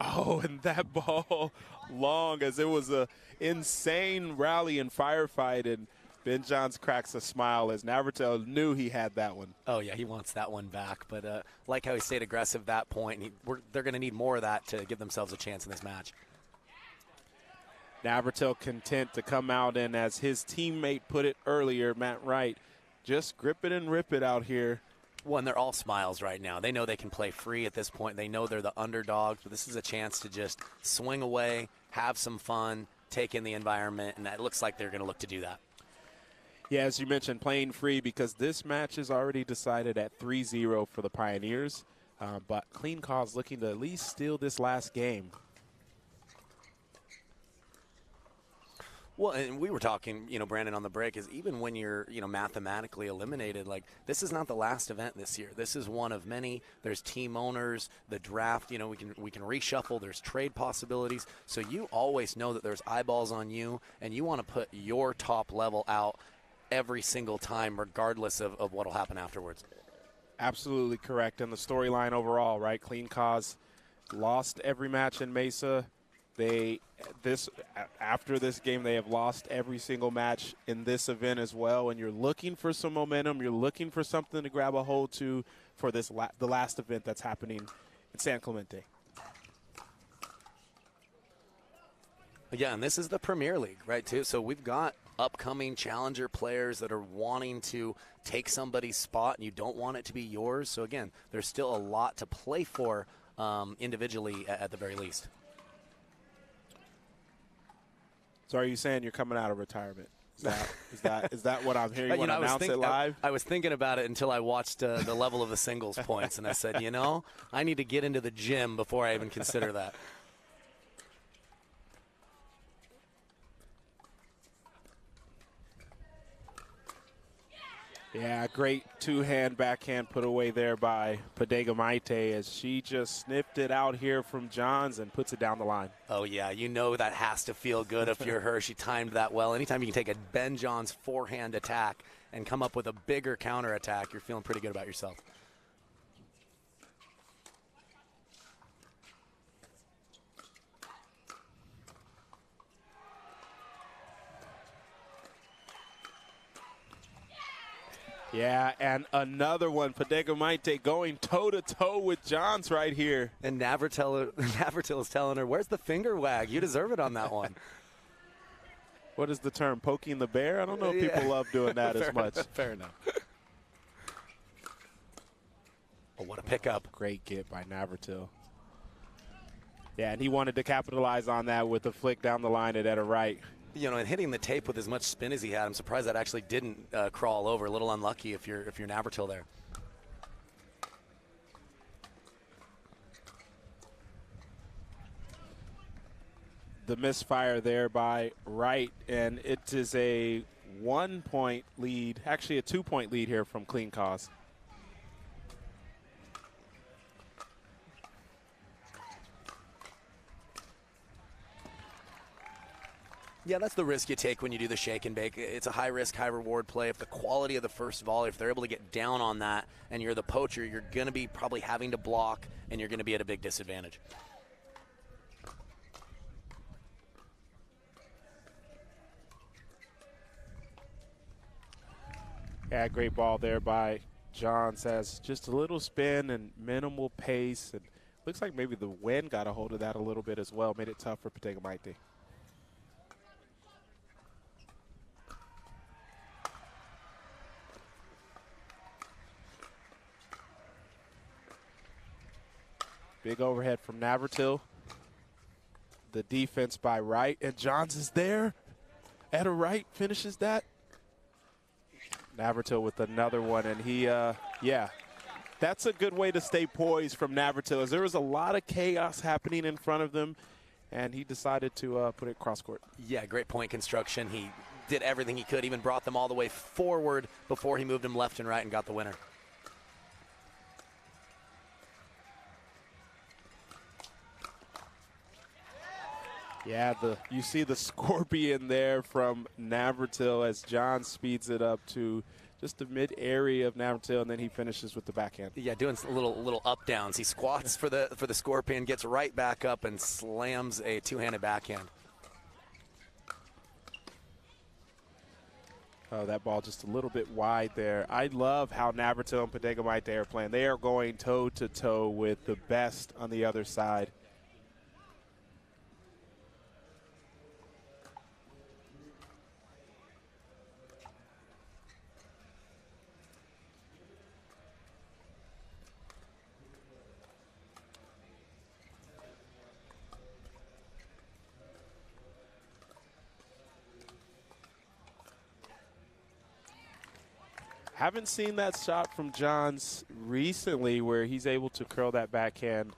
Oh, and that ball long as it was a insane rally and firefight, and Ben Johns cracks a smile as Navratil knew he had that one. Oh, yeah, he wants that one back. But like how he stayed aggressive at that point, they're going to need more of that to give themselves a chance in this match. Navratil content to come out and, as his teammate put it earlier, Matt Wright, just grip it and rip it out here. Well, and they're all smiles right now. They know they can play free at this point. They know they're the underdogs, but this is a chance to just swing away, have some fun, take in the environment, and it looks like they're going to look to do that. Yeah, as you mentioned, playing free because this match is already decided at 3-0 for the Pioneers, but Clean Cause looking to at least steal this last game. Well, and we were talking, Brandon, on the break, is even when you're, mathematically eliminated, like, this is not the last event this year. This is one of many. There's team owners, the draft, we can reshuffle. There's trade possibilities. So you always know that there's eyeballs on you, and you want to put your top level out every single time, regardless of what will happen afterwards. Absolutely correct. And the storyline overall, right? Clean Cause lost every match in Mesa. After this game, they have lost every single match in this event as well. And you're looking for some momentum. You're looking for something to grab a hold to for this the last event that's happening in San Clemente. Yeah, and this is the Premier League, right, too? So we've got upcoming challenger players that are wanting to take somebody's spot, and you don't want it to be yours. So, again, there's still a lot to play for individually at the very least. So are you saying you're coming out of retirement? Is that what I'm hearing when I announce it live? I was thinking about it until I watched the level of the singles points, and I said, I need to get into the gym before I even consider that. Yeah, great two-hand backhand put away there by Pedega Maite as she just sniffed it out here from Johns and puts it down the line. Oh, yeah, you know that has to feel good if you're her. She timed that well. Anytime you can take a Ben Johns forehand attack and come up with a bigger counter attack, you're feeling pretty good about yourself. Yeah, and another one. Pedega Maite going toe-to-toe with Johns right here. And Navratil is telling her, where's the finger wag? You deserve it on that one. What is the term? Poking the bear? I don't know if people love doing that as much. Fair enough. Oh, what a pickup. Great get by Navratil. Yeah, and he wanted to capitalize on that with a flick down the line at Etta Wright. You know, and hitting the tape with as much spin as he had, I'm surprised that actually didn't crawl over. A little unlucky if you're Navratil there. The misfire there by Wright, and it is a 1-point lead, actually a 2-point lead here from Clean Cause. Yeah, that's the risk you take when you do the shake and bake. It's a high risk, high reward play. If the quality of the first volley, if they're able to get down on that and you're the poacher, you're going to be probably having to block and you're going to be at a big disadvantage. Yeah, great ball there by Johns. Has just a little spin and minimal pace. And looks like maybe the wind got a hold of that a little bit as well. Made it tough for Pedega Maite. Big overhead from Navratil. The defense by Wright, and Johns is there. Etta Wright finishes that. Navratil with another one, and he, yeah, that's a good way to stay poised from Navratil, as there was a lot of chaos happening in front of them, and he decided to put it cross court. Yeah, great point construction. He did everything he could, even brought them all the way forward before he moved them left and right and got the winner. Yeah, you see the scorpion there from Navratil as John speeds it up to just the mid area of Navratil, and then he finishes with the backhand. Yeah, doing little up downs. He squats for the scorpion, gets right back up, and slams a two-handed backhand. Oh, that ball just a little bit wide there. I love how Navratil and Pedega Maite are playing. They are going toe-to-toe with the best on the other side. Haven't seen that shot from Johns recently where he's able to curl that backhand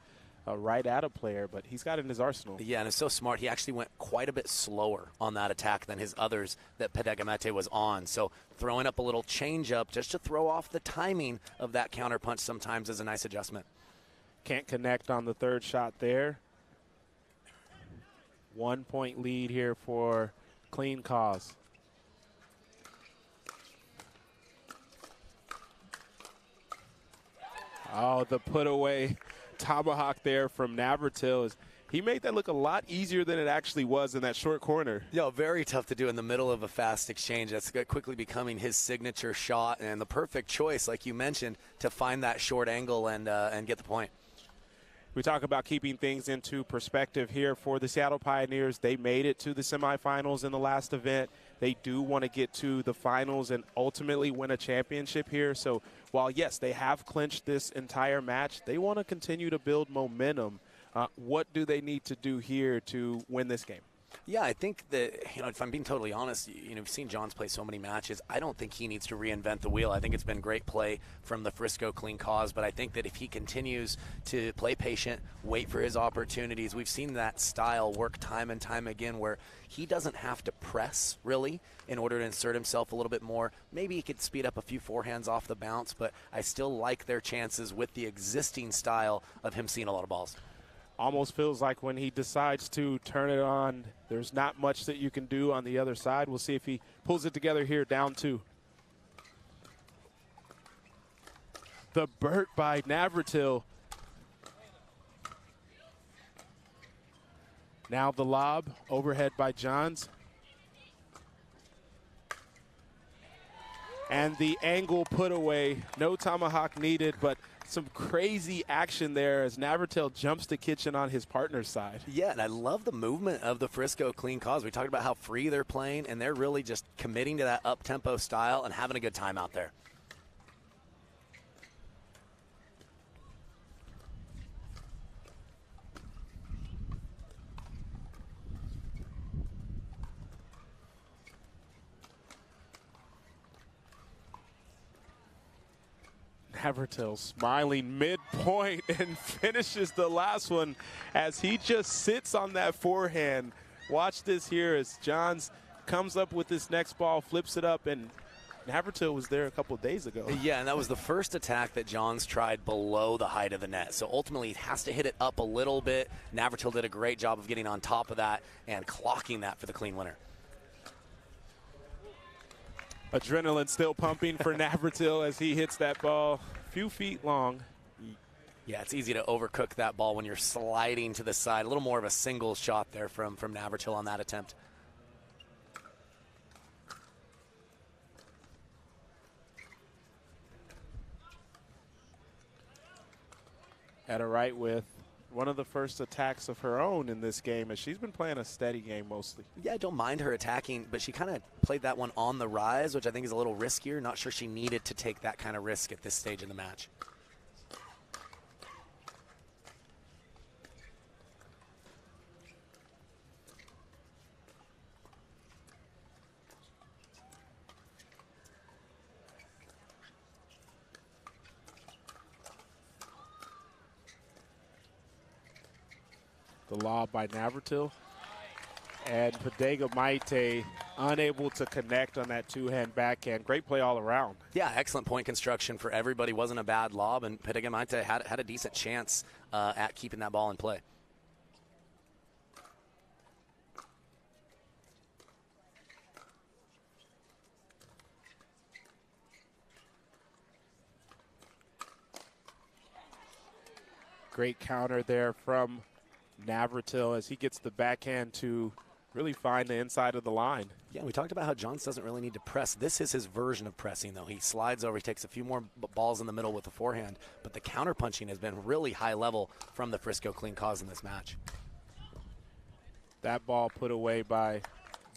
right at a player, but he's got it in his arsenal. Yeah, and it's so smart. He actually went quite a bit slower on that attack than his others that Pedega Maite was on. So throwing up a little change-up just to throw off the timing of that counterpunch sometimes is a nice adjustment. Can't connect on the third shot there. 1 point lead here for Clean Cause. Oh, the put away tomahawk there from Navratil. He made that look a lot easier than it actually was in that short corner. Yeah, very tough to do in the middle of a fast exchange. That's quickly becoming his signature shot, and the perfect choice, like you mentioned, to find that short angle and get the point. We talk about keeping things into perspective here for the Seattle Pioneers. They made it to the semifinals in the last event. They do want to get to the finals and ultimately win a championship here. So while, yes, they have clinched this entire match, they want to continue to build momentum. What do they need to do here to win this game? Yeah, I think that, if I'm being totally honest, you've seen Johns play so many matches. I don't think he needs to reinvent the wheel. I think it's been great play from the Frisco clean cause, but I think that if he continues to play patient, wait for his opportunities, we've seen that style work time and time again where he doesn't have to press, really, in order to insert himself a little bit more. Maybe he could speed up a few forehands off the bounce, but I still like their chances with the existing style of him seeing a lot of balls. Almost feels like when he decides to turn it on, there's not much that you can do on the other side. We'll see if he pulls it together here, down 2. The Burt by Navratil. Now the lob, overhead by Johns. And the angle put away. No tomahawk needed, but some crazy action there as Navratil jumps the kitchen on his partner's side. Yeah, and I love the movement of the Frisco clean cause. We talked about how free they're playing, and they're really just committing to that up-tempo style and having a good time out there. Navratil smiling midpoint and finishes the last one as he just sits on that forehand. Watch this here as Johns comes up with this next ball, flips it up, and Navratil was there a couple of days ago. Yeah, and that was the first attack that Johns tried below the height of the net. So ultimately, he has to hit it up a little bit. Navratil did a great job of getting on top of that and clocking that for the clean winner. Adrenaline still pumping for Navratil as he hits that ball a few feet long. Yeah, it's easy to overcook that ball when you're sliding to the side. A little more of a single shot there from Navratil on that attempt. At a right with one of the first attacks of her own in this game, as she's been playing a steady game mostly. Yeah, I don't mind her attacking, but she kind of played that one on the rise, which I think is a little riskier. Not sure she needed to take that kind of risk at this stage in the match. The lob by Navratil. And Pedega Maite unable to connect on that two-hand backhand. Great play all around. Yeah, excellent point construction for everybody. Wasn't a bad lob, and Pedega Maite had a decent chance at keeping that ball in play. Great counter there from Navratil as he gets the backhand to really find the inside of the line. Yeah, we talked about how Johns doesn't really need to press. This is his version of pressing, though. He slides over, he takes a few more balls in the middle with the forehand, but the counter punching has been really high level from the Frisco clean cause in this match. That ball put away by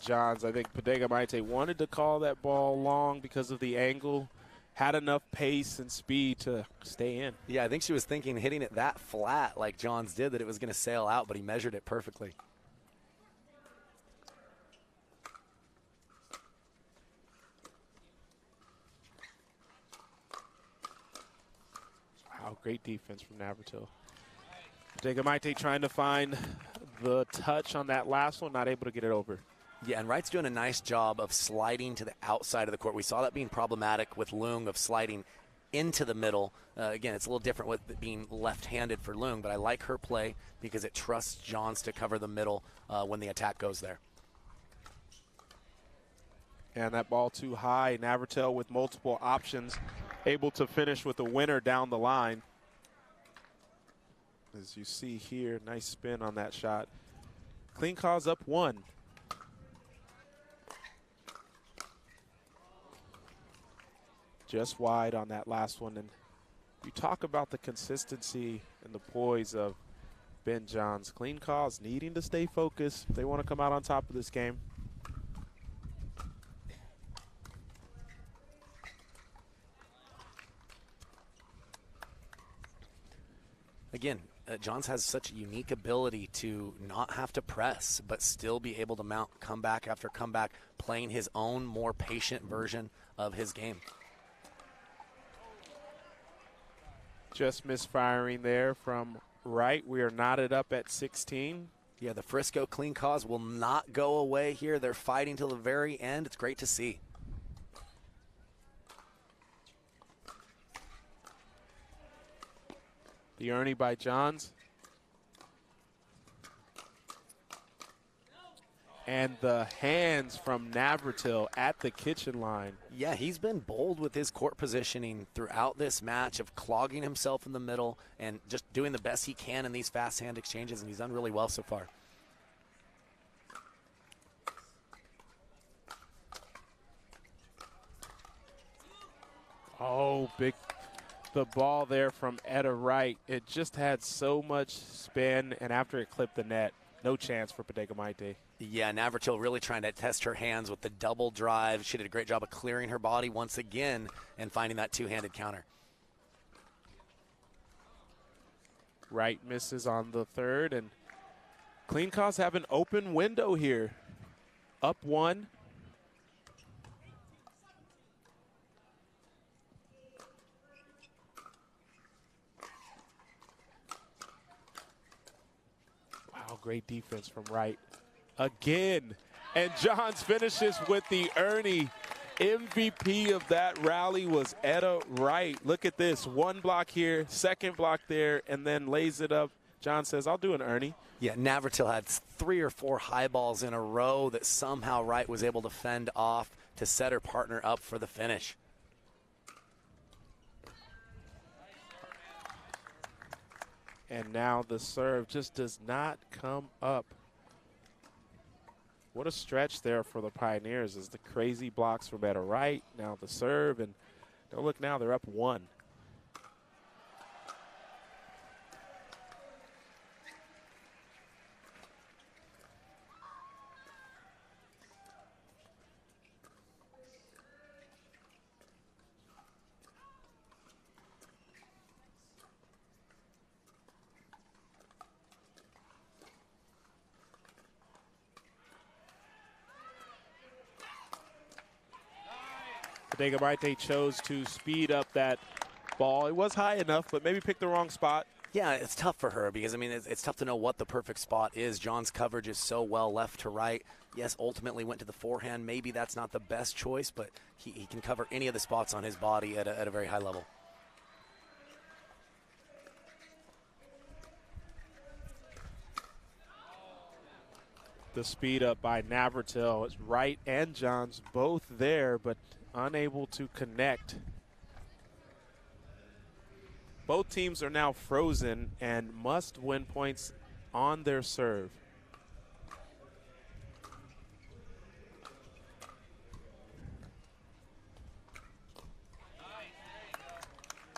Johns. I think Pedega Maite wanted to call that ball long because of the angle. Had enough pace and speed to stay in. Yeah, I think she was thinking hitting it that flat like Johns did that it was going to sail out, but he measured it perfectly. Wow, great defense from Navratil. Pedega Maite trying to find the touch on that last one, not able to get it over. Yeah, and Wright's doing a nice job of sliding to the outside of the court. We saw that being problematic with Leung of sliding into the middle. Again, it's a little different with it being left-handed for Leung, but I like her play because it trusts Johns to cover the middle when the attack goes there. And that ball too high. Navratil with multiple options, able to finish with a winner down the line. As you see here, nice spin on that shot. Clean cause up 1. Just wide on that last one. And you talk about the consistency and the poise of Ben Johns. Clean cause needing to stay focused if they want to come out on top of this game. Again, Johns has such a unique ability to not have to press, but still be able to mount comeback after comeback, playing his own more patient version of his game. Just misfiring there from Wright. We are knotted up at 16. Yeah, the Frisco clean cause will not go away here. They're fighting till the very end. It's great to see. The Ernie by Johns. And the hands from Navratil at the kitchen line. Yeah, he's been bold with his court positioning throughout this match of clogging himself in the middle and just doing the best he can in these fast hand exchanges, and he's done really well so far. Oh, big. The ball there from Etta Wright. It just had so much spin, and after it clipped the net, no chance for Bodega Maite. Yeah, Navratil really trying to test her hands with the double drive. She did a great job of clearing her body once again and finding that two-handed counter. Wright misses on the third, and Clean Cause have an open window here. Up one. Wow, great defense from Wright. Again, and Johns finishes with the Ernie. MVP of that rally was Etta Wright. Look at this, one block here, second block there, and then lays it up. John says, I'll do an Ernie. Yeah, Navratil had 3 or 4 high balls in a row that somehow Wright was able to fend off to set her partner up for the finish. And now the serve just does not come up. What a stretch there for the Pioneers as the crazy blocks from Etta Wright. Now the serve, and don't look now, they're up one. Bodega Maite chose to speed up that ball. It was high enough, but maybe picked the wrong spot. Yeah, it's tough for her because, I mean, it's tough to know what the perfect spot is. John's coverage is so well left to right. Yes, ultimately went to the forehand. Maybe that's not the best choice, but he can cover any of the spots on his body at a very high level. The speed up by Navratil. It's Wright and Johns both there, but unable to connect. Both teams are now frozen and must win points on their serve.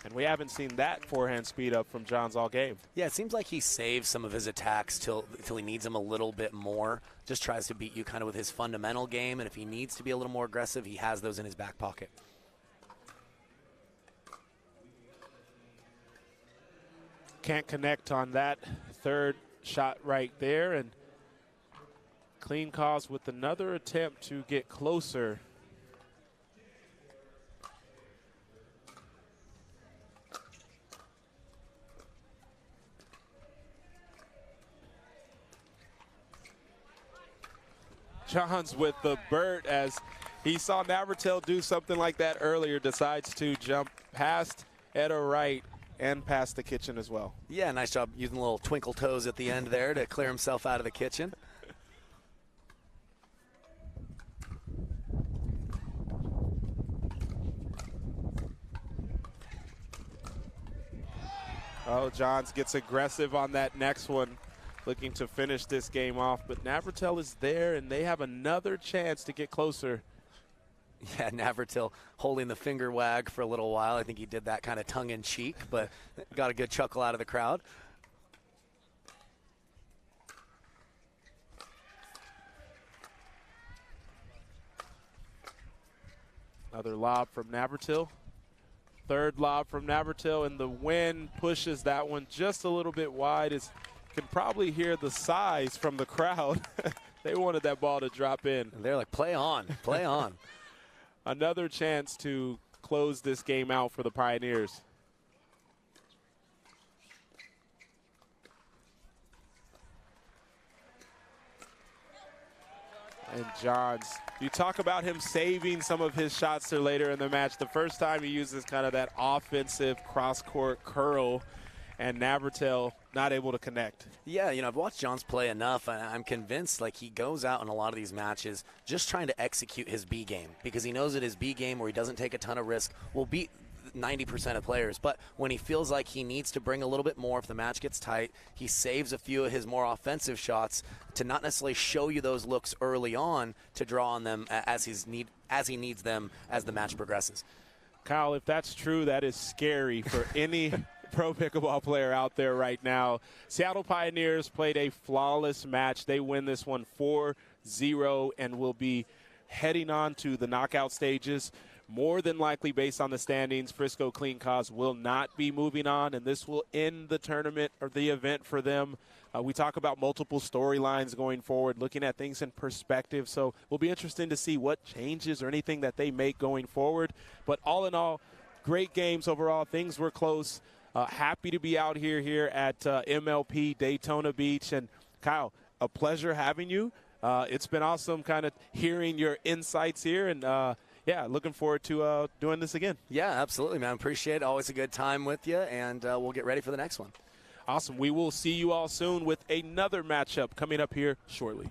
And we haven't seen that forehand speed up from Johns all game. Yeah, it seems like he saves some of his attacks till he needs them a little bit more. Just tries to beat you kind of with his fundamental game, and if he needs to be a little more aggressive, he has those in his back pocket. Can't connect on that third shot right there, and Clean Cause with another attempt to get closer. Johns with the Burt as he saw Navratil do something like that earlier, decides to jump past Etta Wright and past the kitchen as well. Yeah, nice job using little twinkle toes at the end there to clear himself out of the kitchen. Oh, Johns gets aggressive on that next one, looking to finish this game off. But Navratil is there, and they have another chance to get closer. Yeah, Navratil holding the finger wag for a little while. I think he did that kind of tongue-in-cheek, but got a good chuckle out of the crowd. Another lob from Navratil. third lob from Navratil, and the wind pushes that one just a little bit wide. You can probably hear the sighs from the crowd. They wanted that ball to drop in. And they're like, play on, play on. Another chance to close this game out for the Pioneers. And Johns, you talk about him saving some of his shots there later in the match. The first time he uses kind of that offensive cross-court curl, and Navratil not able to connect. Yeah, you know, I've watched Johns play enough, and I'm convinced, like, he goes out in a lot of these matches just trying to execute his B game, because he knows that his B game, where he doesn't take a ton of risk, will beat 90% of players. But when he feels like he needs to bring a little bit more, if the match gets tight, he saves a few of his more offensive shots to not necessarily show you those looks early on, to draw on them as he needs them as the match progresses. Kyle, if that's true, that is scary for any pro pickleball player out there right now. Seattle Pioneers played a flawless match. They win this one 4-0 and will be heading on to the knockout stages. More than likely, based on the standings, Frisco Clean Cause will not be moving on, and this will end the tournament or the event for them. We talk about multiple storylines going forward, looking at things in perspective. So it will be interesting to see what changes or anything that they make going forward. But all in all, great games overall. Things were close. Happy to be out here at MLP Daytona Beach. And Kyle, a pleasure having you. It's been awesome kind of hearing your insights here, and yeah, looking forward to doing this again. Yeah, absolutely, man. Appreciate it. Always a good time with you, and we'll get ready for the next one. Awesome. We will see you all soon with another matchup coming up here shortly.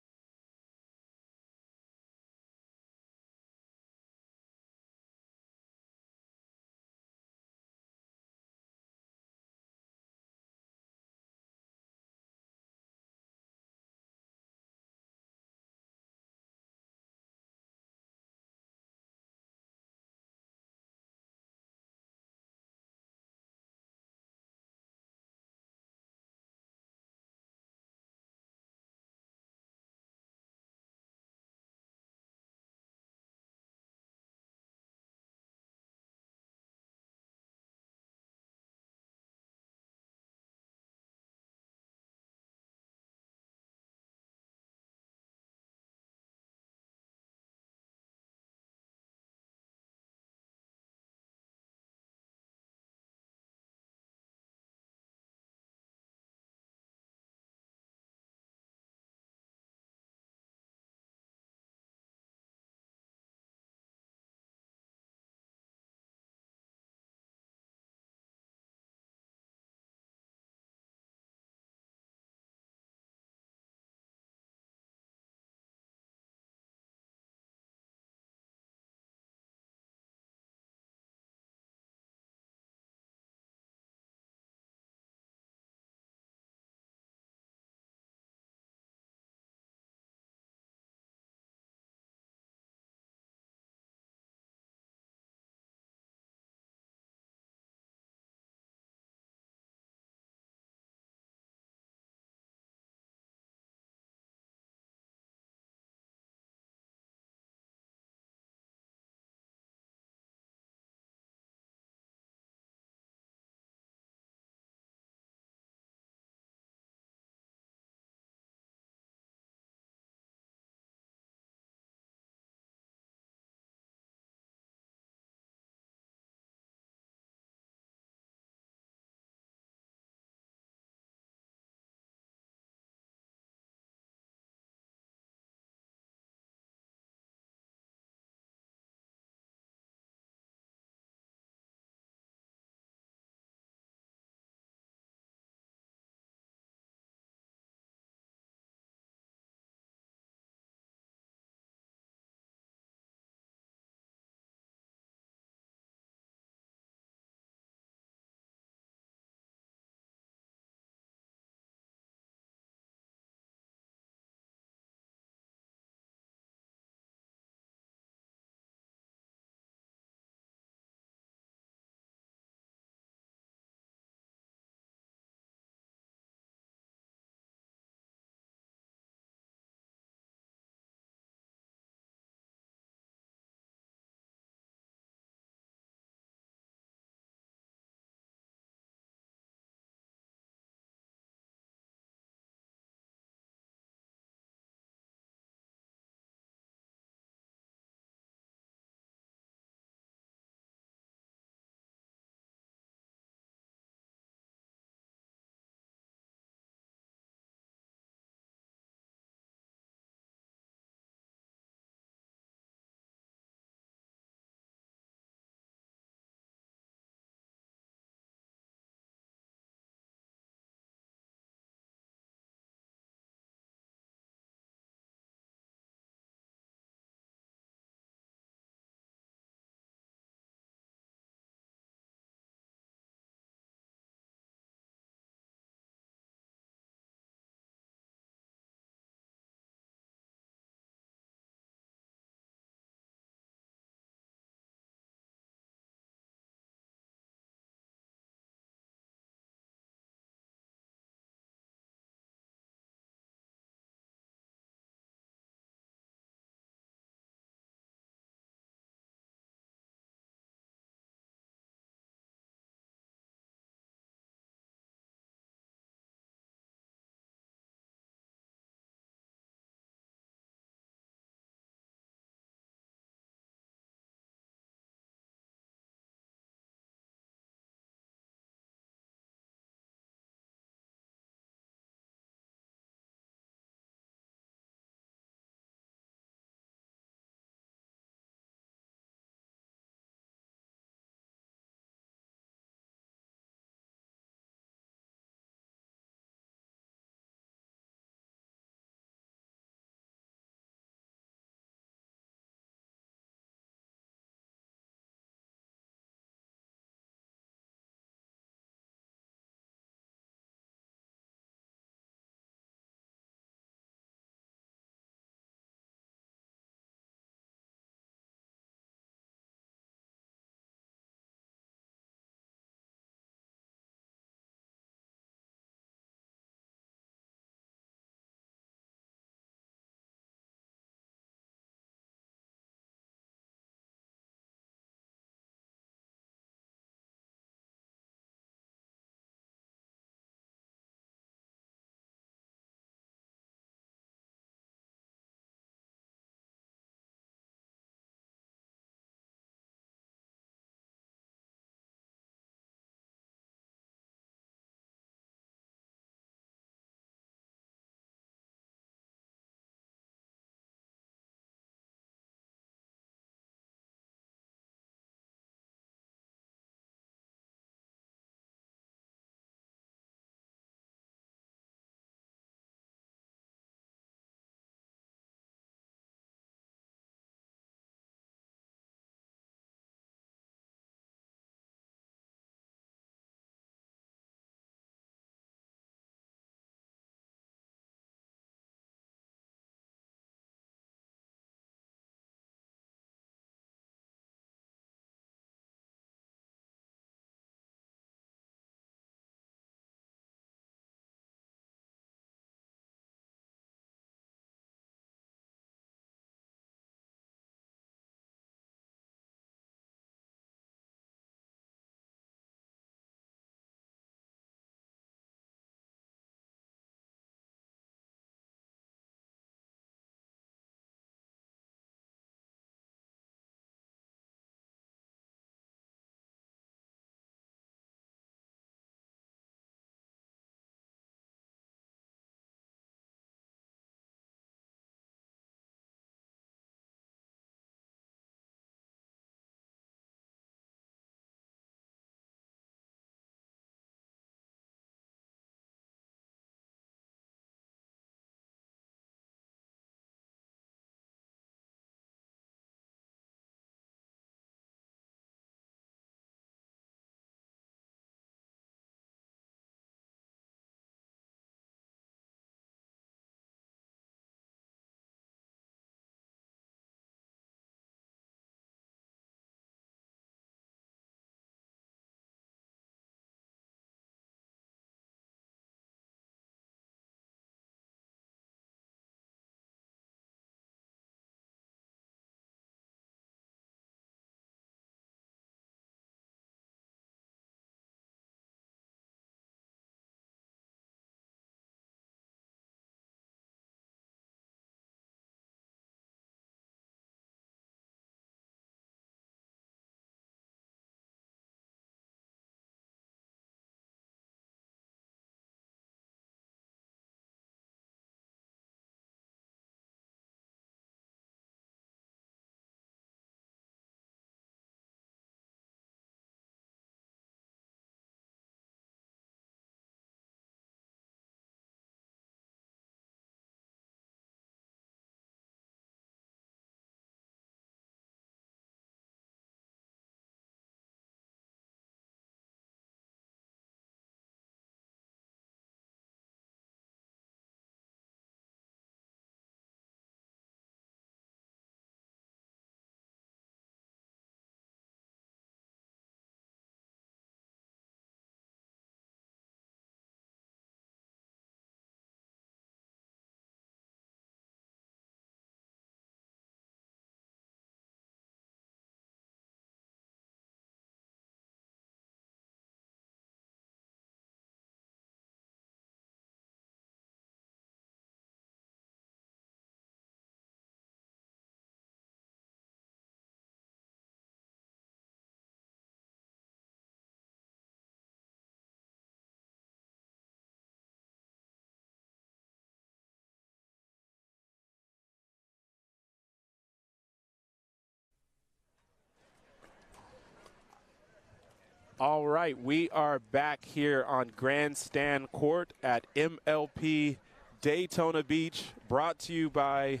All right, we are back here on Grandstand Court at MLP Daytona Beach, brought to you by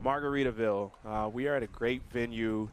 Margaritaville. We are at a great venue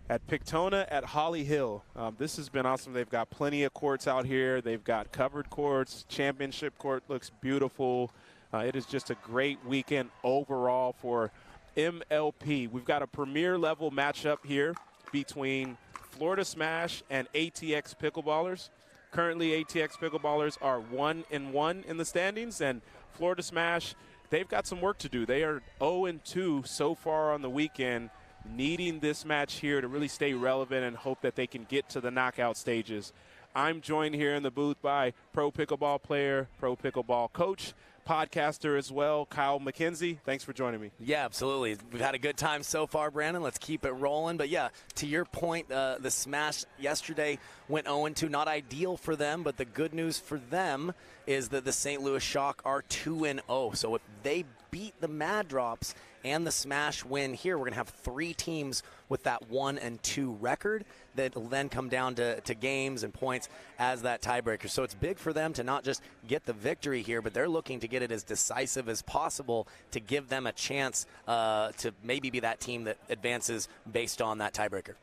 at Pictona at Holly Hill. This has been awesome. They've got plenty of courts out here. They've got covered courts. Championship court looks beautiful. It is just a great weekend overall for MLP. We've got a premier level matchup here between Florida Smash and ATX Pickleballers. Currently, ATX Pickleballers are 1-1 in the standings, and Florida Smash, they've got some work to do. They are 0-2 so far on the weekend, needing this match here to really stay relevant and hope that they can get to the knockout stages. I'm joined here in the booth by pro pickleball player, pro pickleball coach, podcaster as well, Kyle McKenzie. Thanks for joining me. Yeah, absolutely. We've had a good time so far, Brandon. Let's keep it rolling. But, yeah, to your point, the Smash yesterday went 0-2. Not ideal for them, but the good news for them is that the St. Louis Shock are 2-0. So if they beat the Mad Drops and the Smash win here, we're going to have 3 teams with that 1-2 record that will then come down to games and points as that tiebreaker. So it's big for them to not just get the victory here, but they're looking to get it as decisive as possible to give them a chance to maybe be that team that advances based on that tiebreaker.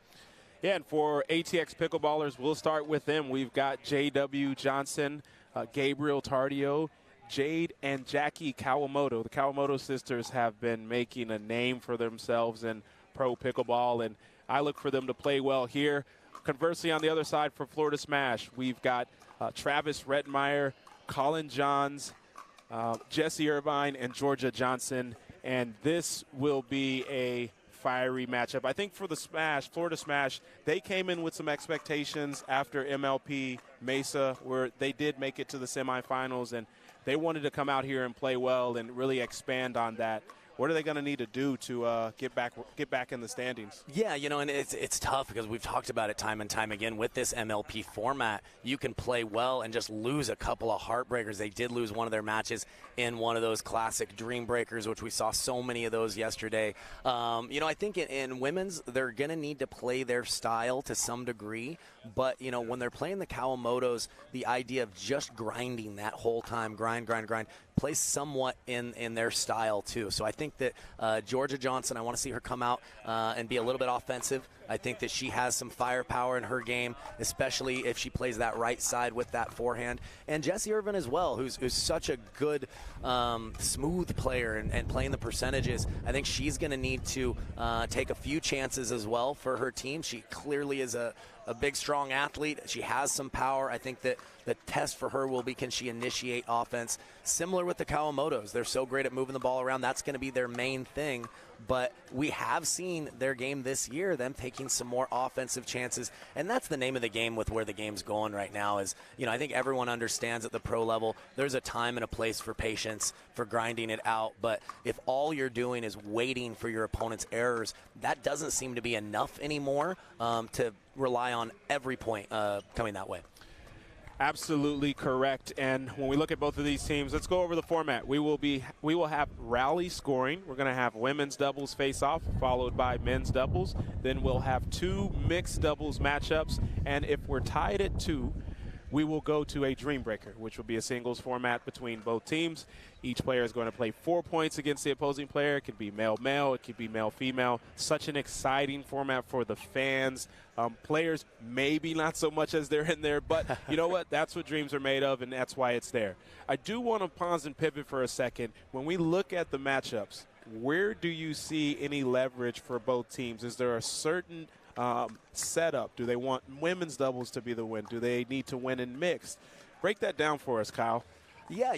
Yeah, and for ATX Pickleballers, we'll start with them. We've got J.W. Johnson, Gabriel Tardio, Jade and Jackie Kawamoto. The Kawamoto sisters have been making a name for themselves in pro pickleball, and I look for them to play well here. Conversely, on the other side for Florida Smash, we've got Travis Rettenmeyer, Colin Johns, Jesse Irvine, and Georgia Johnson, and this will be a fiery matchup. I think for the Smash, Florida Smash, they came in with some expectations after MLP Mesa, where they did make it to the semifinals, and they wanted to come out here and play well and really expand on that. What are they going to need to do to get back in the standings? Yeah, and it's tough because we've talked about it time and time again with this MLP format. You can play well and just lose a couple of heartbreakers. They did lose one of their matches in one of those classic dream breakers, which we saw so many of those yesterday. I think in women's, they're going to need to play their style to some degree. But, when they're playing the Kawamotos, the idea of just grinding that whole time, grind, plays somewhat in their style too. So I think that Georgia Johnson, I want to see her come out and be a little bit offensive. I think that she has some firepower in her game, especially if she plays that right side with that forehand. And Jesse Irvin as well, who's such a good, smooth player and playing the percentages. I think she's going to need to take a few chances as well for her team. She clearly is a big, strong athlete. She has some power. I think that the test for her will be, can she initiate offense? Similar with the Kawamotos. They're so great at moving the ball around. That's going to be their main thing. But we have seen their game this year, them taking some more offensive chances. And that's the name of the game with where the game's going right now is, I think everyone understands at the pro level, there's a time and a place for patience, for grinding it out. But if all you're doing is waiting for your opponent's errors, that doesn't seem to be enough anymore to rely on every point coming that way. Absolutely correct. And when we look at both of these teams, let's go over the format. We will have rally scoring. We're going to have women's doubles face off, followed by men's doubles. Then we'll have 2 mixed doubles matchups. And if we're tied at 2, we will go to a dream breaker, which will be a singles format between both teams. Each player is going to play 4 points against the opposing player. It could be male-male. It could be male-female. Such an exciting format for the fans. Players, maybe not so much as they're in there, but you know what? That's what dreams are made of, and that's why it's there. I do want to pause and pivot for a second. When we look at the matchups, where do you see any leverage for both teams? Is there a certain setup? Do they want women's doubles to be the win? Do they need to win in mixed? Break that down for us, Kyle. Yeah,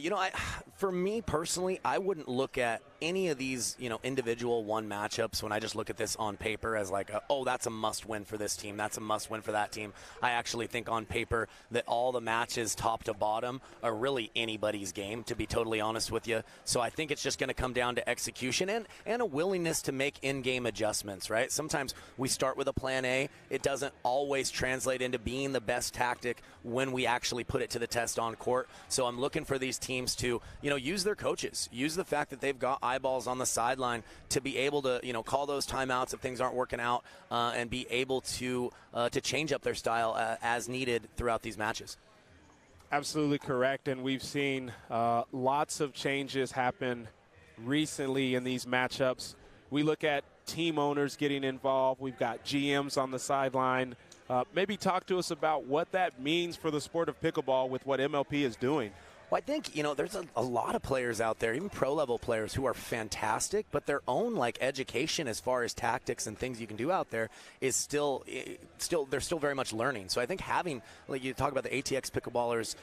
for me personally, I wouldn't look at any of these, individual one matchups when I just look at this on paper as like, that's a must win for this team. That's a must win for that team. I actually think on paper that all the matches top to bottom are really anybody's game, to be totally honest with you. So I think it's just going to come down to execution and a willingness to make in-game adjustments, right? Sometimes we start with a plan A. It doesn't always translate into being the best tactic when we actually put it to the test on court. So I'm looking for these teams to, use their coaches, use the fact that they've got eyeballs on the sideline to be able to, call those timeouts if things aren't working out, and be able to change up their style as needed throughout these matches. Absolutely correct, and we've seen lots of changes happen recently in these matchups. We look at team owners getting involved. We've got GMs on the sideline. Maybe talk to us about what that means for the sport of pickleball with what MLP is doing. Well, I think, there's a lot of players out there, even pro-level players, who are fantastic, but their own, education as far as tactics and things you can do out there is still they're still very much learning. So I think having, you talk about the ATX pickleballers,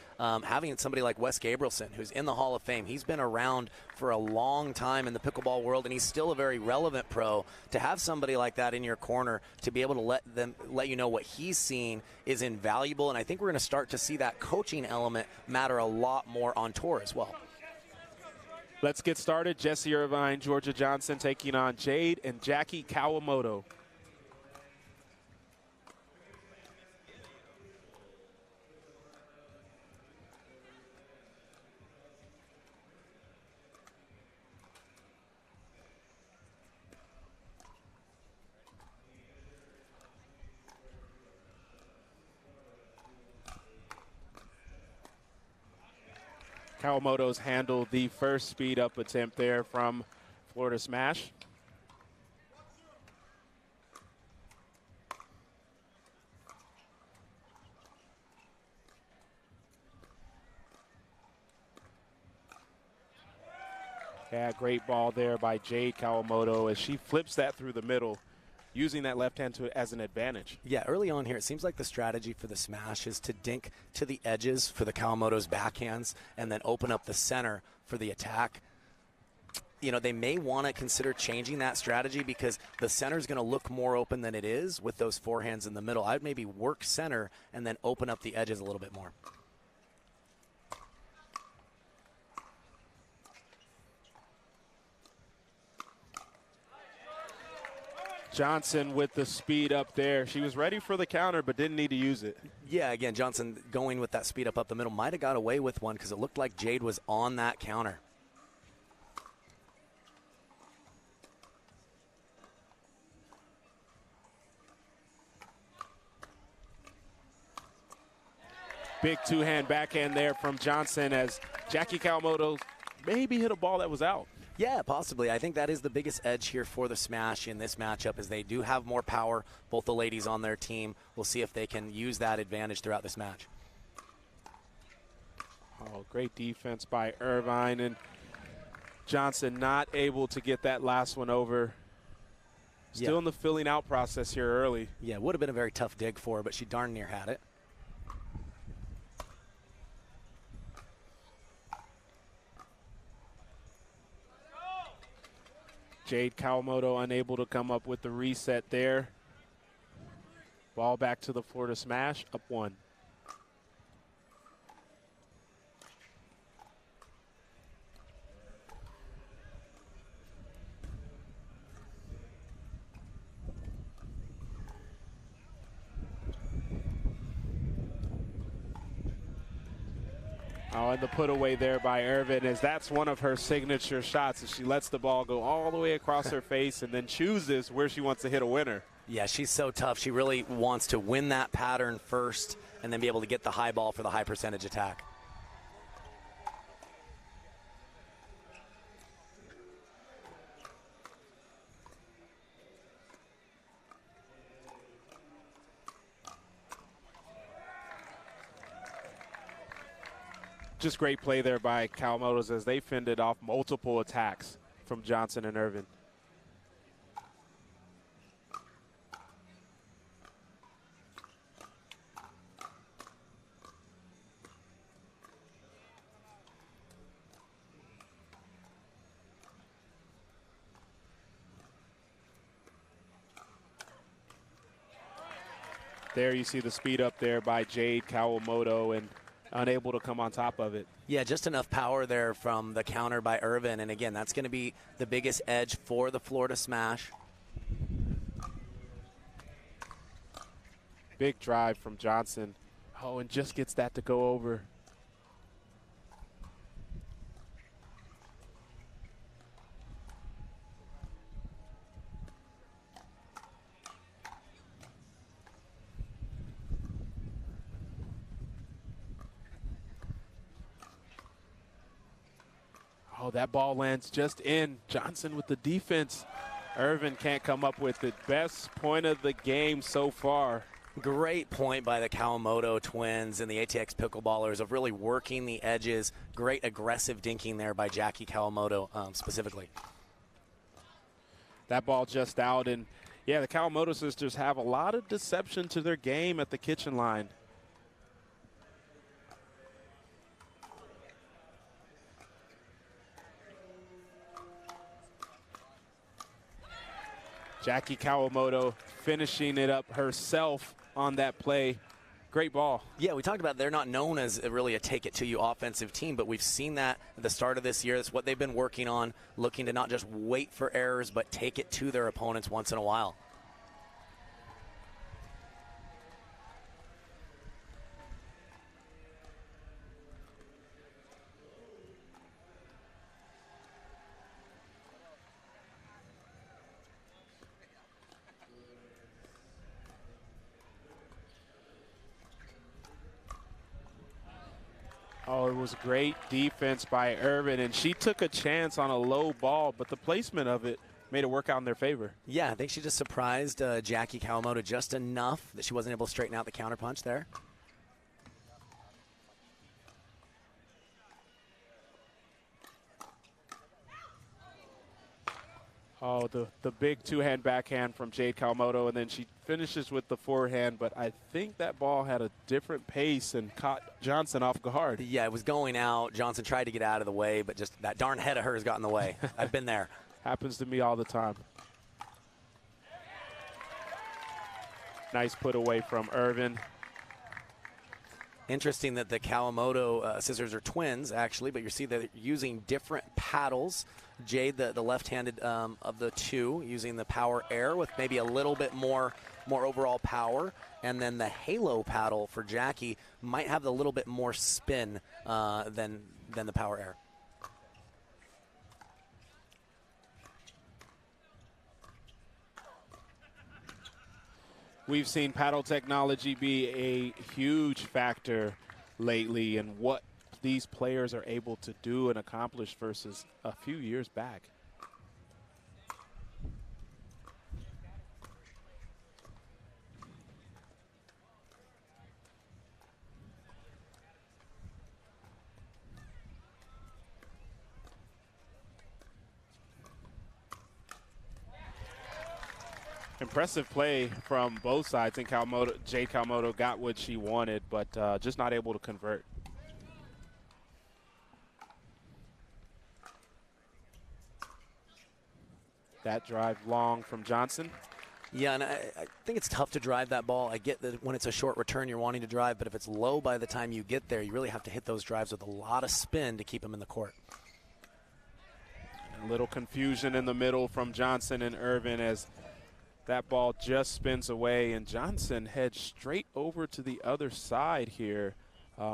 having somebody like Wes Gabrielson, who's in the Hall of Fame, he's been around for a long time in the pickleball world, and he's still a very relevant pro. To have somebody like that in your corner to be able to let you know what he's seeing is invaluable, and I think we're going to start to see that coaching element matter a lot more on tour as well. Let's get started. Jesse Irvine, Georgia Johnson taking on Jade and Jackie Kawamoto. Kawamoto's handled the first speed up attempt there from Florida Smash. Yeah, great ball there by Jade Kawamoto as she flips that through the middle, using that left hand as an advantage. Yeah, early on here, it seems like the strategy for the smash is to dink to the edges for the Kawamoto's backhands and then open up the center for the attack. They may want to consider changing that strategy because the center is going to look more open than it is with those forehands in the middle. I'd maybe work center and then open up the edges a little bit more. Johnson with the speed up there. She was ready for the counter but didn't need to use it. Yeah, again, Johnson going with that speed up the middle might have got away with one because it looked like Jade was on that counter. Big two-hand backhand there from Johnson as Jackie Kawamoto maybe hit a ball that was out. Yeah, possibly. I think that is the biggest edge here for the Smash in this matchup is they do have more power, both the ladies on their team. We'll see if they can use that advantage throughout this match. Oh, great defense by Irvine, and Johnson not able to get that last one over. Still in the filling out process here early. Yeah, it would have been a very tough dig for her, but she darn near had it. Jade Kawamoto unable to come up with the reset there. Ball back to the Florida Smash, up one. Oh, and the put away there by Irvin, as that's one of her signature shots as she lets the ball go all the way across her face and then chooses where she wants to hit a winner. Yeah, she's so tough. She really wants to win that pattern first and then be able to get the high ball for the high percentage attack. Just great play there by Kawamoto's as they fended off multiple attacks from Johnson and Irvin. There you see the speed up there by Jade Kawamoto and unable to come on top of it. Yeah, just enough power there from the counter by Irvin. And again, that's going to be the biggest edge for the Florida Smash. Big drive from Johnson. Oh, and just gets that to go over. Oh, that ball lands just in. Johnson with the defense. Irvin can't come up with the best point of the game so far. Great point by the Kawamoto twins and the ATX Pickleballers of really working the edges. Great aggressive dinking there by Jackie Kawamoto specifically. That ball just out, and yeah, the Kawamoto sisters have a lot of deception to their game at the kitchen line. Jackie Kawamoto finishing it up herself on that play. Great ball. Yeah, we talked about they're not known as really a take-it-to-you offensive team, but we've seen that at the start of this year. That's what they've been working on, looking to not just wait for errors, but take it to their opponents once in a while. Oh, it was great defense by Irvin, and she took a chance on a low ball, but the placement of it made it work out in their favor. Yeah, I think she just surprised Jackie Kawamoto just enough that she wasn't able to straighten out the counterpunch there. Oh, the big two-hand backhand from Jade Kawamoto, and then she finishes with the forehand, but I think that ball had a different pace and caught Johnson off guard. Yeah, it was going out. Johnson tried to get out of the way, but just that darn head of hers got in the way. I've been there. Happens to me all the time. Nice put away from Irvin. Interesting that the Kawamoto sisters are twins, actually, but you see they're using different paddles. Jade, the left-handed of the two, using the power air with maybe a little bit more overall power. And then the halo paddle for Jackie might have a little bit more spin than the power air. We've seen paddle technology be a huge factor lately in what these players are able to do and accomplish versus a few years back. Impressive play from both sides, and Jade Kawamoto got what she wanted, but just not able to convert. That drive long from Johnson. Yeah, and I think it's tough to drive that ball. I get that when it's a short return, you're wanting to drive, but if it's low by the time you get there, you really have to hit those drives with a lot of spin to keep them in the court. A little confusion in the middle from Johnson and Irvin as that ball just spins away, and Johnson heads straight over to the other side here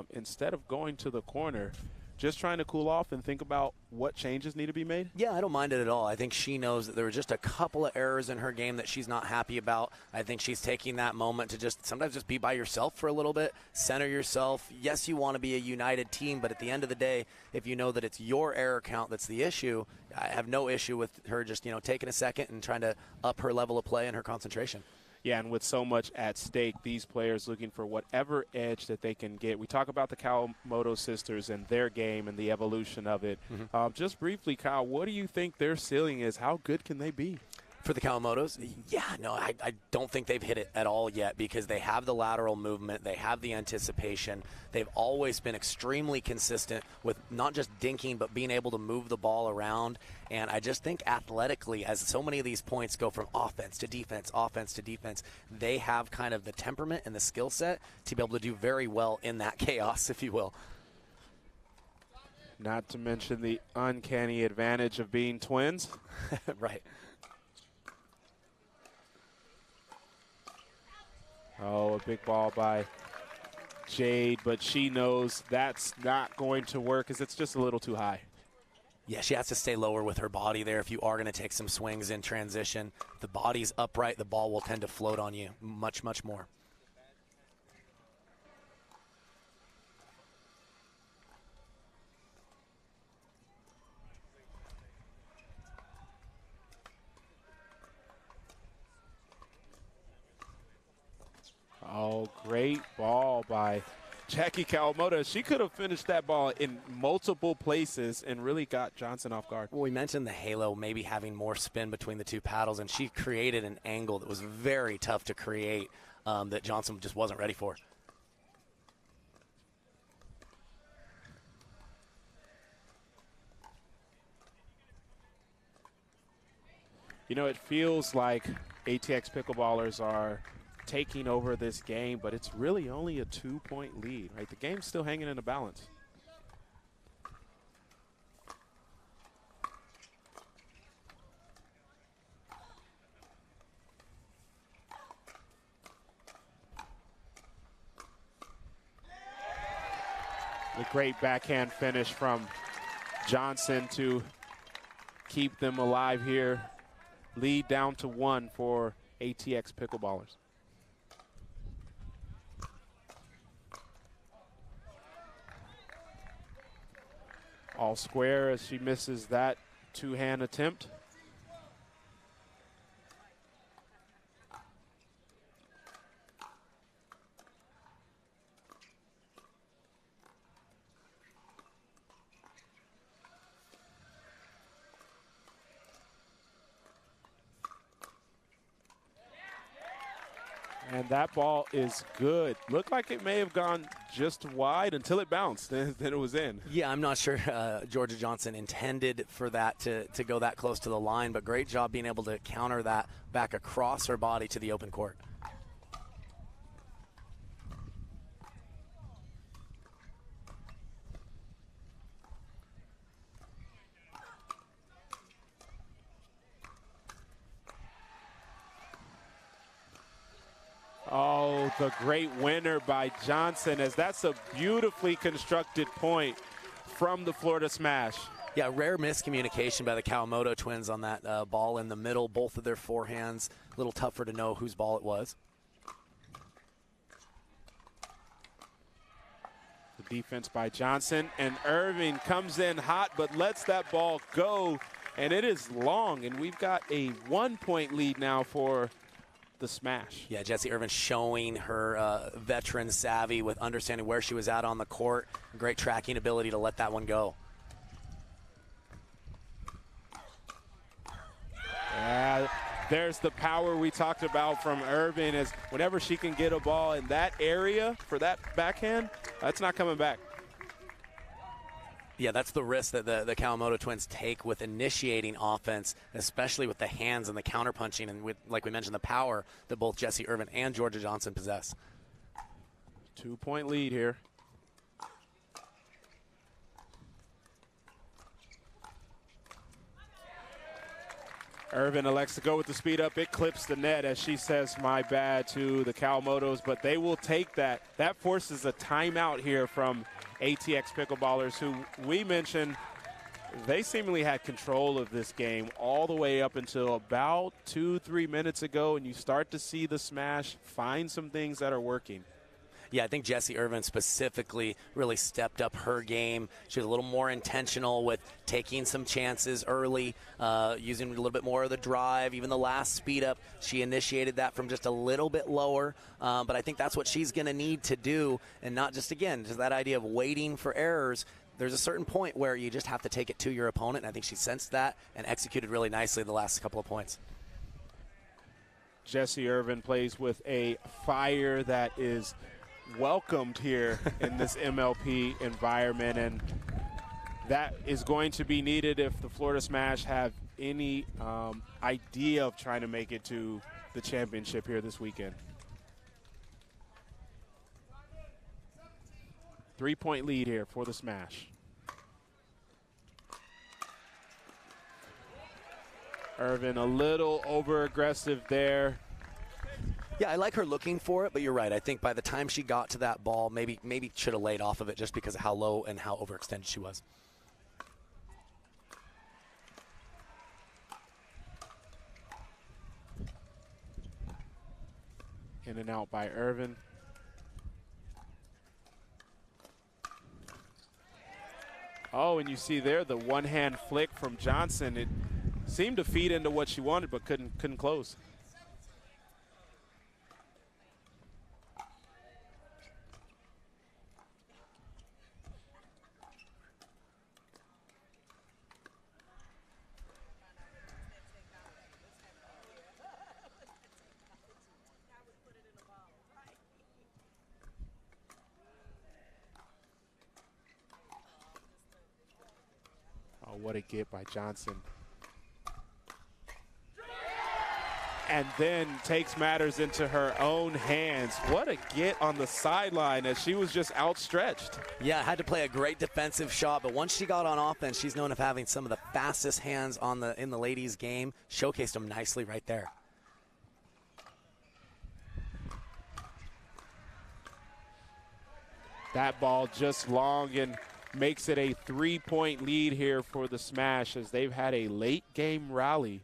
instead of going to the corner. Just trying to cool off and think about what changes need to be made? Yeah, I don't mind it at all. I think she knows that there were just a couple of errors in her game that she's not happy about. I think she's taking that moment to sometimes just be by yourself for a little bit, center yourself. Yes, you want to be a united team, but at the end of the day, if you know that it's your error count that's the issue, I have no issue with her just, taking a second and trying to up her level of play and her concentration. Yeah, and with so much at stake, these players looking for whatever edge that they can get. We talk about the Kawamoto sisters and their game and the evolution of it. Just briefly, Kyle, what do you think their ceiling is? How good can they be? For the Kawamotos, I don't think they've hit it at all yet because they have the lateral movement, they have the anticipation. They've always been extremely consistent with not just dinking, but being able to move the ball around. And I just think athletically, as so many of these points go from offense to defense, they have kind of the temperament and the skill set to be able to do very well in that chaos, if you will. Not to mention the uncanny advantage of being twins. Right. Oh, a big ball by Jade, but she knows that's not going to work because it's just a little too high. Yeah, she has to stay lower with her body there if you are going to take some swings in transition. If the body's upright, the ball will tend to float on you much, much more. by Jackie Kawamoto. She could have finished that ball in multiple places and really got Johnson off guard. Well, we mentioned the halo maybe having more spin between the two paddles, and she created an angle that was very tough to create that Johnson just wasn't ready for. You know, it feels like ATX Pickleballers are taking over this game, but it's really only a 2-point lead, right? The game's still hanging in the balance. The great backhand finish from Johnson to keep them alive here. Lead down to 1 for ATX Pickleballers. All square as she misses that two-hand attempt. And that ball is good. Looked like it may have gone just wide until it bounced, then it was in. Yeah, I'm not sure Georgia Johnson intended for that to go that close to the line, but great job being able to counter that back across her body to the open court. Oh, the great winner by Johnson, as that's a beautifully constructed point from the Florida smash. Yeah, rare miscommunication by the Kawamoto twins on that ball in the middle, both of their forehands. A little tougher to know whose ball it was. The defense by Johnson, and Irving comes in hot but lets that ball go, and it is long, and we've got a 1-point lead now for the smash. Yeah, Jessie Irvin showing her veteran savvy with understanding where she was at on the court. Great tracking ability to let that one go. Yeah, there's the power we talked about from Irvin, as whenever she can get a ball in that area for that backhand, that's not coming back. Yeah, that's the risk that the Kawamoto twins take with initiating offense, especially with the hands and the counterpunching, and with, like we mentioned, the power that both Jessie Irvin and Georgia Johnson possess. 2-point lead here. Irvin elects to go with the speed up. It clips the net as she says, my bad, to the Kawamotos, but they will take that. That forces a timeout here from ATX Pickleballers, who we mentioned they seemingly had control of this game all the way up until about 2-3 minutes ago, and you start to see the smash find some things that are working. Yeah, I think Jessie Irvin specifically really stepped up her game. She was a little more intentional with taking some chances early, using a little bit more of the drive. Even the last speed up, she initiated that from just a little bit lower. But I think that's what she's going to need to do, and not just, again, just that idea of waiting for errors. There's a certain point where you just have to take it to your opponent, and I think she sensed that and executed really nicely the last couple of points. Jessie Irvin plays with a fire that is welcomed here in this MLP environment, and that is going to be needed if the Florida Smash have any idea of trying to make it to the championship here this weekend. 3-point lead here for the Smash. Irvin a little over aggressive there. Yeah, I like her looking for it, but you're right. I think by the time she got to that ball, maybe should have laid off of it just because of how low and how overextended she was. In and out by Irvin. Oh, and you see there the one-hand flick from Johnson. It seemed to feed into what she wanted, but couldn't close. Oh, what a get by Johnson. And then takes matters into her own hands. What a get on the sideline as she was just outstretched. Yeah, had to play a great defensive shot, but once she got on offense, she's known of having some of the fastest hands in the ladies' game. Showcased them nicely right there. That ball just long and makes it a 3-point lead here for the Smash as they've had a late game rally.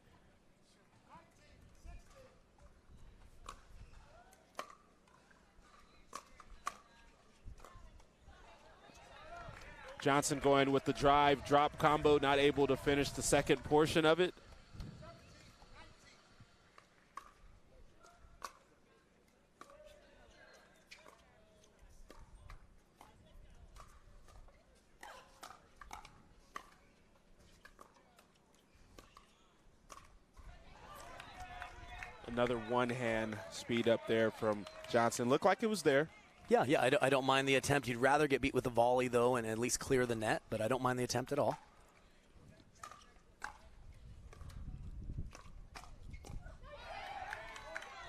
Johnson going with the drive, drop combo, not able to finish the second portion of it. Another one-hand speed up there from Johnson. Looked like it was there. Yeah, I don't mind the attempt. You'd rather get beat with a volley, though, and at least clear the net, but I don't mind the attempt at all.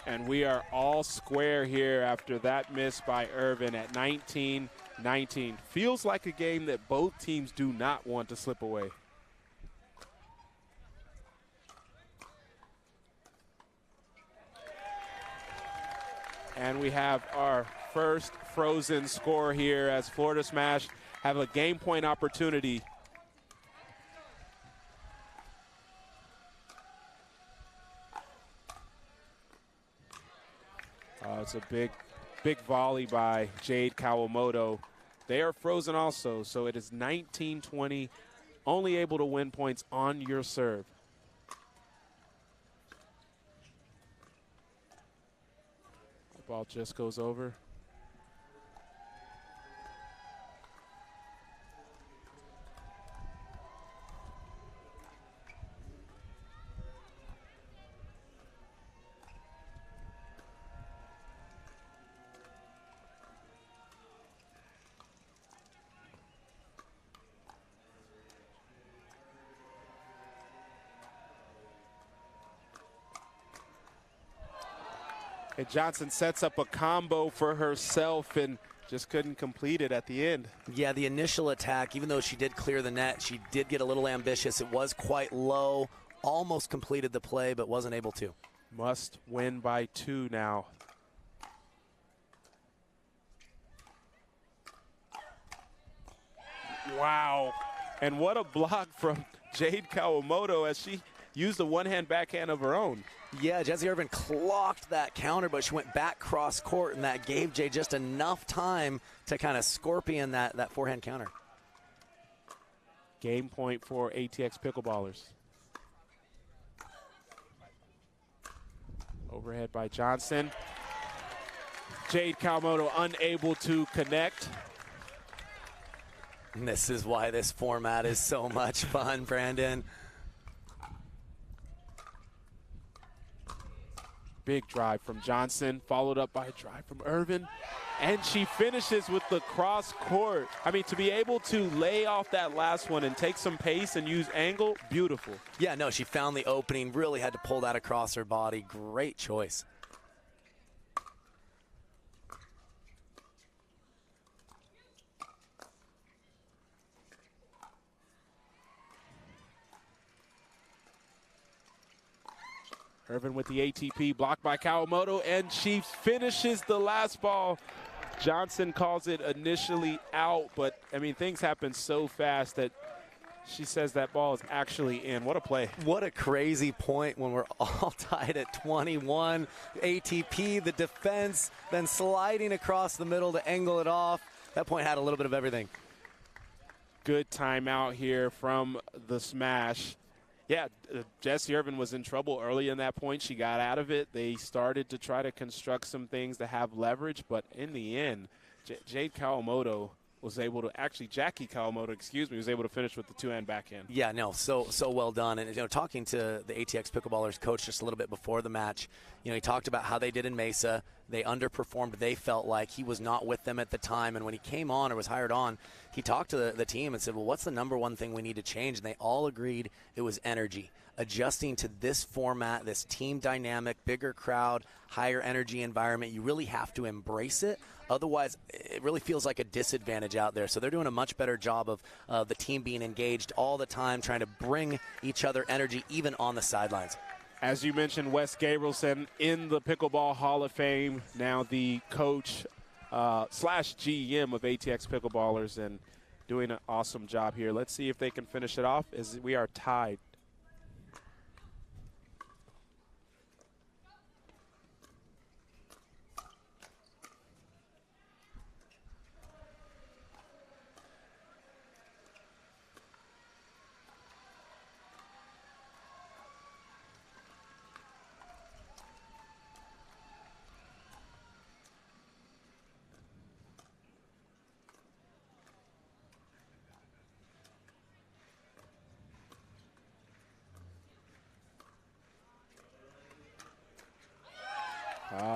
And we are all square here after that miss by Irvin at 19-19. Feels like a game that both teams do not want to slip away. And we have our first frozen score here as Florida Smash have a game point opportunity. It's a big volley by Jade Kawamoto. They are frozen also, so it is 19-20, only able to win points on your serve. The ball just goes over. And Johnson sets up a combo for herself and just couldn't complete it at the end. Yeah, the initial attack, even though she did clear the net, she did get a little ambitious. It was quite low, almost completed the play, but wasn't able to. Must win by 2 now. Wow. And what a block from Jade Kawamoto as she used a one-hand backhand of her own. Yeah, Jessie Irvin clocked that counter, but she went back cross court, and that gave Jade just enough time to kind of scorpion that forehand counter. Game point for ATX Pickleballers. Overhead by Johnson. Jade Kawamoto unable to connect. And this is why this format is so much fun, Brandon. Big drive from Johnson, followed up by a drive from Irvin. And she finishes with the cross court. I mean, to be able to lay off that last one and take some pace and use angle, beautiful. Yeah, no, she found the opening, really had to pull that across her body. Great choice. Irvin with the ATP, blocked by Kawamoto, and she finishes the last ball. Johnson calls it initially out, but, I mean, things happen so fast that she says that ball is actually in. What a play. What a crazy point when we're all tied at 21. ATP, the defense, then sliding across the middle to angle it off. That point had a little bit of everything. Good timeout here from the Smash. Yeah, Jessie Irvin was in trouble early in that point. She got out of it. They started to try to construct some things to have leverage, but in the end, Jade Kawamoto was able to, actually Jackie Kawamoto, excuse me, was able to finish with the two-hand backhand. Yeah, no, so well done. And, you know, talking to the ATX Pickleballers coach just a little bit before the match, you know, he talked about how they did in Mesa. They underperformed. They felt like he was not with them at the time. And when he came on or was hired on, he talked to the team and said, well, what's the number one thing we need to change? And they all agreed it was energy. Adjusting to this format, this team dynamic, bigger crowd, higher energy environment. You really have to embrace it. Otherwise, it really feels like a disadvantage out there. So they're doing a much better job of the team being engaged all the time, trying to bring each other energy, even on the sidelines. As you mentioned, Wes Gabrielson in the Pickleball Hall of Fame, now the coach slash GM of ATX Pickleballers, and doing an awesome job here. Let's see if they can finish it off, as we are tied.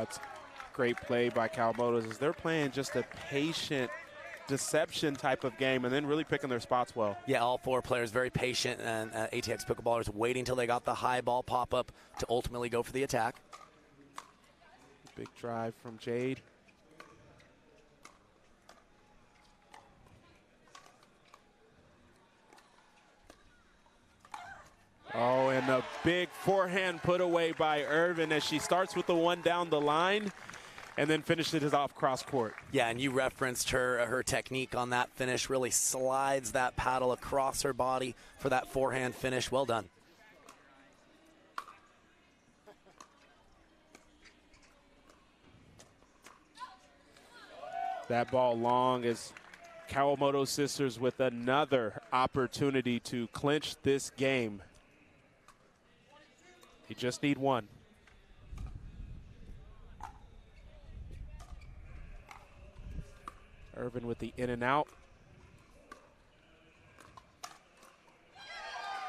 It's great play by Kawamoto as they're playing just a patient deception type of game and then really picking their spots well. Yeah, all four players very patient, and ATX Pickleballers waiting until they got the high ball pop-up to ultimately go for the attack. Big drive from Jade. Oh, and a big forehand put away by Irvin as she starts with the one down the line and then finishes it off cross court. Yeah, and you referenced her technique on that finish. Really slides that paddle across her body for that forehand finish. Well done. That ball long as Kawamoto sisters with another opportunity to clinch this game. You just need one. Irvin with the in and out.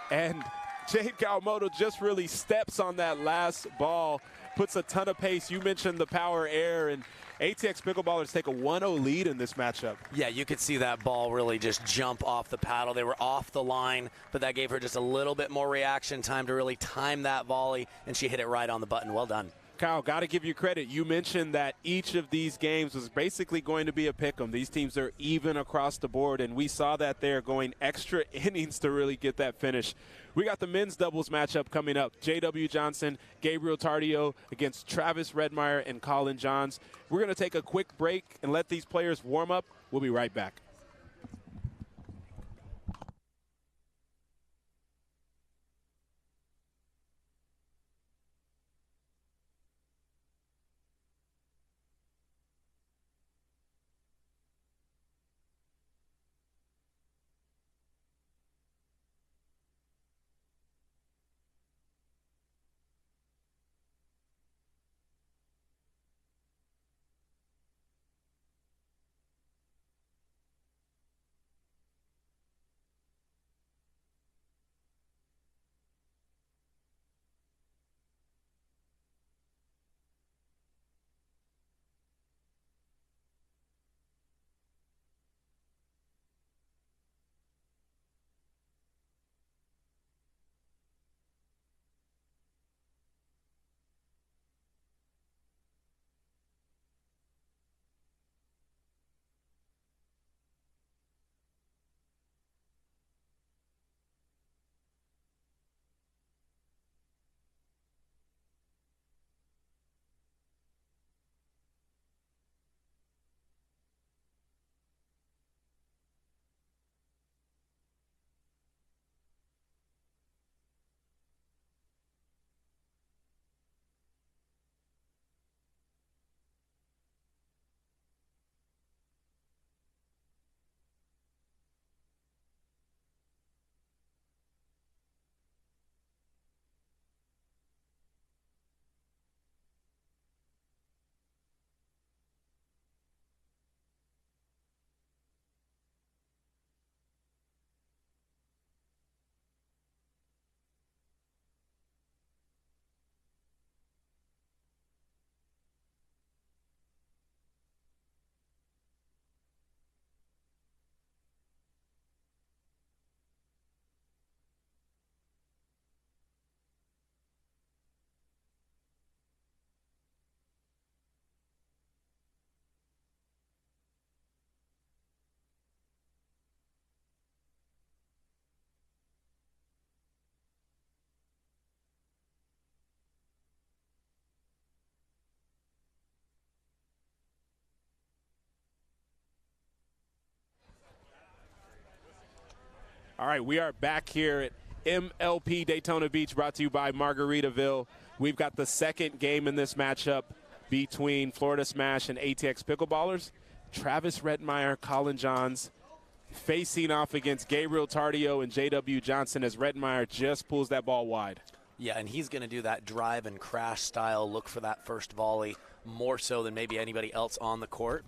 And Jade Kawamoto just really steps on that last ball, puts a ton of pace. You mentioned the power air, and ATX Pickleballers take a 1-0 lead in this matchup. Yeah, you could see that ball really just jump off the paddle. They were off the line, but that gave her just a little bit more reaction time to really time that volley, and she hit it right on the button. Well done. Kyle, got to give you credit. You mentioned that each of these games was basically going to be a pick-em. These teams are even across the board, and we saw that they're going extra innings to really get that finish. We got the men's doubles matchup coming up. J.W. Johnson, Gabriel Tardio against Travis Redmeyer and Colin Johns. We're going to take a quick break and let these players warm up. We'll be right back. All right, we are back here at MLP Daytona Beach, brought to you by Margaritaville. We've got the second game in this matchup between Florida Smash and ATX Pickleballers. Travis Redmeyer, Colin Johns facing off against Gabriel Tardio and JW Johnson as Redmeyer just pulls that ball wide. Yeah, and he's going to do that drive and crash style, look for that first volley more so than maybe anybody else on the court.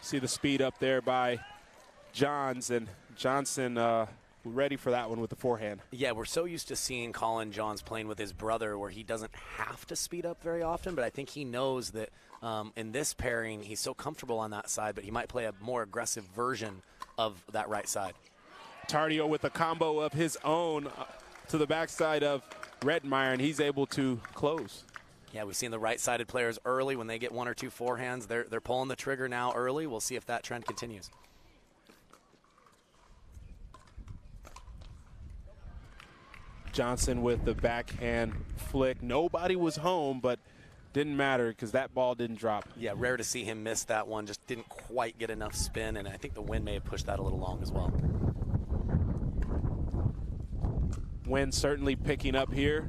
See the speed up there by Johns, and Johnson ready for that one with the forehand. Yeah, we're so used to seeing Colin Johns playing with his brother where he doesn't have to speed up very often, but I think he knows that in this pairing he's so comfortable on that side, but he might play a more aggressive version of that right side. Tardio with a combo of his own to the backside of Redmeyer, and he's able to close. Yeah, we've seen the right-sided players early when they get one or two forehands. They're pulling the trigger now early. We'll see if that trend continues. Johnson with the backhand flick. Nobody was home, but didn't matter because that ball didn't drop. Yeah, rare to see him miss that one. Just didn't quite get enough spin, and I think the wind may have pushed that a little long as well. Wind certainly picking up here.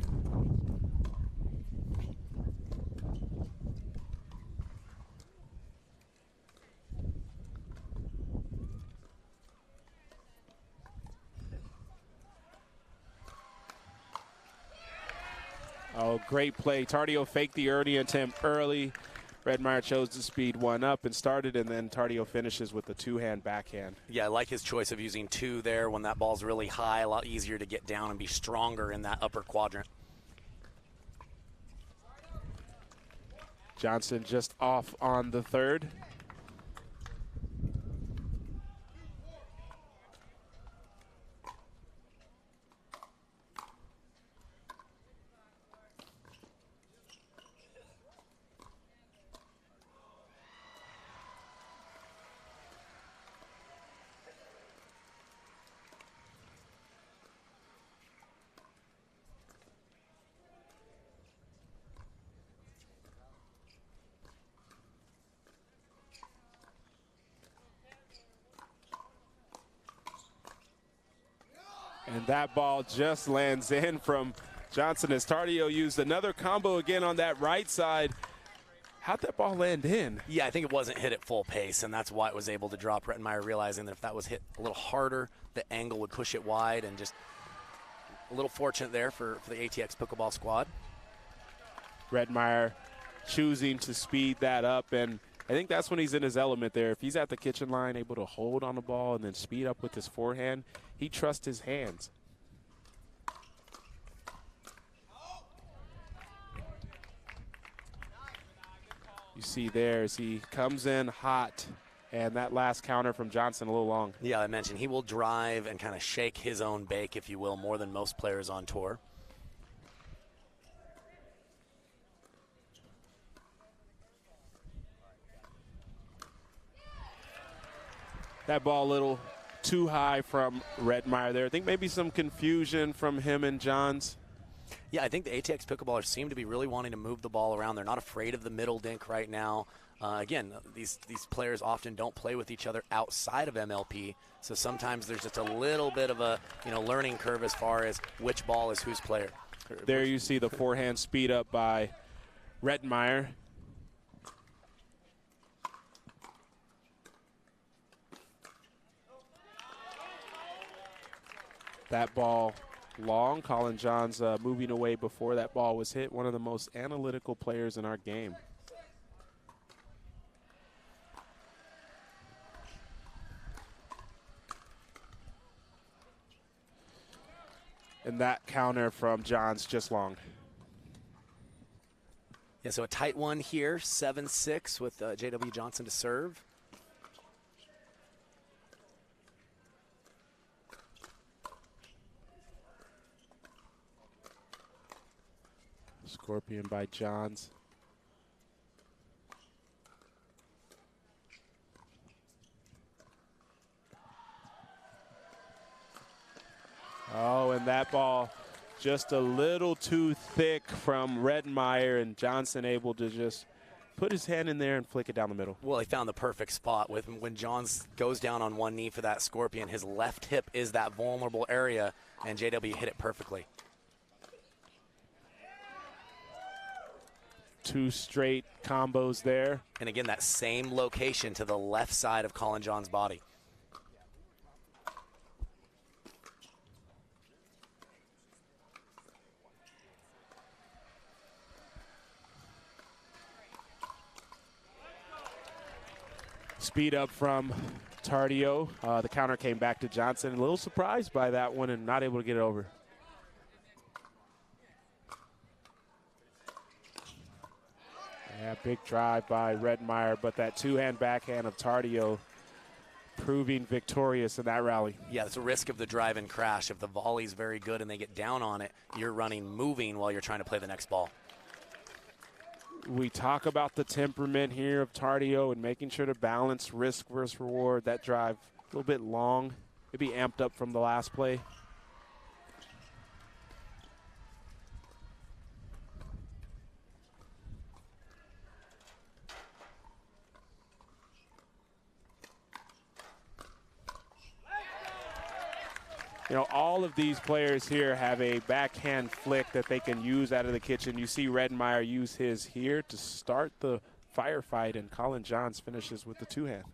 Oh, great play. Tardio faked the early attempt early. Redmeyer chose to speed one up and started, and then Tardio finishes with the two-hand backhand. Yeah, I like his choice of using two there when that ball's really high, a lot easier to get down and be stronger in that upper quadrant. Johnson just off on the third. And that ball just lands in from Johnson as Tardio used another combo again on that right side. How'd that ball land in? Yeah, I think it wasn't hit at full pace, and that's why it was able to drop. Redmeyer realizing that if that was hit a little harder, the angle would push it wide, and just a little fortunate there for the ATX Pickleball squad. Redmeyer choosing to speed that up, and I think that's when he's in his element there. If he's at the kitchen line, able to hold on the ball and then speed up with his forehand, he trusts his hands. You see there as he comes in hot, and that last counter from Johnson a little long. Yeah, I mentioned he will drive and kind of shake his own bake, if you will, more than most players on tour. That ball a little too high from Redmeyer there. I think maybe some confusion from him and Johns. Yeah, I think the ATX Pickleballers seem to be really wanting to move the ball around. They're not afraid of the middle dink right now. Again, these players often don't play with each other outside of MLP, so sometimes there's just a little bit of a learning curve as far as which ball is whose player. There you see the forehand speed up by Redmeyer. That ball long. Colin Johns moving away before that ball was hit. One of the most analytical players in our game. And that counter from Johns just long. Yeah, so a tight one here, 7-6 with JW Johnson to serve. Scorpion by Johns. Oh, and that ball just a little too thick from Redmeyer, and Johnson able to just put his hand in there and flick it down the middle. Well, he found the perfect spot with when Johns goes down on one knee for that scorpion. His left hip is that vulnerable area, and JW hit it perfectly. 2 straight combos there. And again, that same location to the left side of Colin John's body. Speed up from Tardio. The counter came back to Johnson. A little surprised by that one and not able to get it over. Yeah, big drive by Redmeyer, but that 2-hand backhand of Tardio proving victorious in that rally. Yeah, it's a risk of the drive and crash. If the volley's very good and they get down on it, you're running moving while you're trying to play the next ball. We talk about the temperament here of Tardio and making sure to balance risk versus reward. That drive a little bit long, maybe amped up from the last play. You know, all of these players here have a backhand flick that they can use out of the kitchen. You see Redmeyer use his here to start the firefight, and Colin Johns finishes with the 2-hand.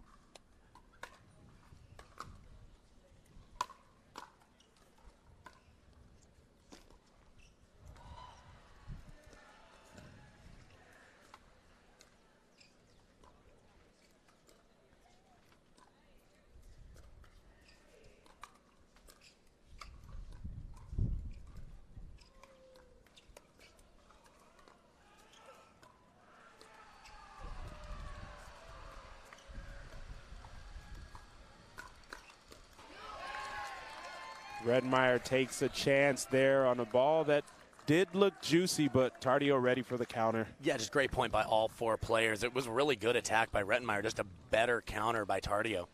Redmeyer takes a chance there on a ball that did look juicy, but Tardio ready for the counter. Yeah, just great point by all 4 players. It was a really good attack by Redmeyer, just a better counter by Tardio.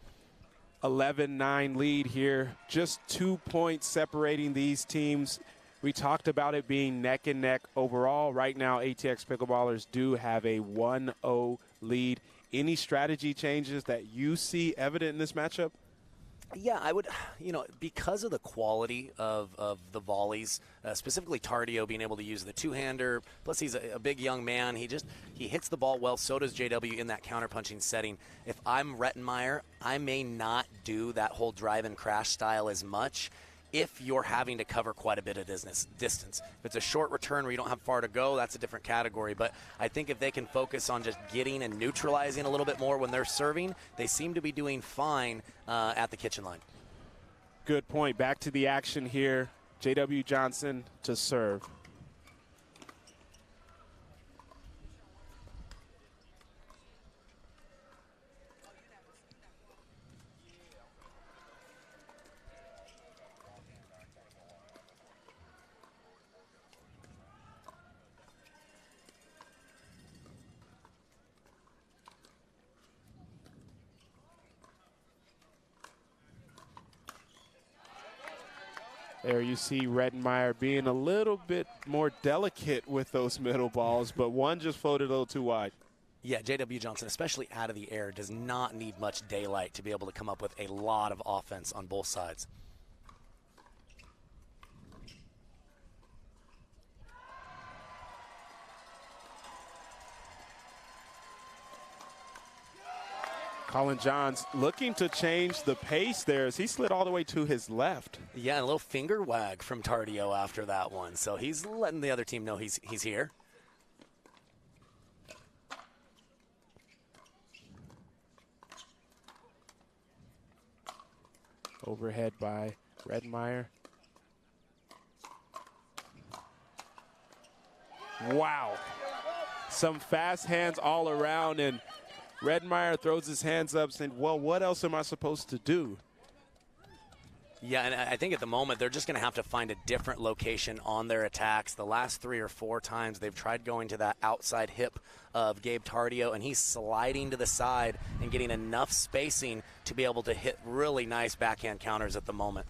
11-9 lead here, just 2 points separating these teams. We talked about it being neck and neck overall. Right now, ATX Pickleballers do have a 1-0 lead. Any strategy changes that you see evident in this matchup? Yeah, I would, because of the quality of the volleys, specifically Tardio being able to use the 2-hander, plus he's a big young man. He hits the ball well, so does JW in that counterpunching setting. If I'm Redmeyer, I may not do that whole drive and crash style as much if you're having to cover quite a bit of distance. If it's a short return where you don't have far to go, that's a different category. But I think if they can focus on just getting and neutralizing a little bit more when they're serving, they seem to be doing fine at the kitchen line. Good point. Back to the action here. J.W. Johnson to serve. There you see Redmeyer being a little bit more delicate with those middle balls, but one just floated a little too wide. Yeah, J.W. Johnson, especially out of the air, does not need much daylight to be able to come up with a lot of offense on both sides. Colin Johns looking to change the pace there as he slid all the way to his left. Yeah, and a little finger wag from Tardio after that one. So he's letting the other team know he's here. Overhead by Redmeyer. Wow. Some fast hands all around, and Redmeyer throws his hands up saying, well, what else am I supposed to do? Yeah, and I think at the moment they're just going to have to find a different location on their attacks. The last 3 or 4 times they've tried going to that outside hip of Gabe Tardio, and he's sliding to the side and getting enough spacing to be able to hit really nice backhand counters at the moment.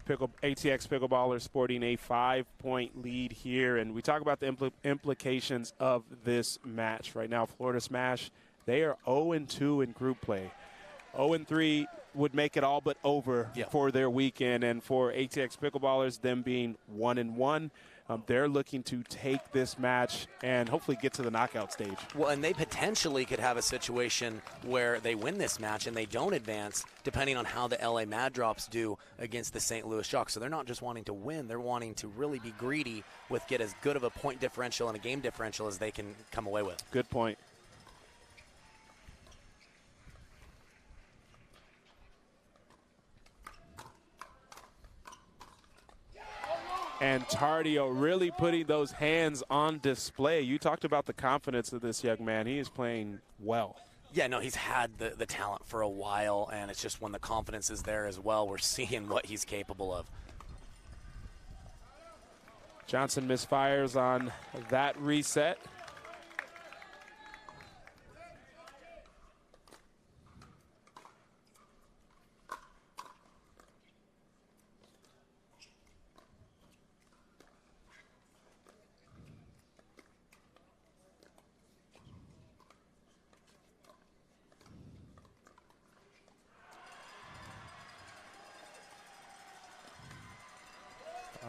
ATX Pickleballers sporting a 5-point lead here. And we talk about the implications of this match. Right now, Florida Smash, they are 0-2 in group play. 0-3 would make it all but over for their weekend. And for ATX Pickleballers, them being 1-1, they're looking to take this match and hopefully get to the knockout stage. Well, and they potentially could have a situation where they win this match and they don't advance, depending on how the LA Mad Drops do against the St. Louis Shock. So they're not just wanting to win, they're wanting to really be greedy with get as good of a point differential and a game differential as they can come away with. Good point. And Tardio really putting those hands on display. You talked about the confidence of this young man. He is playing well. Yeah, no, he's had the talent for a while, and it's just when the confidence is there as well, we're seeing what he's capable of. Johnson misfires on that reset.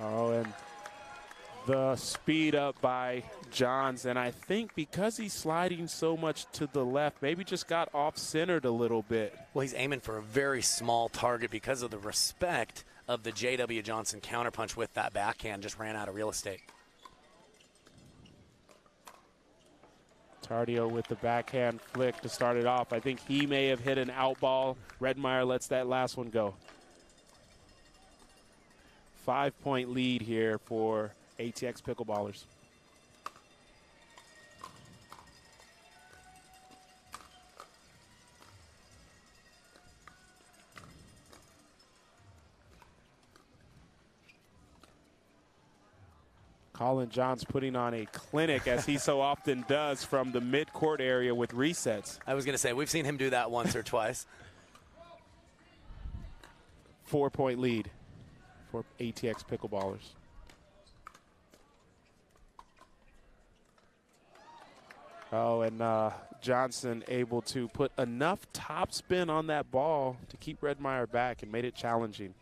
Oh, and the speed up by Johns, and I think because he's sliding so much to the left, maybe just got off-centered a little bit. Well, he's aiming for a very small target because of the respect of the J.W. Johnson counterpunch with that backhand, just ran out of real estate. Tardio with the backhand flick to start it off. I think he may have hit an out ball. Redmeyer lets that last one go. 5-point lead here for ATX Pickleballers. Colin Johns putting on a clinic, as he so often does, from the mid-court area with resets. I was going to say, we've seen him do that once or twice. 4-point lead for ATX Pickleballers. Oh, and Johnson able to put enough topspin on that ball to keep Redmeyer back and made it challenging.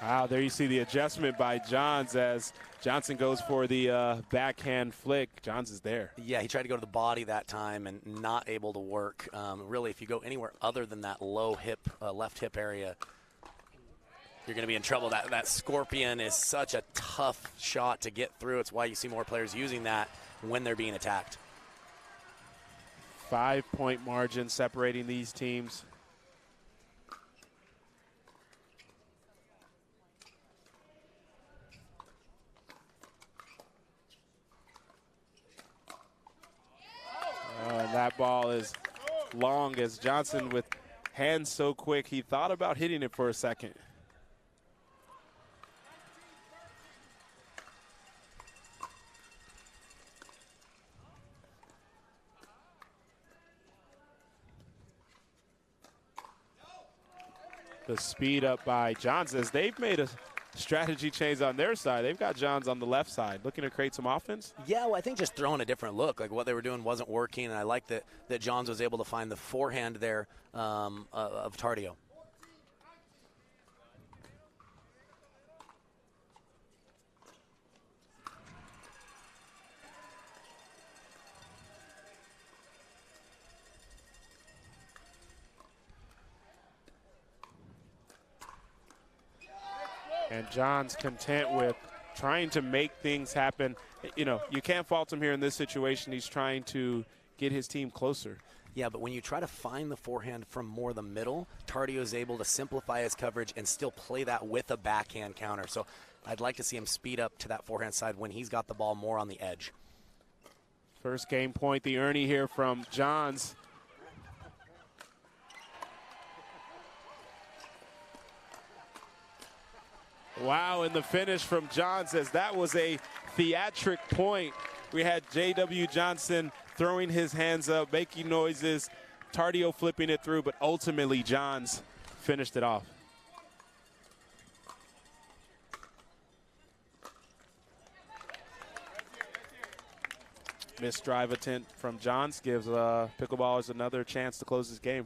Wow, there you see the adjustment by Johns as Johnson goes for the backhand flick. Johns is there. Yeah, he tried to go to the body that time and not able to work. Really, if you go anywhere other than that low hip, left hip area, you're going to be in trouble. That scorpion is such a tough shot to get through. It's why you see more players using that when they're being attacked. 5-point margin separating these teams. And that ball is long, as Johnson, with hands so quick, he thought about hitting it for a second. The speed up by Johns, as they've made a strategy change on their side. They've got Johns on the left side looking to create some offense. Yeah, well, I think just throwing a different look. Like what they were doing wasn't working, and I like that Johns was able to find the forehand there of Tardio. And John's content with trying to make things happen. You know, you can't fault him here in this situation. He's trying to get his team closer. Yeah, but when you try to find the forehand from more the middle, Tardio is able to simplify his coverage and still play that with a backhand counter. So I'd like to see him speed up to that forehand side when he's got the ball more on the edge. First game point, the Ernie here from Johns. Wow, and the finish from Johns, as that was a theatric point. We had J.W. Johnson throwing his hands up, making noises, Tardio flipping it through, but ultimately Johns finished it off. Missed drive attempt from Johns gives Pickleballers another chance to close this game.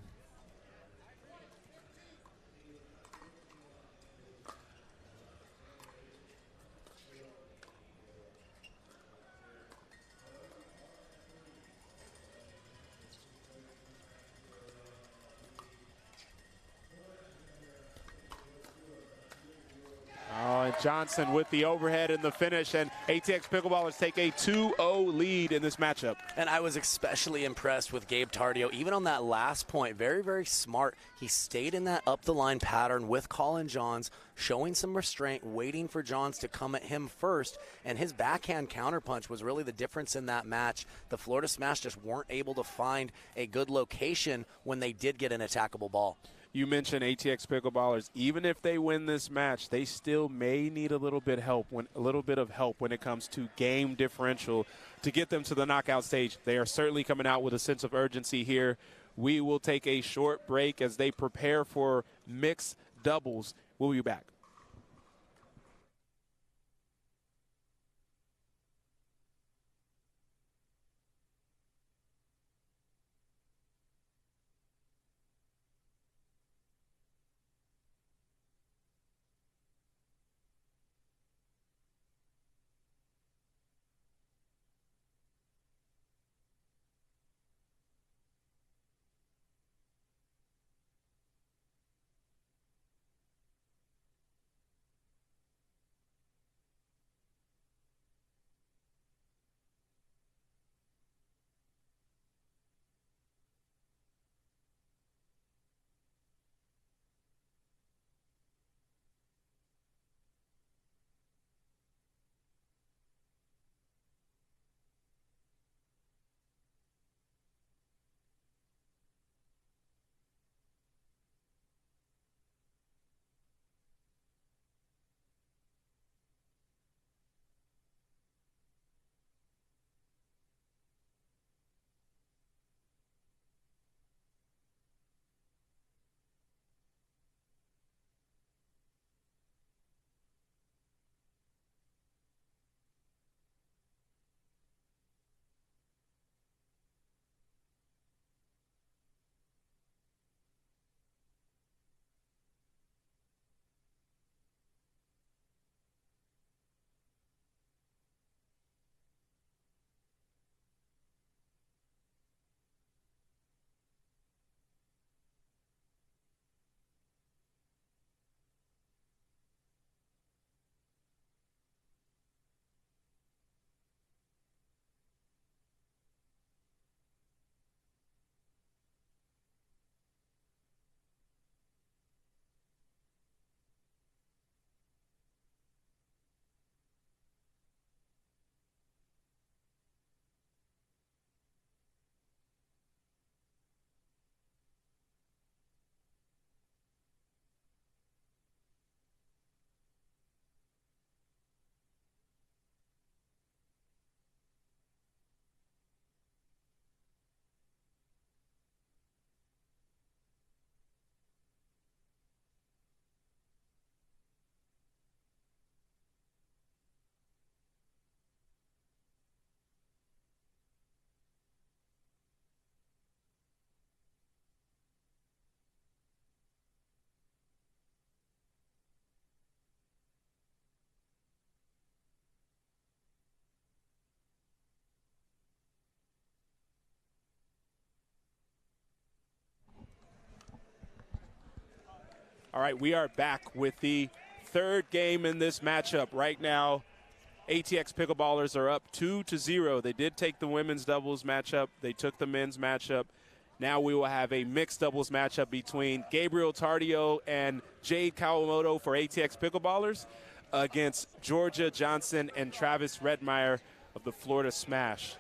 And Johnson with the overhead and the finish, and ATX Pickleballers take a 2-0 lead in this matchup. And I was especially impressed with Gabe Tardio, even on that last point. Very, very smart. He stayed in that up-the-line pattern with Colin Johns, showing some restraint, waiting for Johns to come at him first, and his backhand counterpunch was really the difference in that match. The Florida Smash just weren't able to find a good location when they did get an attackable ball. You mentioned ATX Pickleballers. Even if they win this match, they still may need a little bit of help when it comes to game differential to get them to the knockout stage. They are certainly coming out with a sense of urgency here. We will take a short break as they prepare for mixed doubles. We'll be back. All right, we are back with the third game in this matchup. Right now, ATX Pickleballers are up 2-0. They did take the women's doubles matchup. They took the men's matchup. Now we will have a mixed doubles matchup between Gabriel Tardio and Jade Kawamoto for ATX Pickleballers against Georgia Johnson and Travis Redmeyer of the Florida Smash.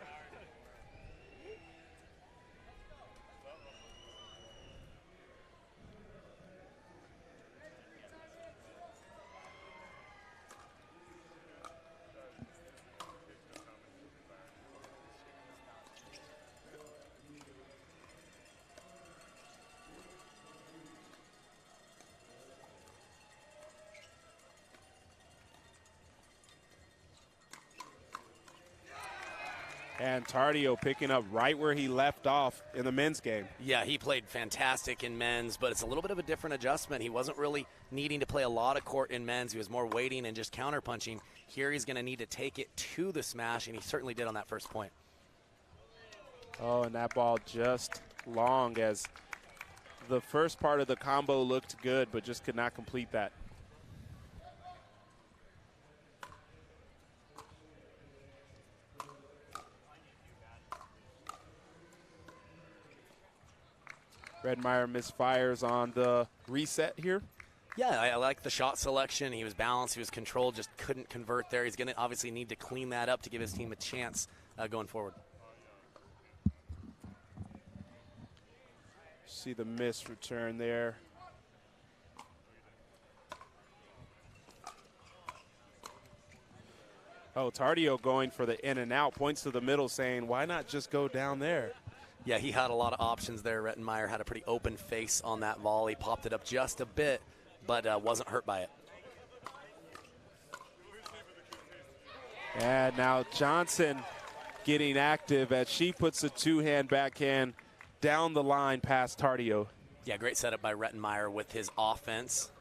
And Tardio picking up right where he left off in the men's game. Yeah, he played fantastic in men's, but it's a little bit of a different adjustment. He wasn't really needing to play a lot of court in men's. He was more waiting and just counterpunching. Here he's going to need to take it to the smash, and he certainly did on that first point. Oh, and that ball just long, as the first part of the combo looked good, but just could not complete that. Redmeyer misfires on the reset here. Yeah, I like the shot selection. He was balanced. He was controlled, just couldn't convert there. He's going to obviously need to clean that up to give his team a chance going forward. See the miss return there. Oh, Tardio going for the in and out, points to the middle saying, why not just go down there? Yeah, he had a lot of options there. Rettenmeier had a pretty open face on that volley, popped it up just a bit, but wasn't hurt by it. And now Johnson getting active as she puts a two-hand backhand down the line past Tardio. Yeah, great setup by Rettenmeier with his offense.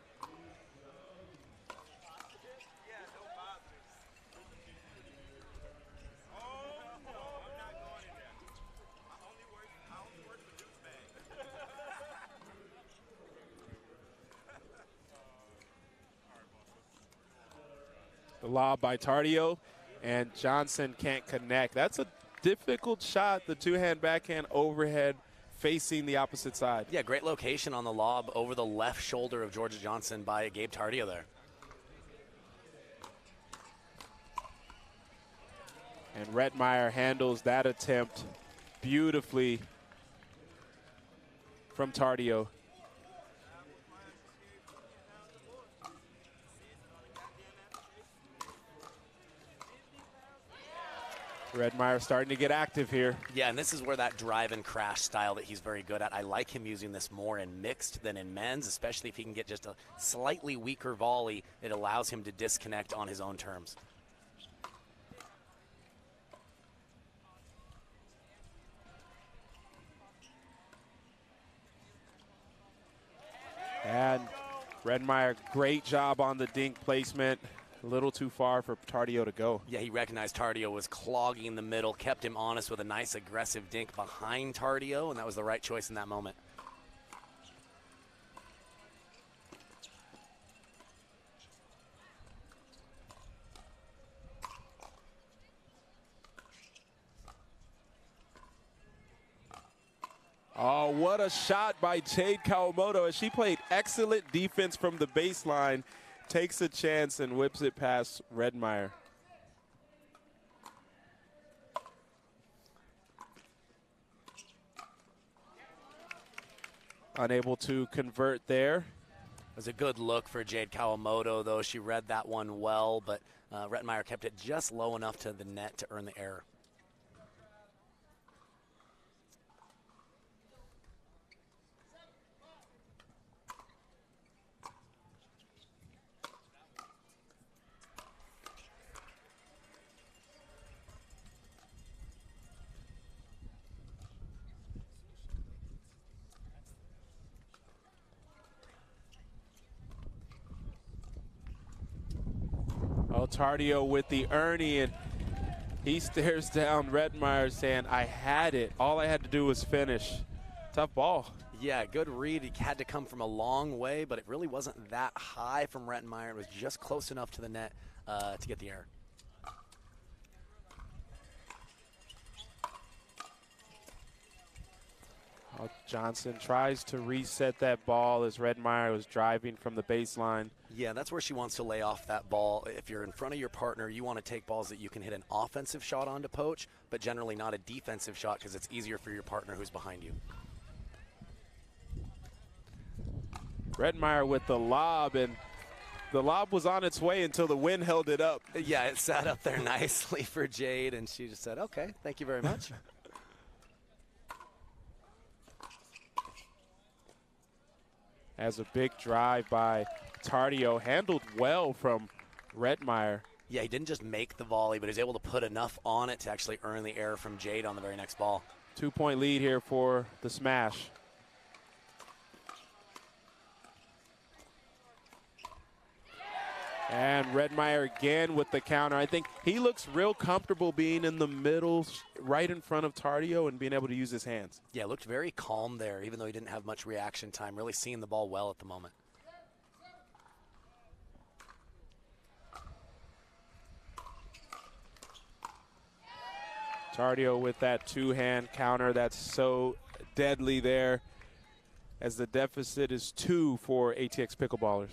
The lob by Tardio, and Johnson can't connect. That's a difficult shot, the two-hand backhand overhead facing the opposite side. Yeah, great location on the lob over the left shoulder of Georgia Johnson by Gabe Tardio there. And Rettenmeier handles that attempt beautifully from Tardio. Rettenmeier starting to get active here. Yeah, and this is where that drive and crash style that he's very good at. I like him using this more in mixed than in men's, especially if he can get just a slightly weaker volley. It allows him to disconnect on his own terms. And Rettenmeier, great job on the dink placement. A little too far for Tardio to go. Yeah, he recognized Tardio was clogging the middle, kept him honest with a nice aggressive dink behind Tardio, and that was the right choice in that moment. Oh, what a shot by Jade Kawamoto as she played excellent defense from the baseline. Takes a chance and whips it past Rettenmeier. Unable to convert there. It was a good look for Jade Kawamoto, though. She read that one well, but Rettenmeier kept it just low enough to the net to earn the error. Tardio with the Ernie, and he stares down Rettenmeier saying, I had it. All I had to do was finish. Tough ball. Yeah, good read. He had to come from a long way, but it really wasn't that high from Rettenmeier. It was just close enough to the net to get the error. Johnson tries to reset that ball as Rettenmeier was driving from the baseline. Yeah, that's where she wants to lay off that ball. If you're in front of your partner, you want to take balls that you can hit an offensive shot on to poach, but generally not a defensive shot because it's easier for your partner who's behind you. Rettenmeier with the lob, and the lob was on its way until the wind held it up. Yeah, it sat up there nicely for Jade, and she just said, okay, thank you very much. As a big drive by Tardio, handled well from Rettenmeier. Yeah, he didn't just make the volley, but he was able to put enough on it to actually earn the error from Jade on the very next ball. 2-point lead here for the Smash. And Redmeyer again with the counter. I think he looks real comfortable being in the middle, right in front of Tardio, and being able to use his hands. Yeah, looked very calm there, even though he didn't have much reaction time. Really seeing the ball well at the moment. Tardio with that two-hand counter that's so deadly there, as the deficit is 2 for ATX Pickleballers.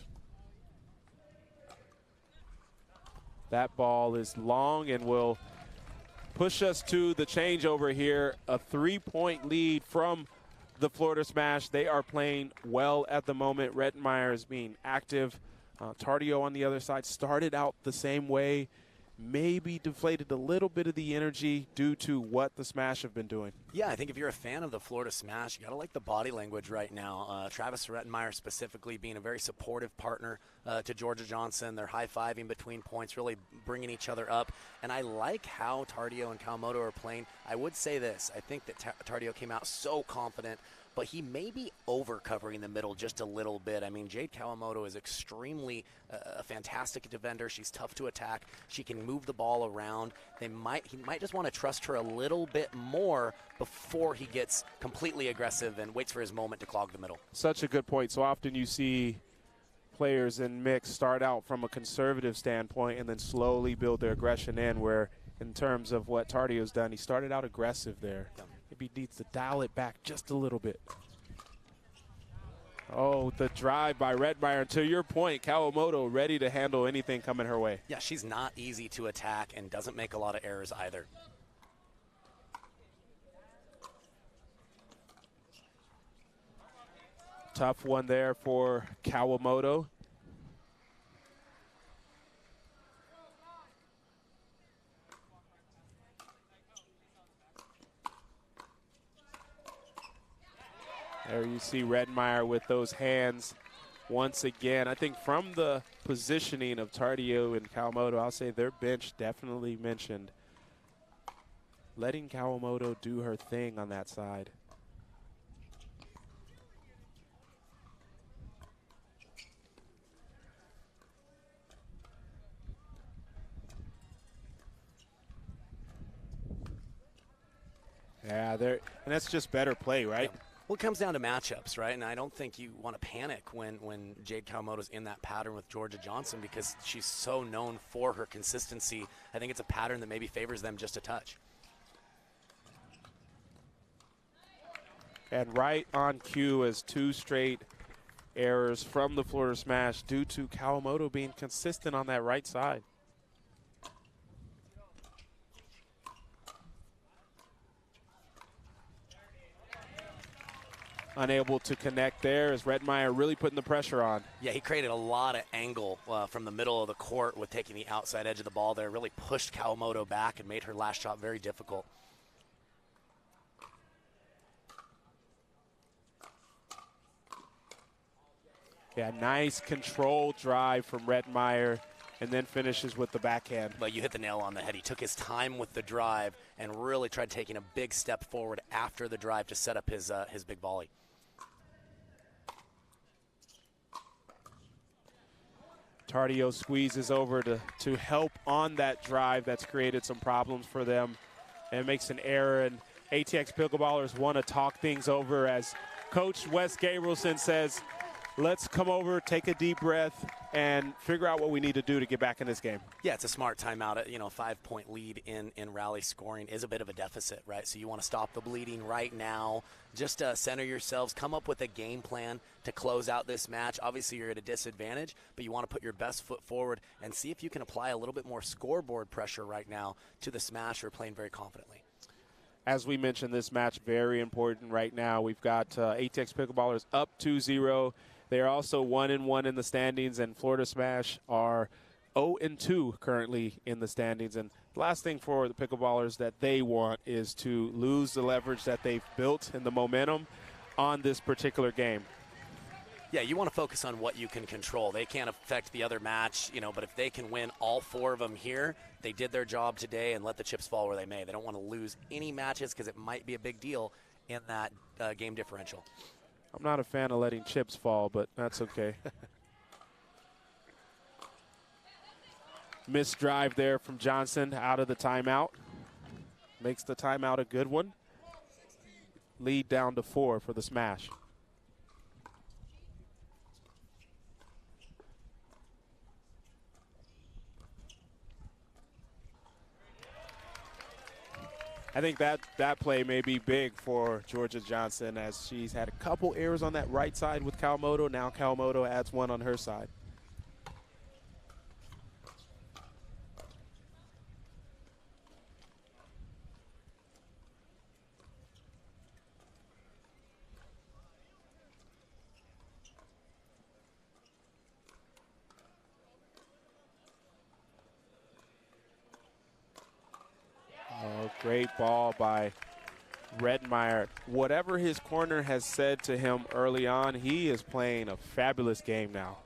That ball is long and will push us to the changeover here. A 3-point lead from the Florida Smash. They are playing well at the moment. Redmeyer is being active. Tardio on the other side started out the same way. Maybe deflated a little bit of the energy due to what the Smash have been doing. Yeah, I think if you're a fan of the Florida Smash, you got to like the body language right now. Travis Rettenmeyer specifically being a very supportive partner to Georgia Johnson. They're high-fiving between points, really bringing each other up. And I like how Tardio and Kawamoto are playing. I would say this. I think that Tardio came out so confident, but he may be over-covering the middle just a little bit. I mean, Jade Kawamoto is extremely a fantastic defender. She's tough to attack. She can move the ball around. He might just want to trust her a little bit more before he gets completely aggressive and waits for his moment to clog the middle. Such a good point. So often you see players in mix start out from a conservative standpoint and then slowly build their aggression in, where in terms of what Tardio's done, he started out aggressive there. Yeah. Maybe needs to dial it back just a little bit. Oh, the drive by Redmeyer. To your point, Kawamoto ready to handle anything coming her way. Yeah, she's not easy to attack and doesn't make a lot of errors either. Tough one there for Kawamoto. There you see Redmeyer with those hands once again. I think from the positioning of Tardio and Kawamoto, I'll say their bench definitely mentioned letting Kawamoto do her thing on that side. Yeah, and that's just better play, right? Yeah. Well, it comes down to matchups, right? And I don't think you want to panic when Jade Kawamoto's in that pattern with Georgia Johnson, because she's so known for her consistency. I think it's a pattern that maybe favors them just a touch. And right on cue as 2 straight errors from the Florida Smash due to Kawamoto being consistent on that right side. Unable to connect there as Redmeyer really putting the pressure on. Yeah, he created a lot of angle from the middle of the court with taking the outside edge of the ball there. Really pushed Kawamoto back and made her last shot very difficult. Yeah, nice control drive from Redmeyer, and then finishes with the backhand. But you hit the nail on the head. He took his time with the drive and really tried taking a big step forward after the drive to set up his big volley. Tardio squeezes over to help on that drive that's created some problems for them and makes an error. And ATX Pickleballers want to talk things over as Coach Wes Gabrielson says, let's come over, take a deep breath, and figure out what we need to do to get back in this game. Yeah, it's a smart timeout. You know, 5-point lead in rally scoring is a bit of a deficit, right? So you want to stop the bleeding right now. Just center yourselves, come up with a game plan to close out this match. Obviously, you're at a disadvantage, but you want to put your best foot forward and see if you can apply a little bit more scoreboard pressure right now to the Smash, who are playing very confidently. As we mentioned, this match very important right now. We've got ATX Pickleballers up 2-0. They are also 1-1 in the standings, and Florida Smash are 0-2 currently in the standings. And the last thing for the Pickleballers that they want is to lose the leverage that they've built and the momentum on this particular game. Yeah, you want to focus on what you can control. They can't affect the other match, you know, but if they can win all 4 of them here, they did their job today and let the chips fall where they may. They don't want to lose any matches because it might be a big deal in that game differential. I'm not a fan of letting chips fall, but that's okay. Missed drive there from Johnson out of the timeout. Makes the timeout a good one. Lead down to 4 for the smash. I think that play may be big for Georgia Johnson, as she's had a couple errors on that right side with Kawamoto. Now Kawamoto adds one on her side. Oh, great ball by Redmeyer. Whatever his corner has said to him early on, he is playing a fabulous game now.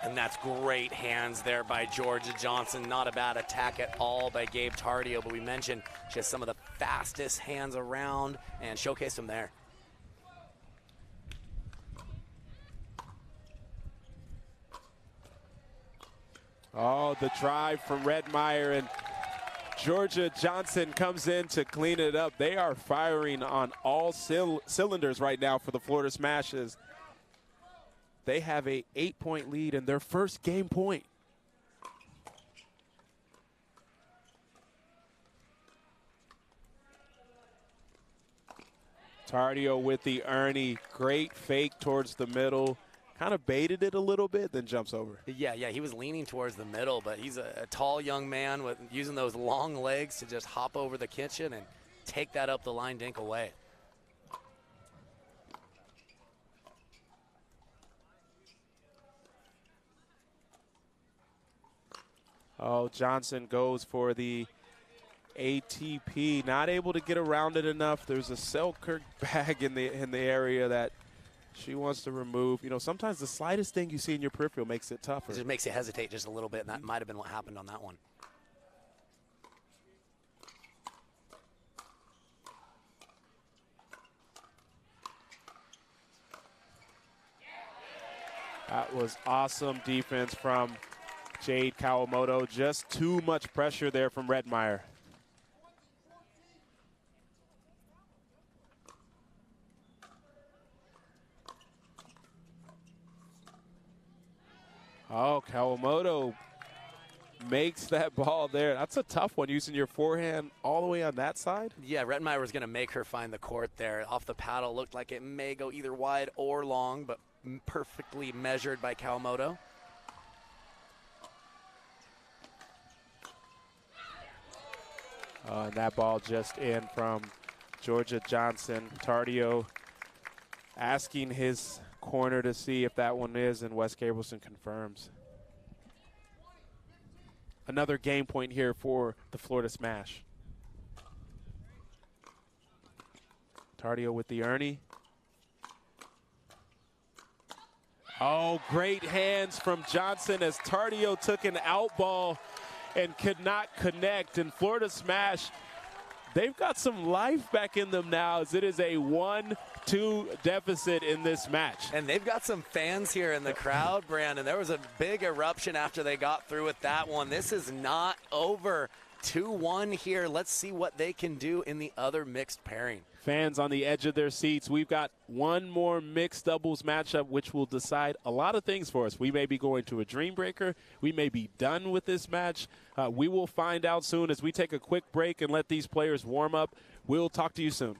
And that's great hands there by Georgia Johnson. Not a bad attack at all by Gabe Tardio, but we mentioned she has some of the fastest hands around and showcased them there. Oh, the drive from Redmeyer, and Georgia Johnson comes in to clean it up. They are firing on all cylinders right now for the Florida Smashes. They have a 8-point lead in their first game point. Tardio with the Ernie. Great fake towards the middle. Kind of baited it a little bit, then jumps over. Yeah, he was leaning towards the middle, but he's a tall young man with using those long legs to just hop over the kitchen and take that up the line dink away. Oh, Johnson goes for the ATP. Not able to get around it enough. There's a Selkirk bag in the area that she wants to remove. You know, sometimes the slightest thing you see in your peripheral makes it tougher. It just makes you hesitate just a little bit, and that might have been what happened on that one. That was awesome defense from Jade Kawamoto. Just too much pressure there from Redmeyer. Oh, Kawamoto makes that ball there. That's a tough one, using your forehand all the way on that side. Yeah, Redmeyer was going to make her find the court there. Off the paddle, looked like it may go either wide or long, but perfectly measured by Kawamoto. And that ball just in from Georgia Johnson. Tardio asking his corner to see if that one is, and Wes Gabrielson confirms. Another game point here for the Florida Smash. Tardio with the Ernie. Oh, great hands from Johnson as Tardio took an out ball and could not connect. And Florida Smash, they've got some life back in them now, as it is a 1-2 deficit in this match. And they've got some fans here in the crowd, Brandon. There was a big eruption after they got through with that one. This is not over. 2-1 here. Let's see what they can do in the other mixed pairing. Fans on the edge of their seats. We've got one more mixed doubles matchup, which will decide a lot of things for us. We may be going to a dream breaker. We may be done with this match. We will find out soon as we take a quick break and let these players warm up. We'll talk to you soon.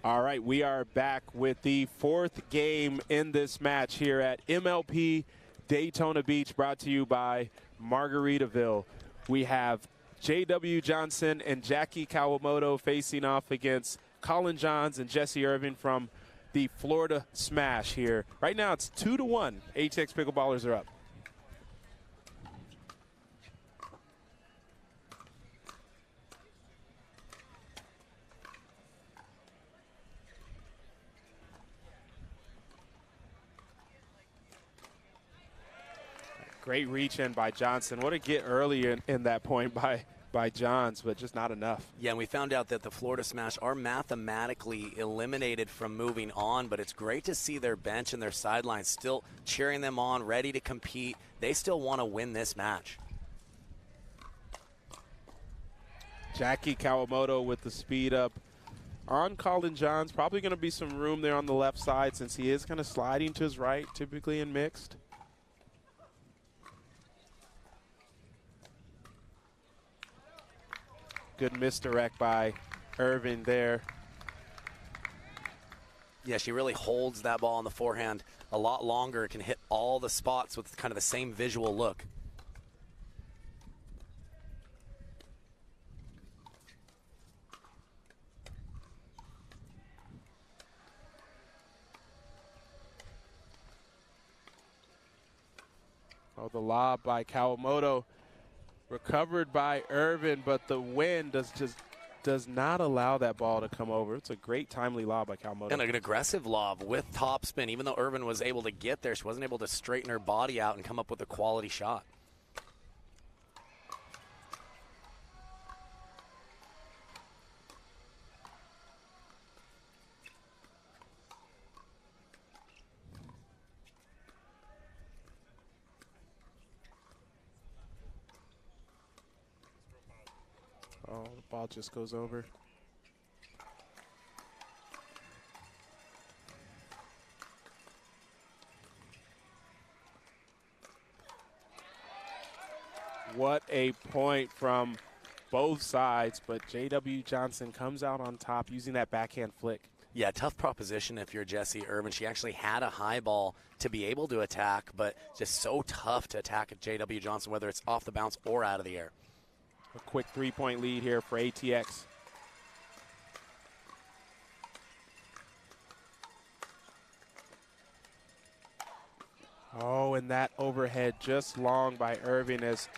All right, we are back with the fourth game in this match here at MLP Daytona Beach, brought to you by Margaritaville. We have J.W. Johnson and Jackie Kawamoto facing off against Colin Johns and Jesse Irvin from the Florida Smash here. Right now it's 2-1. ATX Pickleballers are up. Great reach in by Johnson. What a get early in that point by Johns, but just not enough. Yeah, and we found out that the Florida Smash are mathematically eliminated from moving on, but it's great to see their bench and their sidelines still cheering them on, ready to compete. They still want to win this match. Jackie Kawamoto with the speed up on Colin Johns. Probably going to be some room there on the left side since he is kind of sliding to his right, typically in mixed. Good misdirect by Irvin there. Yeah, she really holds that ball on the forehand a lot longer. It can hit all the spots with kind of the same visual look. Oh, the lob by Kawamoto. Recovered by Irvin, but the wind does not allow that ball to come over. It's a great timely lob by Kawamoto. And an aggressive lob with topspin. Even though Irvin was able to get there, she wasn't able to straighten her body out and come up with a quality shot. Oh, the ball just goes over. What a point from both sides, but J.W. Johnson comes out on top using that backhand flick. Yeah, tough proposition if you're Jesse Irvin. She actually had a high ball to be able to attack, but just so tough to attack at J.W. Johnson, whether it's off the bounce or out of the air. A quick three-point lead here for ATX. Oh, and that overhead just long by Irvin as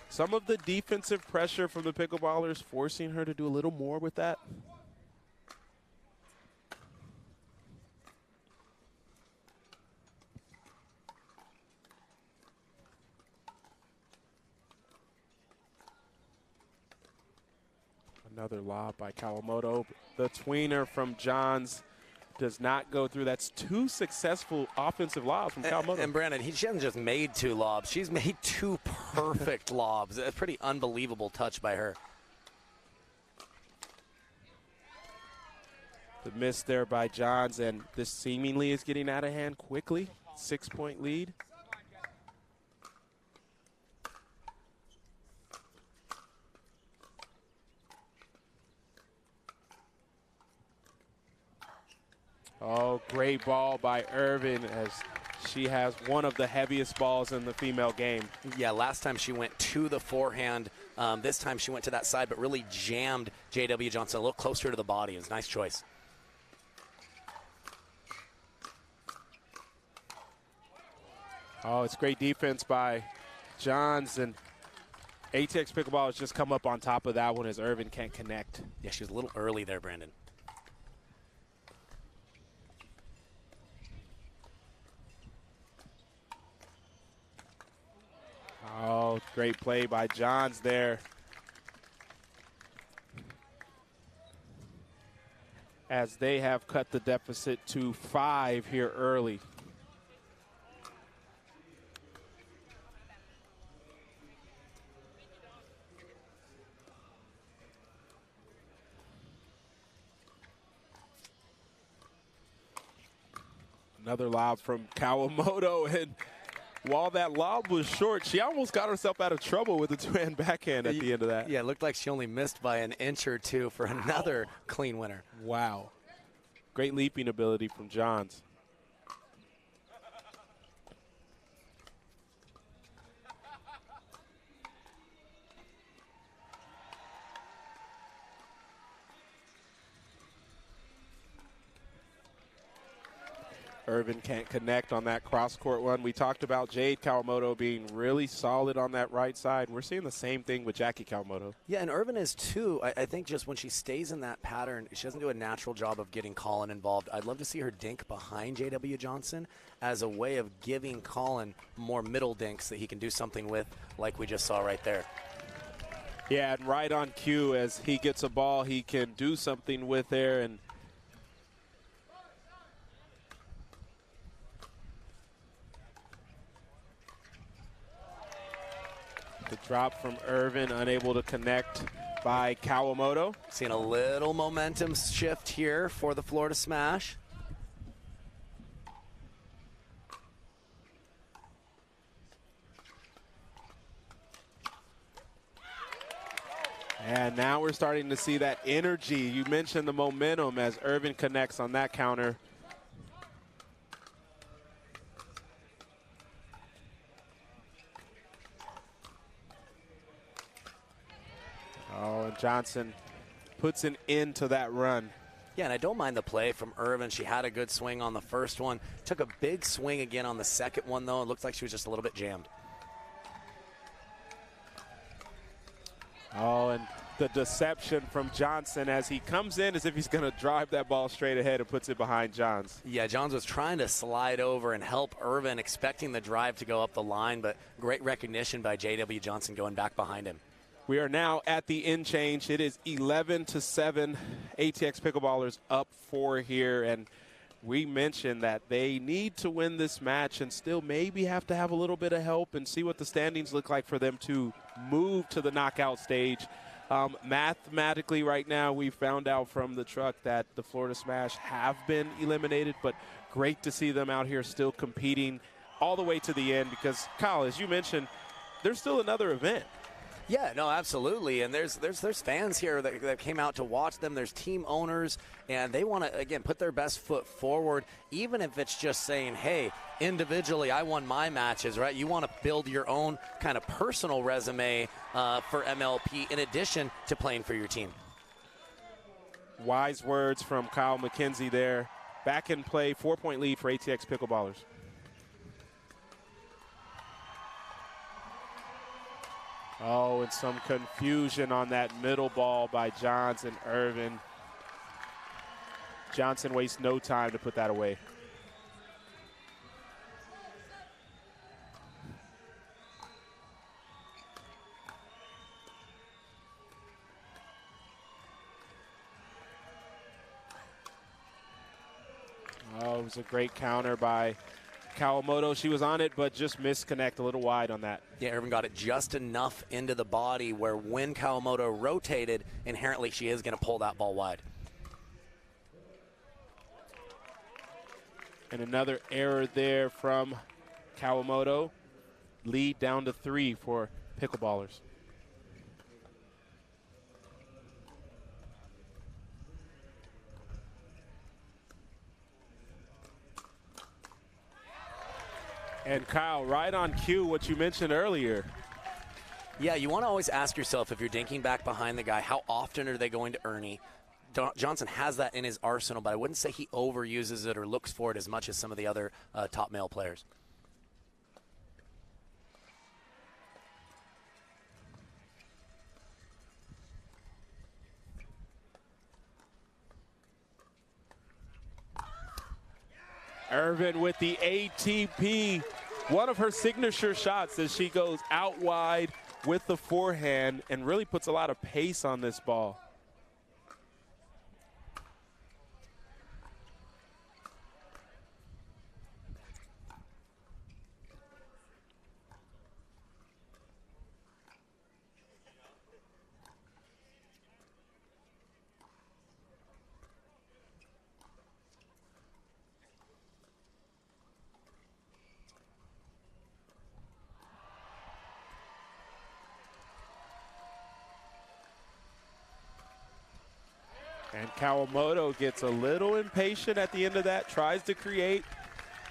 some of the defensive pressure from the Pickleballers forcing her to do a little more with that. Another lob by Kawamoto. The tweener from Johns does not go through. That's two successful offensive lobs from Kawamoto. And Brandon, she hasn't just made two lobs. She's made two perfect lobs. A pretty unbelievable touch by her. The miss there by Johns, and this seemingly is getting out of hand quickly. 6-point lead. Oh, great ball by Irvin as she has one of the heaviest balls in the female game. Yeah, last time she went to the forehand. This time she went to that side, but really jammed J.W. Johnson a little closer to the body. It was a nice choice. Oh, it's great defense by Johns, and ATX Pickleball has just come up on top of that one as Irvin can't connect. Yeah, she was a little early there, Brandon. Oh, great play by Johns there. As they have cut the deficit to 5 here early. Another lob from Kawamoto, and while that lob was short, she almost got herself out of trouble with the two-hand backhand at the end of that. Yeah, it looked like she only missed by an inch or two for another clean winner. Wow. Great leaping ability from Johns. Irvin can't connect on that cross-court one. We talked about Jade Kawamoto being really solid on that right side. We're seeing the same thing with Jackie Kawamoto. Yeah, and Irvin is too. I think just when she stays in that pattern, she doesn't do a natural job of getting Colin involved. I'd love to see her dink behind J.W. Johnson as a way of giving Colin more middle dinks that he can do something with, like we just saw right there. Yeah, and right on cue, as he gets a ball, he can do something with there. And the drop from Irvin, unable to connect by Kawamoto. Seeing a little momentum shift here for the Florida Smash. And now we're starting to see that energy. You mentioned the momentum as Irvin connects on that counter. Oh, and Johnson puts an end to that run. Yeah, and I don't mind the play from Irvin. She had a good swing on the first one. Took a big swing again on the second one, though. It looked like she was just a little bit jammed. Oh, and the deception from Johnson as he comes in as if he's going to drive that ball straight ahead and puts it behind Johns. Yeah, Johns was trying to slide over and help Irvin, expecting the drive to go up the line, but great recognition by J.W. Johnson going back behind him. We are now at the end change. It is 11-7. ATX Pickleballers up 4 here, and we mentioned that they need to win this match and still maybe have to have a little bit of help and see what the standings look like for them to move to the knockout stage. Mathematically right now, we found out from the truck that the Florida Smash have been eliminated, but great to see them out here still competing all the way to the end because, Kyle, as you mentioned, there's still another event. Yeah, no, absolutely. And there's fans here that came out to watch them. There's team owners, and they want to, again, put their best foot forward, even if it's just saying, hey, individually, I won my matches, right? You want to build your own kind of personal resume for MLP in addition to playing for your team. Wise words from Kyle McKenzie there. Back in play, 4-point lead for ATX Pickleballers. Oh, and some confusion on that middle ball by Johns and Irvin. Johnson wastes no time to put that away. Oh, it was a great counter by Kawamoto. She was on it, but just misconnect a little wide on that. Yeah, Irvin got it just enough into the body where when Kawamoto rotated, inherently she is going to pull that ball wide. And another error there from Kawamoto. Lead down to 3 for Pickleballers. And Kyle, right on cue, what you mentioned earlier. Yeah, you want to always ask yourself, if you're dinking back behind the guy, how often are they going to Ernie? Johnson has that in his arsenal, but I wouldn't say he overuses it or looks for it as much as some of the other top male players. Irvin with the ATP, one of her signature shots as she goes out wide with the forehand and really puts a lot of pace on this ball. And Kawamoto gets a little impatient at the end of that, tries to create.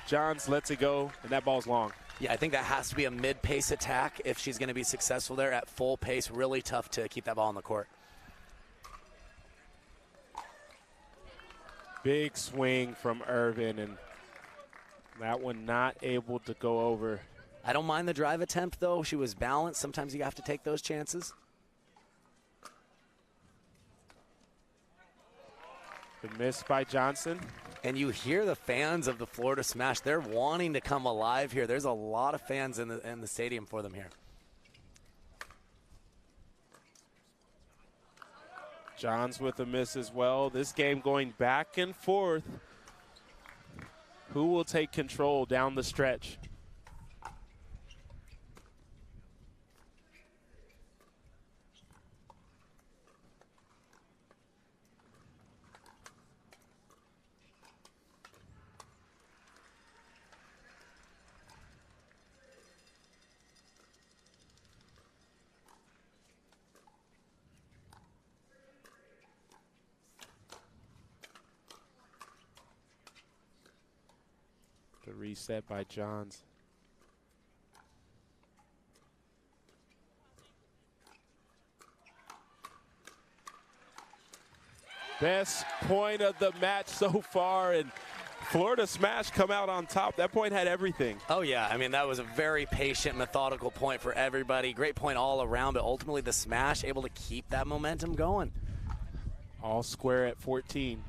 Johns lets it go, and that ball's long. Yeah, I think that has to be a mid-pace attack if she's going to be successful there. At full pace, really tough to keep that ball on the court. Big swing from Irvin, and that one not able to go over. I don't mind the drive attempt, though. She was balanced. Sometimes you have to take those chances. The miss by Johnson. And you hear the fans of the Florida Smash. They're wanting to come alive here. There's a lot of fans in the stadium for them here. Johns with a miss as well. This game going back and forth. Who will take control down the stretch? The reset by Johns. Best point of the match so far, and Florida Smash come out on top. That point had everything. Oh, yeah. I mean, that was a very patient, methodical point for everybody. Great point all around, but ultimately the Smash able to keep that momentum going. All square at 14.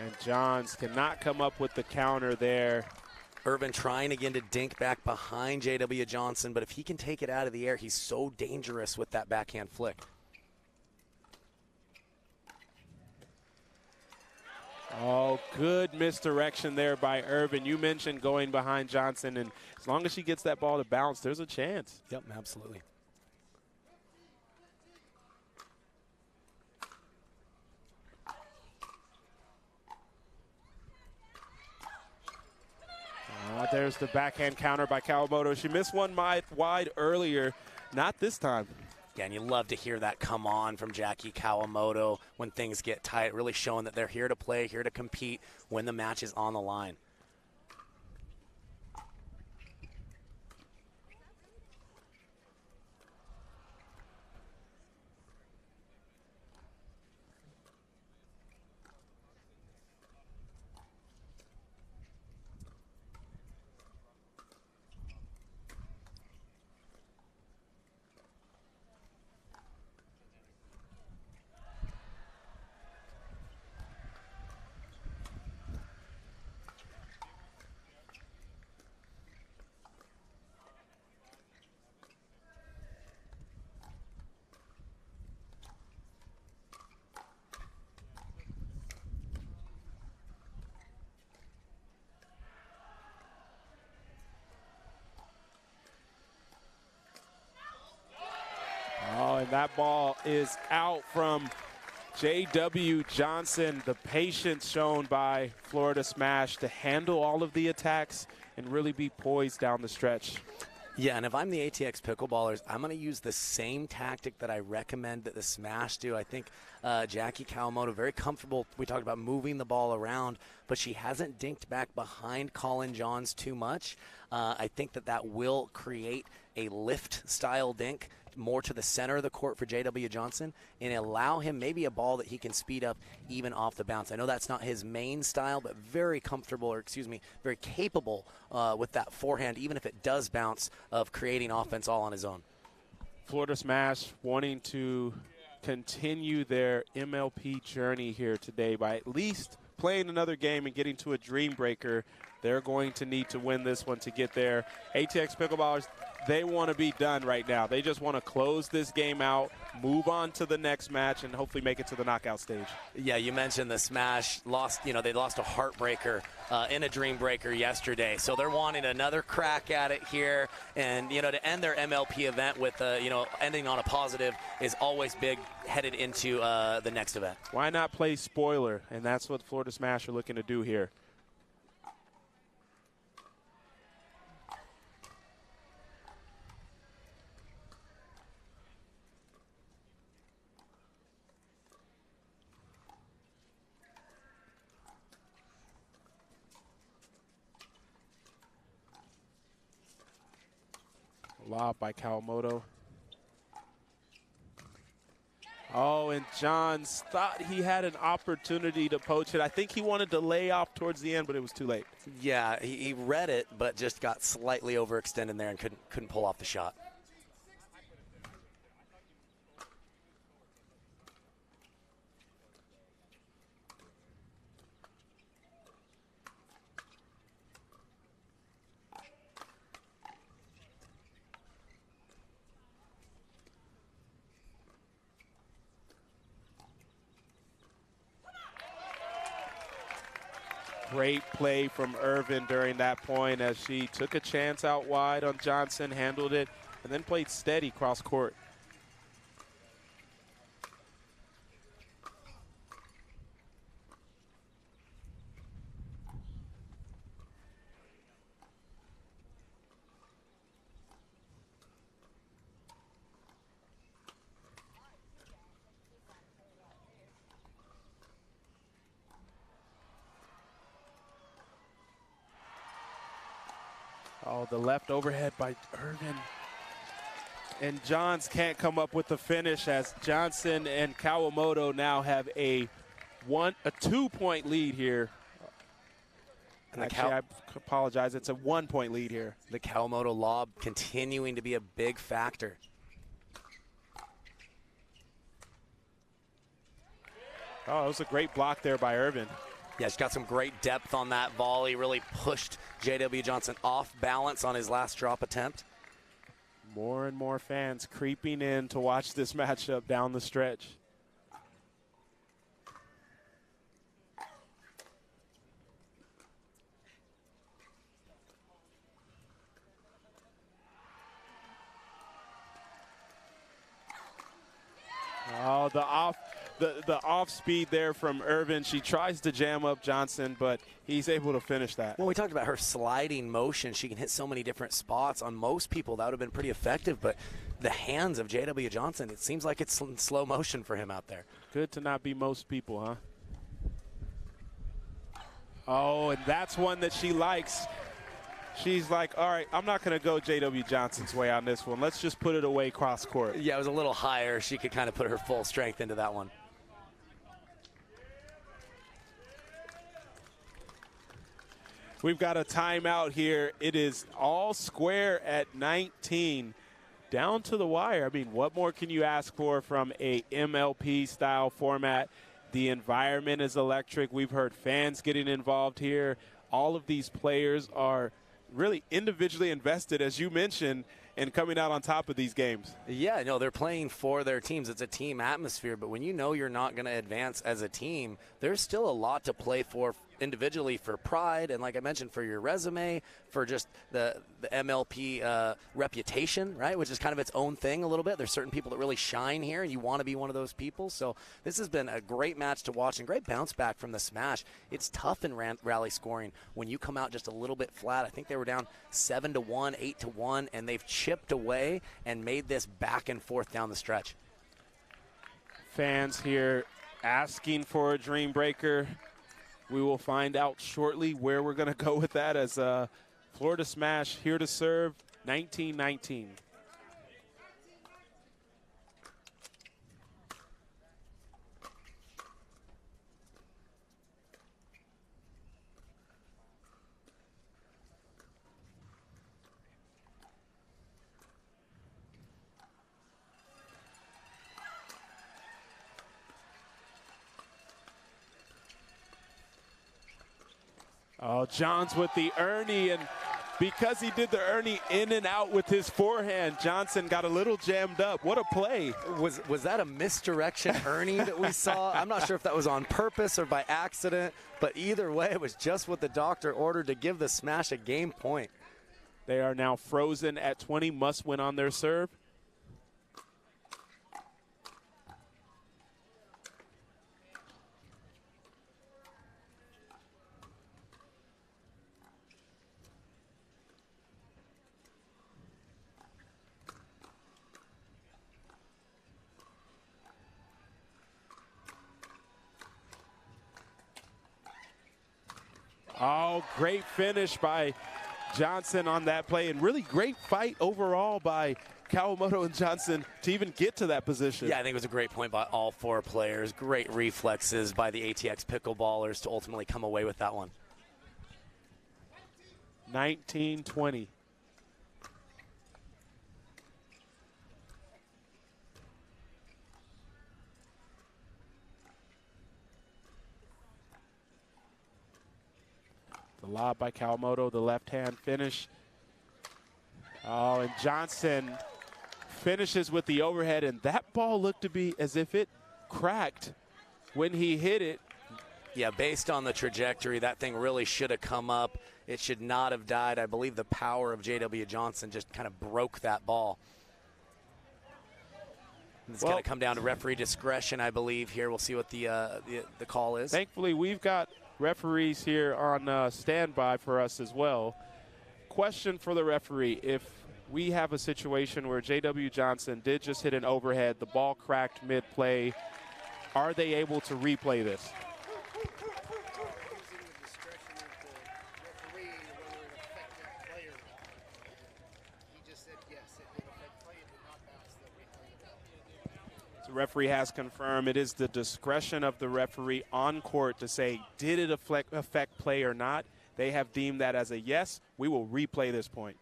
And Johns cannot come up with the counter there. Irvin trying again to dink back behind J.W. Johnson, but if he can take it out of the air, he's so dangerous with that backhand flick. Oh, good misdirection there by Irvin. You mentioned going behind Johnson, and as long as she gets that ball to bounce, there's a chance. Yep, absolutely. There's the backhand counter by Kawamoto. She missed one wide earlier, not this time. Yeah, and you love to hear that come on from Jackie Kawamoto when things get tight, really showing that they're here to play, here to compete when the match is on the line. And that ball is out from J.W. Johnson. The patience shown by Florida Smash to handle all of the attacks and really be poised down the stretch. Yeah, and if I'm the ATX Pickleballers, I'm going to use the same tactic that I recommend that the Smash do. I think Jackie Kawamoto, very comfortable. We talked about moving the ball around, but she hasn't dinked back behind Colin Johns too much. I think that will create a lift-style dink more to the center of the court for J.W. Johnson and allow him maybe a ball that he can speed up even off the bounce. I know that's not his main style, but very comfortable, or excuse me, very capable with that forehand, even if it does bounce, of creating offense all on his own. Florida Smash wanting to continue their MLP journey here today by at least playing another game and getting to a dream breaker. They're going to need to win this one to get there. ATX Pickleballers, they want to be done right now. They just want to close this game out, move on to the next match, and hopefully make it to the knockout stage. Yeah, you mentioned the smash. They lost a heartbreaker in a dream breaker yesterday. So they're wanting another crack at it here. And, to end their MLP event with, ending on a positive is always big headed into the next event. Why not play spoiler? And that's what Florida Smash are looking to do here. Lob by Kawamoto. Oh, and Johns thought he had an opportunity to poach it. I think he wanted to lay off towards the end, but it was too late. Yeah, he read it, but just got slightly overextended there and couldn't pull off the shot. Great play from Irvin during that point as she took a chance out wide on Johnson, handled it, and then played steady cross court. Oh, the left overhead by Irvin. And Johns can't come up with the finish as Johnson and Kawamoto now have a 2-point lead here. And actually, I apologize. It's a 1-point lead here. The Kawamoto lob continuing to be a big factor. Oh, it was a great block there by Irvin. Yeah, she's got some great depth on that volley. Really pushed J.W. Johnson off balance on his last drop attempt. More and more fans creeping in to watch this matchup down the stretch. Oh, the off speed there from Irvin. She tries to jam up Johnson, but he's able to finish that. Well, we talked about her sliding motion. She can hit so many different spots. On most people, that would have been pretty effective, but the hands of J.W. Johnson, it seems like it's in slow motion for him out there. Good to not be most people, huh? Oh, and that's one that she likes. She's like, all right, I'm not going to go J.W. Johnson's way on this one. Let's just put it away cross court. Yeah, it was a little higher. She could kind of put her full strength into that one. We've got a timeout here. It is all square at 19. Down to the wire. I mean, what more can you ask for from a MLP-style format? The environment is electric. We've heard fans getting involved here. All of these players are really individually invested, as you mentioned, in coming out on top of these games. Yeah, no, they're playing for their teams. It's a team atmosphere, but when you know you're not going to advance as a team, there's still a lot to play for individually, for pride, and like I mentioned, for your resume, for just the MLP reputation, right, which is kind of its own thing a little bit. There's certain people that really shine here, and you want to be one of those people. So this has been a great match to watch and great bounce back from the smash. It's tough in rally scoring when you come out just a little bit flat. I think they were down 7-1, 8-1, and they've chipped away and made this back and forth down the stretch. Fans here asking for a dream breaker. We will find out shortly where we're going to go with that as Florida Smash here to serve 19-19. Oh, Johns with the Ernie, and because he did the Ernie in and out with his forehand, Johnson got a little jammed up. What a play. Was that a misdirection Ernie that we saw? I'm not sure if that was on purpose or by accident, but either way, it was just what the doctor ordered to give the smash a game point. They are now frozen at 20, must win on their serve. Oh, great finish by Johnson on that play, and really great fight overall by Kawamoto and Johnson to even get to that position. Yeah, I think it was a great point by all four players. Great reflexes by the ATX Pickleballers to ultimately come away with that one. 19-20. The lob by Kawamoto, the left-hand finish. Oh, and Johnson finishes with the overhead, and that ball looked to be as if it cracked when he hit it. Yeah, based on the trajectory, that thing really should have come up. It should not have died. I believe the power of J.W. Johnson just kind of broke that ball. It's going to come down to referee discretion, I believe, here. We'll see what the call is. Thankfully, we've got referees here on standby for us as well. Question for the referee: if we have a situation where J.W. Johnson did just hit an overhead, the ball cracked mid-play, are they able to replay this? The referee has confirmed it is the discretion of the referee on court to say, did it affect play or not? They have deemed that as a yes. We will replay this point.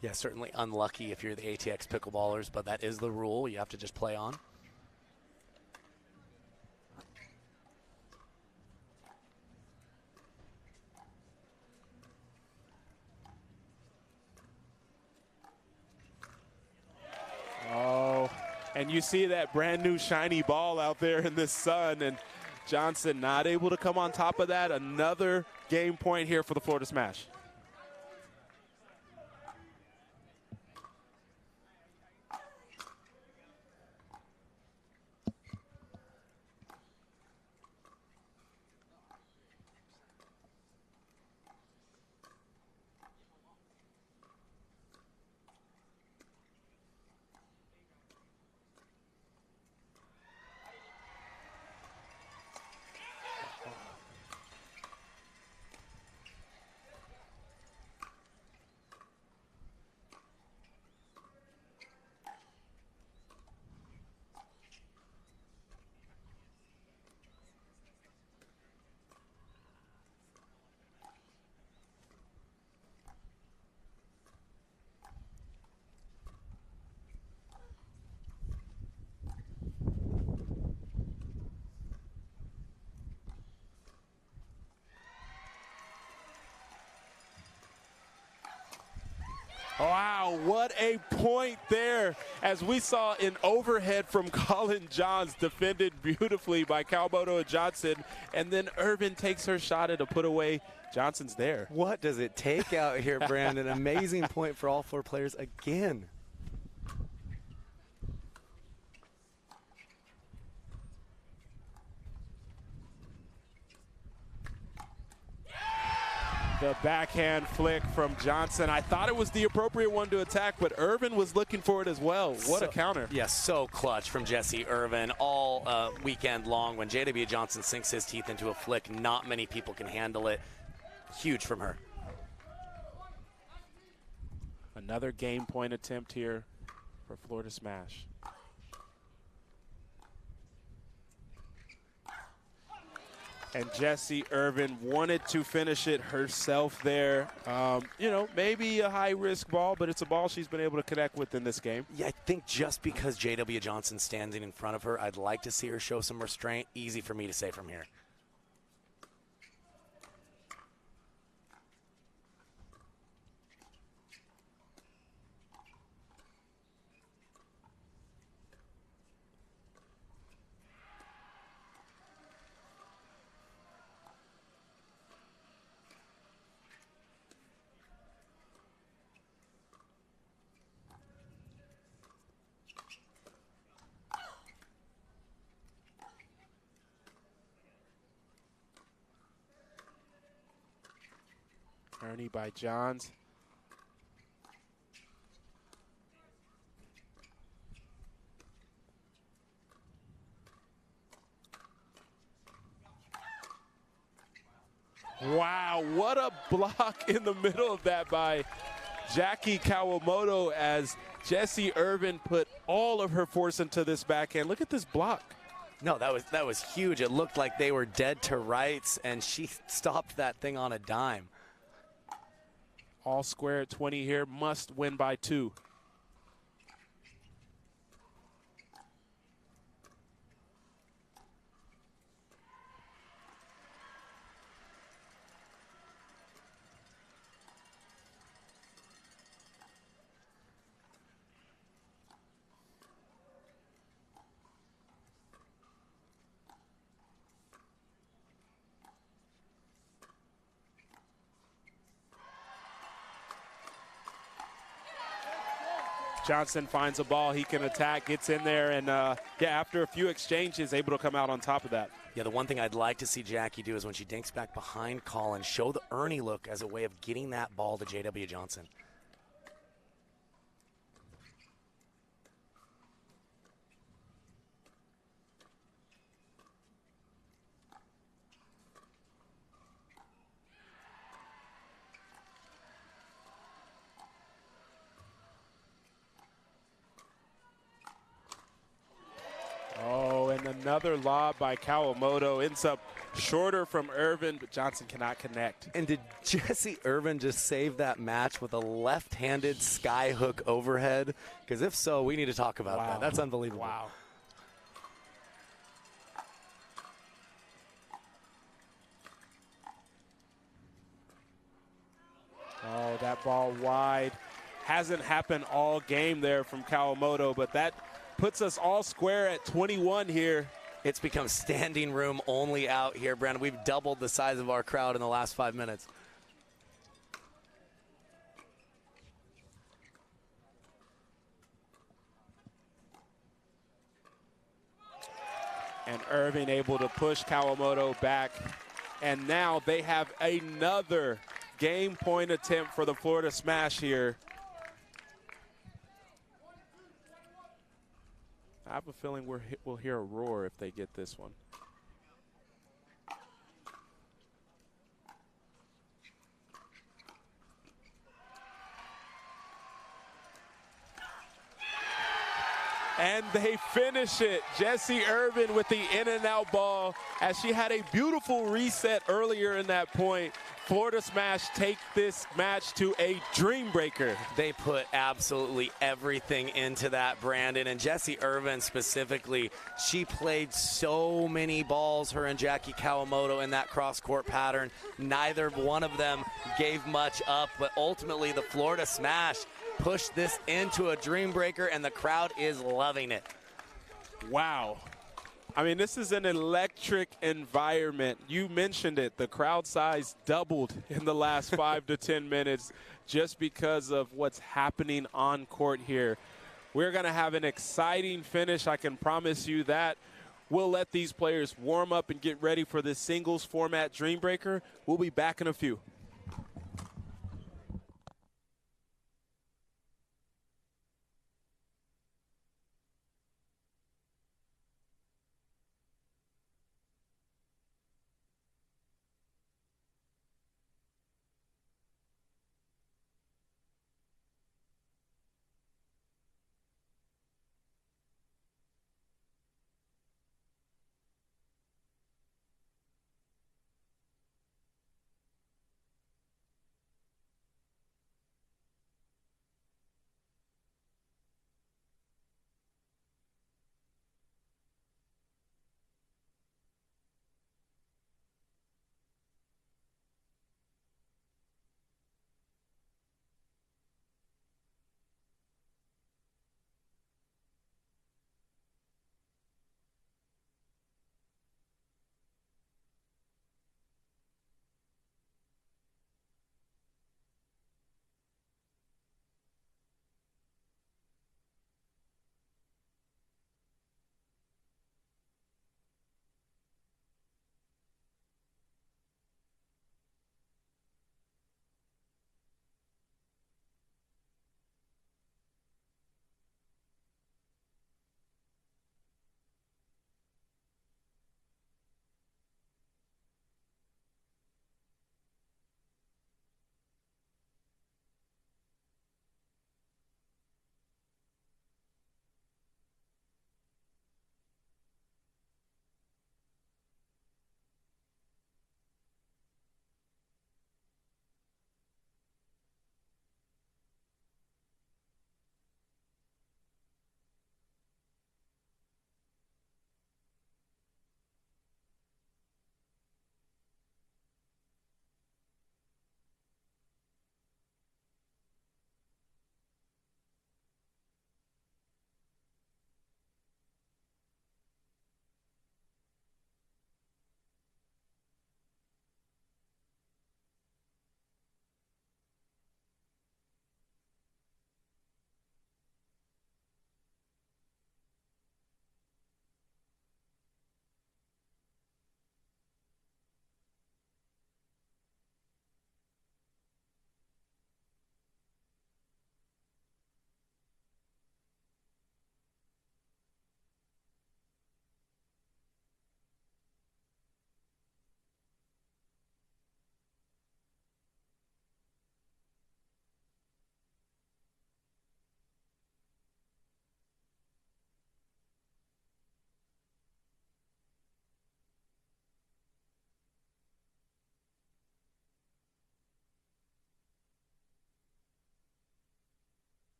Yeah, certainly unlucky if you're the ATX Pickleballers, but that is the rule. You have to just play on. Oh, and you see that brand new shiny ball out there in the sun, and Johnson not able to come on top of that. Another game point here for the Florida Smash. Wow, what a point there, as we saw an overhead from Colin Johns defended beautifully by Kawamoto and Johnson, and then Irvin takes her shot at a put away. Johnson's there. What does it take out here, Brandon? Amazing point for all four players again. The backhand flick from Johnson. I thought it was the appropriate one to attack, but Irvin was looking for it as well. What a counter. Yes, so clutch from Jesse Irvin all weekend long. When J.W. Johnson sinks his teeth into a flick, not many people can handle it. Huge from her. Another game point attempt here for Florida Smash. And Jessie Irvin wanted to finish it herself there. You know, maybe a high-risk ball, but it's a ball she's been able to connect with in this game. Yeah, I think just because J.W. Johnson's standing in front of her, I'd like to see her show some restraint. Easy for me to say from here. Ernie by Johns. Wow, what a block in the middle of that by Jackie Kawamoto as Jessie Irvin put all of her force into this backhand. Look at this block. No, that was huge. It looked like they were dead to rights, and she stopped that thing on a dime. All square at 20 here, must win by 2. Johnson finds a ball, he can attack, gets in there, and after a few exchanges, able to come out on top of that. Yeah, the one thing I'd like to see Jackie do is when she dinks back behind Colin, show the Ernie look as a way of getting that ball to J.W. Johnson. Oh, and another lob by Kawamoto. Ends up shorter from Irvin, but Johnson cannot connect. And did Jessie Irvin just save that match with a left-handed sky hook overhead? Because if so, we need to talk about that. That's unbelievable. Wow. Oh, that ball wide. Hasn't happened all game there from Kawamoto, but that puts us all square at 21 here. It's become standing room only out here, Brandon. We've doubled the size of our crowd in the last 5 minutes. And Irving able to push Kawamoto back. And now they have another game point attempt for the Florida Smash here. I have a feeling we'll hear a roar if they get this one. And they finish it. Jessie Irvin with the in and out ball as she had a beautiful reset earlier in that point. Florida Smash take this match to a dream breaker. They put absolutely everything into that, Brandon. And Jessie Irvin specifically, she played so many balls, her and Jackie Kawamoto, in that cross-court pattern. Neither one of them gave much up, but ultimately the Florida Smash pushed this into a dream breaker, and the crowd is loving it. Wow. I mean, this is an electric environment. You mentioned it. The crowd size doubled in the last 5 to 10 minutes just because of what's happening on court here. We're going to have an exciting finish. I can promise you that. We'll let these players warm up and get ready for this singles format dream breaker. We'll be back in a few.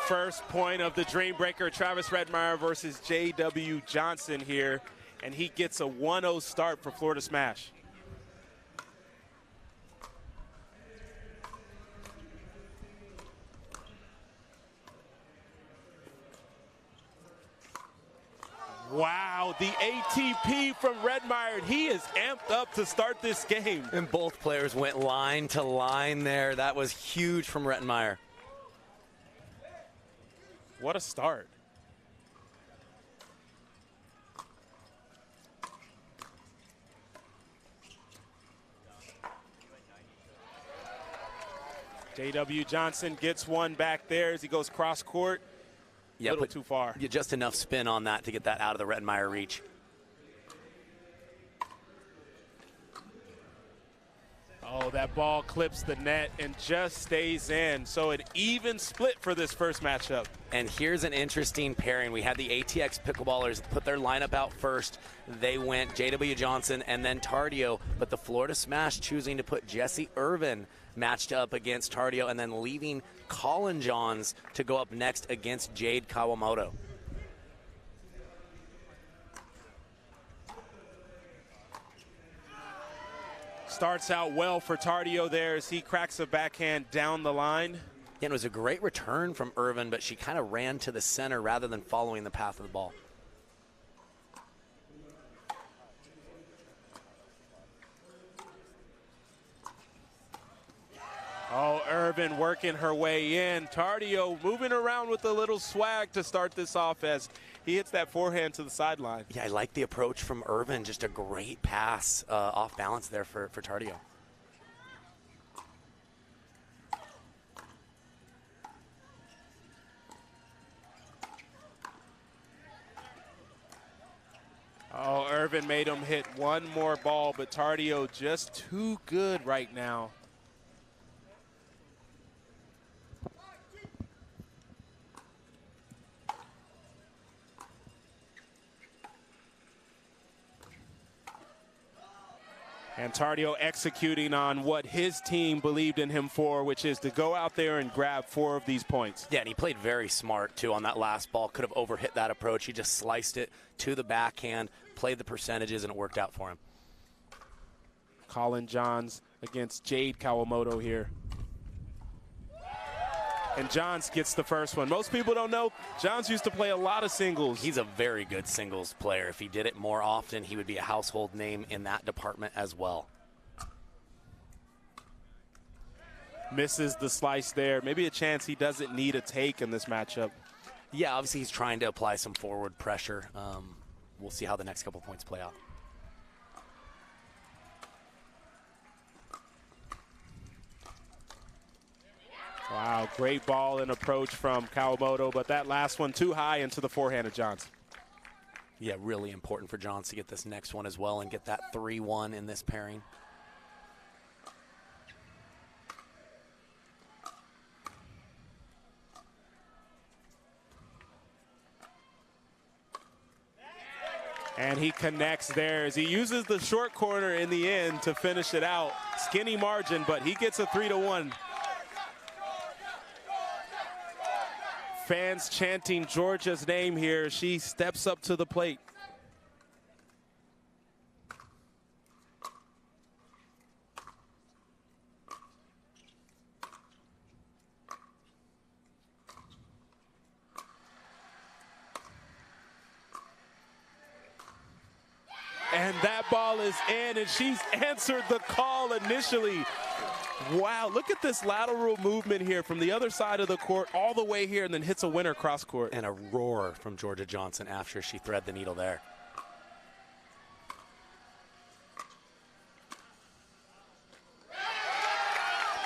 first point of the Dream Breaker. Travis Redmeyer versus J.W. Johnson here, and he gets a 1-0 start for Florida Smash. Wow, the ATP from Redmeyer. He is amped up to start this game. And both players went line to line there. That was huge from Rettenmeyer. What a start. J.W. Johnson gets one back there as he goes cross court. Yeah, a little too far. Just enough spin on that to get that out of the Rettenmeyer reach. Oh, that ball clips the net and just stays in. So an even split for this first matchup. And here's an interesting pairing. We had the ATX Pickleballers put their lineup out first. They went J.W. Johnson and then Tardio, but the Florida Smash choosing to put Jesse Irvin matched up against Tardio and then leaving Colin Johns to go up next against Jade Kawamoto. Starts out well for Tardio there as he cracks a backhand down the line. Yeah, it was a great return from Irvin, but she kind of ran to the center rather than following the path of the ball. Oh, Irvin working her way in. Tardio moving around with a little swag to start this off as he hits that forehand to the sideline. Yeah, I like the approach from Irvin. Just a great pass off balance there for Tardio. Oh, Irvin made him hit one more ball, but Tardio just too good right now. And Tardio executing on what his team believed in him for, which is to go out there and grab 4 of these points. Yeah, and he played very smart, too, on that last ball. Could have overhit that approach. He just sliced it to the backhand, played the percentages, and it worked out for him. Colin Johns against Jade Kawamoto here. And Johns gets the first one. Most people don't know, Johns used to play a lot of singles. He's a very good singles player. If he did it more often, he would be a household name in that department as well. Misses the slice there. Maybe a chance he doesn't need a take in this matchup. Yeah, obviously he's trying to apply some forward pressure. We'll see how the next couple points play out. Wow, great ball and approach from Kawamoto, but that last one too high into the forehand of Johns. Yeah, really important for Johns to get this next one as well and get that 3-1 in this pairing. And he connects there as he uses the short corner in the end to finish it out. Skinny margin, but he gets a 3-1. Fans chanting Georgia's name here. She steps up to the plate. And that ball is in, and she's answered the call initially. Wow, look at this lateral movement here from the other side of the court all the way here and then hits a winner cross court. And a roar from Georgia Johnson after she thread the needle there.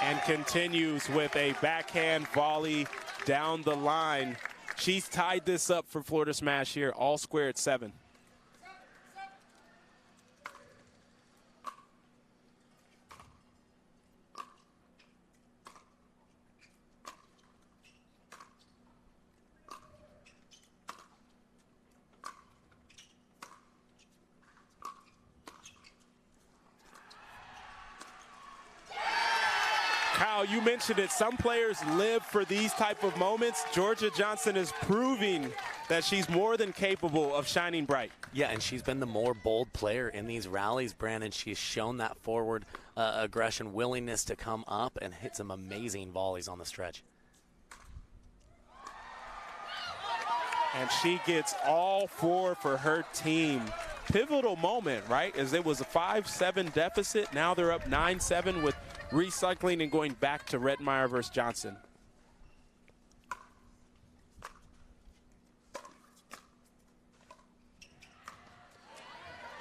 And continues with a backhand volley down the line. She's tied this up for Florida Smash here, all square at 7. Kyle, you mentioned it. Some players live for these type of moments. Georgia Johnson is proving that she's more than capable of shining bright. Yeah, and she's been the more bold player in these rallies, Brandon. She's shown that forward aggression, willingness to come up and hit some amazing volleys on the stretch. And she gets all 4 for her team. Pivotal moment, right? As it was a 5-7 deficit. Now they're up 9-7 with recycling and going back to Redmeyer versus Johnson.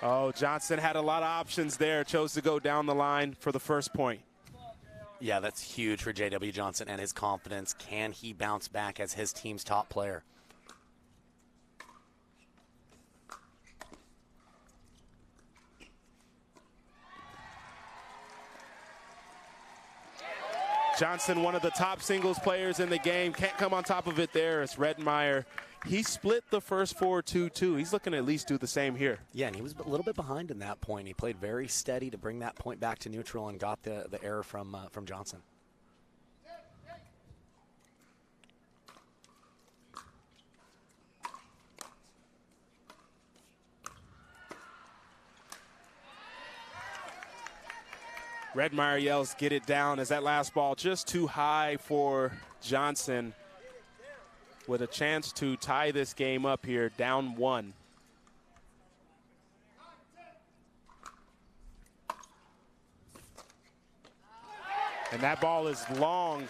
Oh, Johnson had a lot of options there. Chose to go down the line for the first point. Yeah, that's huge for J.W. Johnson and his confidence. Can he bounce back as his team's top player? Johnson, one of the top singles players in the game, can't come on top of it there as Redmeyer. He split the first 4 2-2. He's looking to at least do the same here. Yeah, and he was a little bit behind in that point. He played very steady to bring that point back to neutral and got the error from Johnson. Redmeyer yells, get it down, as that last ball just too high for Johnson, with a chance to tie this game up here, down 1. And that ball is long.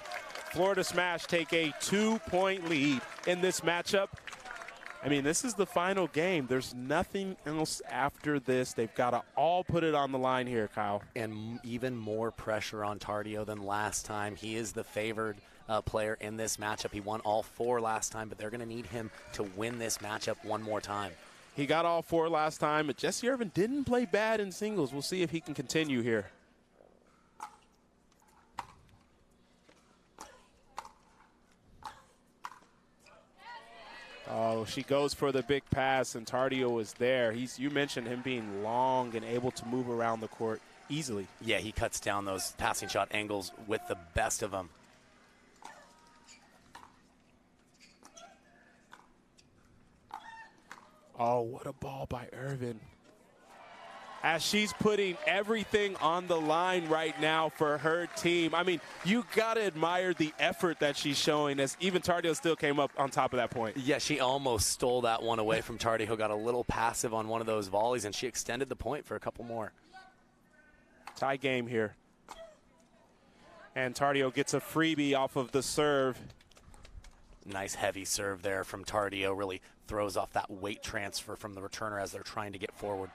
Florida Smash take a 2-point lead in this matchup. I mean, this is the final game. There's nothing else after this. They've got to all put it on the line here, Kyle. And even more pressure on Tardio than last time. He is the favored player in this matchup. He won all 4 last time, but they're going to need him to win this matchup one more time. He got all 4 last time, but Jesse Irvin didn't play bad in singles. We'll see if he can continue here. Oh, she goes for the big pass, and Tardio is there. You mentioned him being long and able to move around the court easily. Yeah, he cuts down those passing shot angles with the best of them. Oh, what a ball by Irvin. As she's putting everything on the line right now for her team. I mean, you got to admire the effort that she's showing, as even Tardio still came up on top of that point. Yeah, she almost stole that one away from Tardio, who got a little passive on one of those volleys, and she extended the point for a couple more. Tie game here. And Tardio gets a freebie off of the serve. Nice heavy serve there from Tardio. Really throws off that weight transfer from the returner as they're trying to get forward.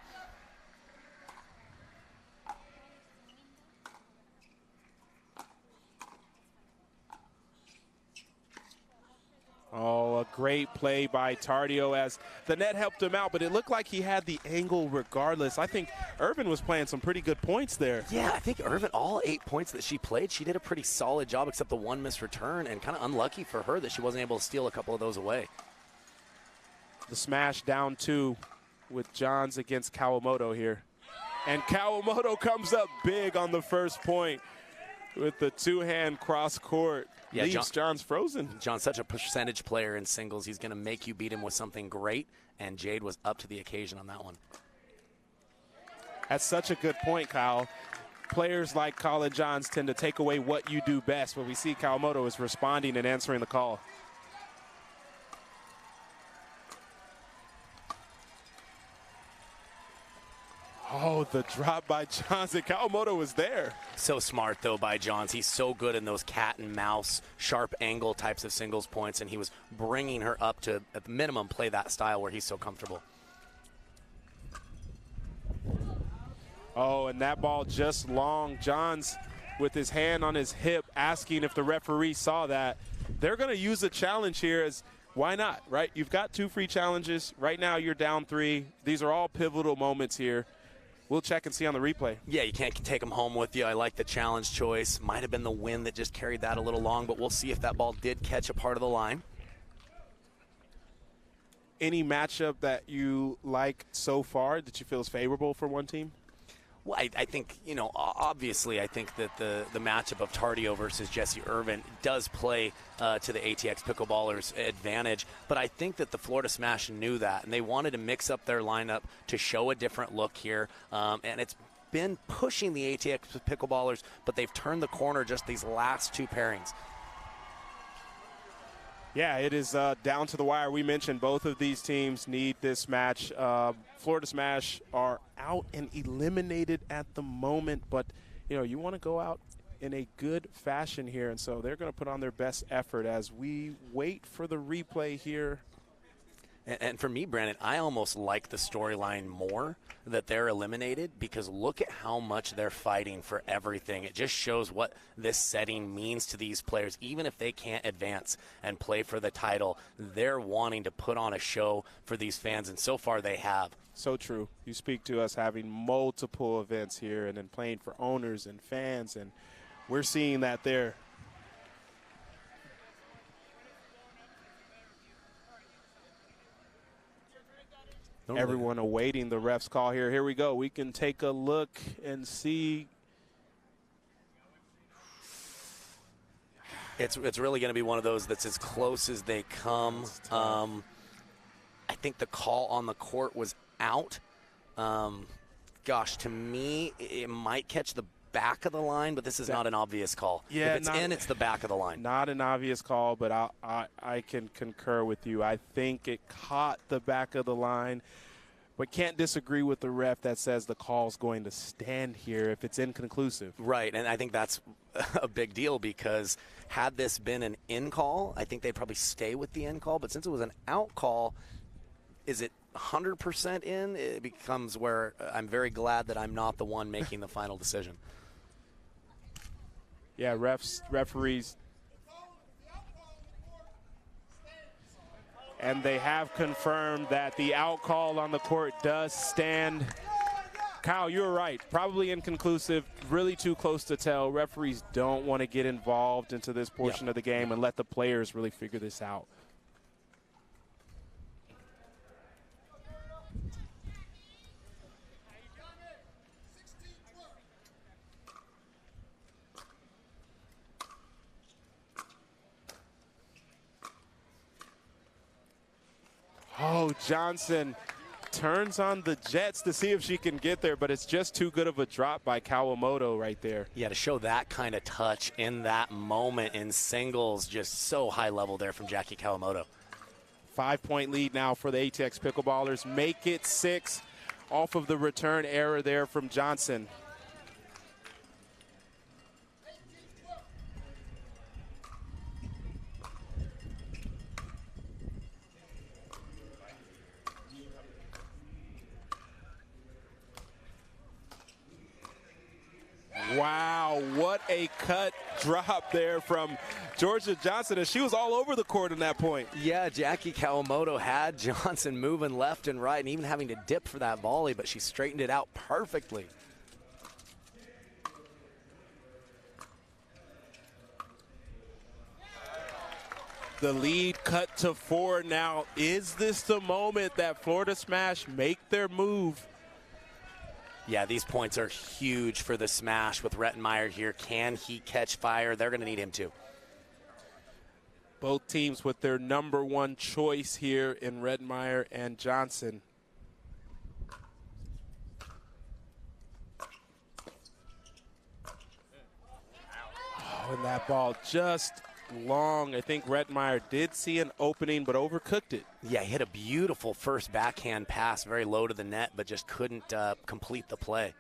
Oh, a great play by Tardio as the net helped him out, but it looked like he had the angle regardless. I think Irvin was playing some pretty good points there. Yeah, I think Irvin, all 8 points that she played, she did a pretty solid job except the one missed return, and kind of unlucky for her that she wasn't able to steal a couple of those away. The smash down 2 with Johns against Kawamoto here. And Kawamoto comes up big on the first point with the 2-hand cross court. Yeah, leaves John's frozen. John's such a percentage player in singles. He's going to make you beat him with something great, and Jade was up to the occasion on that one. That's such a good point, Kyle. Players like Colin Johns tend to take away what you do best, but we see Kawamoto is responding and answering the call. Oh, the drop by Johns, and Kawamoto was there. So smart, though, by Johns. He's so good in those cat and mouse, sharp angle types of singles points, and he was bringing her up to, at the minimum, play that style where he's so comfortable. Oh, and that ball just long. Johns with his hand on his hip asking if the referee saw that. They're going to use a challenge here as why not, right? You've got 2 free challenges. Right now you're down 3. These are all pivotal moments here. We'll check and see on the replay. Yeah, you can't take them home with you. I like the challenge choice. Might have been the wind that just carried that a little long, but we'll see if that ball did catch a part of the line. Any matchup that you like so far that you feel is favorable for one team? Well, I think, you know, obviously I think that the matchup of Tardio versus Jesse Irvin does play to the ATX Pickleballers' advantage, but I think that the Florida Smash knew that, and they wanted to mix up their lineup to show a different look here, and it's been pushing the ATX Pickleballers, but they've turned the corner just these last two pairings. Yeah, it is down to the wire. We mentioned both of these teams need this match. Florida Smash are out and eliminated at the moment, but, you know, you want to go out in a good fashion here, and so they're going to put on their best effort as we wait for the replay here. And for me, Brandon, I almost like the storyline more that they're eliminated, because look at how much they're fighting for everything. It just shows what this setting means to these players. Even if they can't advance and play for the title, they're wanting to put on a show for these fans, and so far they have. So true. You speak to us having multiple events here and then playing for owners and fans, and we're seeing that there. Everyone awaiting the ref's call here. Here we go. We can take a look and see. It's really going to be one of those that's as close as they come. I think the call on the court was out. Gosh, to me, it might catch the back of the line, but this is not an obvious call. Yeah, if it's in, it's the back of the line. Not an obvious call, but I can concur with you. I think it caught the back of the line, but can't disagree with the ref that says the call's going to stand here if it's inconclusive. Right, and I think that's a big deal, because had this been an in call, I think they'd probably stay with the in call, but since it was an out call, is it 100% in? It becomes where I'm very glad that I'm not the one making the final decision. Yeah, referees. And they have confirmed that the out call on the court does stand. Kyle, you're right. Probably inconclusive, really too close to tell. Referees don't want to get involved into this portion of the game and let the players really figure this out. Oh, Johnson turns on the jets to see if she can get there, but it's just too good of a drop by Kawamoto right there. Yeah, to show that kind of touch in that moment in singles, just so high level there from Jackie Kawamoto. 5-point lead now for the ATX Pickleballers. Make it 6 off of the return error there from Johnson. Wow, what a cut drop there from Georgia Johnson, and she was all over the court in that point. Yeah, Jackie Kawamoto had Johnson moving left and right and even having to dip for that volley, but she straightened it out perfectly. The lead cut to 4 now. Is this the moment that Florida Smash make their move? Yeah, these points are huge for the Smash with Rettenmeier here. Can he catch fire? They're going to need him to. Both teams with their number one choice here in Rettenmeier and Johnson. Oh, and that ball just long. I think Rettenmeier did see an opening but overcooked it. Yeah, he hit a beautiful first backhand pass, very low to the net, but just couldn't complete the play.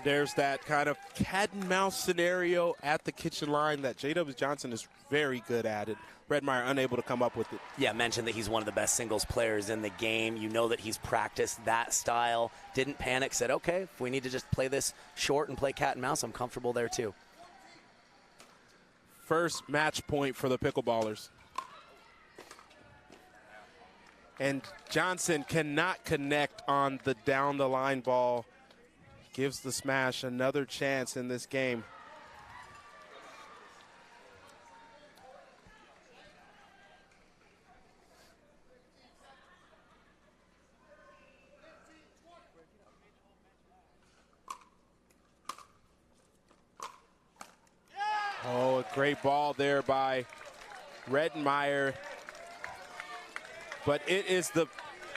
There's that kind of cat and mouse scenario at the kitchen line that J.W. Johnson is very good at it. Rettenmeier unable to come up with it. Yeah, mentioned that he's one of the best singles players in the game. You know that he's practiced that style. Didn't panic, said, okay, if we need to just play this short and play cat and mouse, I'm comfortable there too. First match point for the Pickleballers. And Johnson cannot connect on the down the line ball. Gives the Smash another chance in this game. Great ball there by Rettenmeyer. But it is the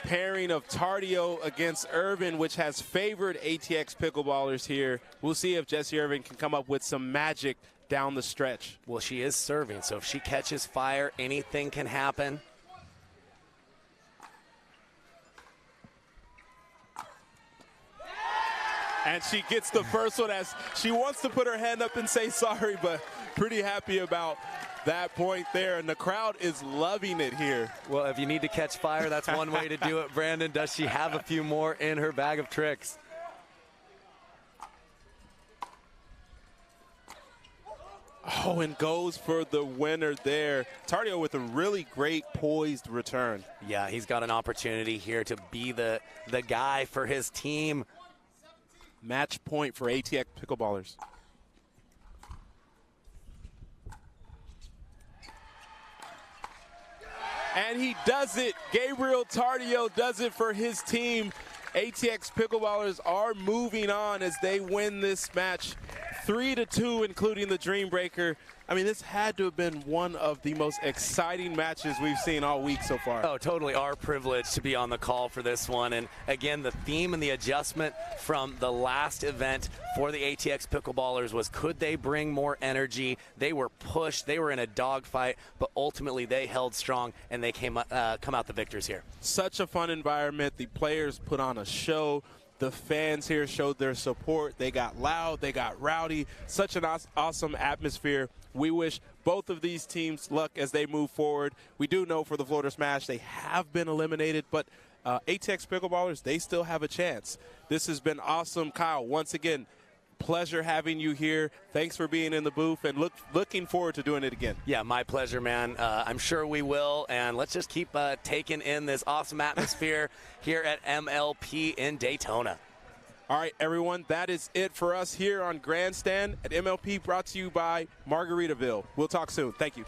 pairing of Tardio against Irvin, which has favored ATX Pickleballers here. We'll see if Jessie Irvin can come up with some magic down the stretch. Well, she is serving, so if she catches fire, anything can happen. And she gets the first one as she wants to put her hand up and say sorry, but pretty happy about that point there. And the crowd is loving it here. Well, if you need to catch fire, that's one way to do it. Brandon, does she have a few more in her bag of tricks? Oh, and goes for the winner there. Tardio with a really great poised return. Yeah, he's got an opportunity here to be the guy for his team. Match point for ATX Pickleballers. And he does it. Gabriel Tardio does it for his team. ATX Pickleballers are moving on as they win this match 3-2, including the Dream Breaker. I mean, this had to have been one of the most exciting matches we've seen all week so far. Oh, totally our privilege to be on the call for this one. And again, the theme and the adjustment from the last event for the ATX Pickleballers was, could they bring more energy? They were pushed, they were in a dogfight, but ultimately they held strong and they come out the victors here. Such a fun environment. The players put on a show. The fans here showed their support. They got loud, they got rowdy. Such an awesome atmosphere. We wish both of these teams luck as they move forward. We do know for the Florida Smash they have been eliminated, but ATX Pickleballers, they still have a chance. This has been awesome. Kyle, once again, pleasure having you here. Thanks for being in the booth, and looking forward to doing it again. Yeah, my pleasure, man. I'm sure we will, and let's just keep taking in this awesome atmosphere here at MLP in Daytona. All right, everyone, that is it for us here on Grandstand at MLP, brought to you by Margaritaville. We'll talk soon. Thank you.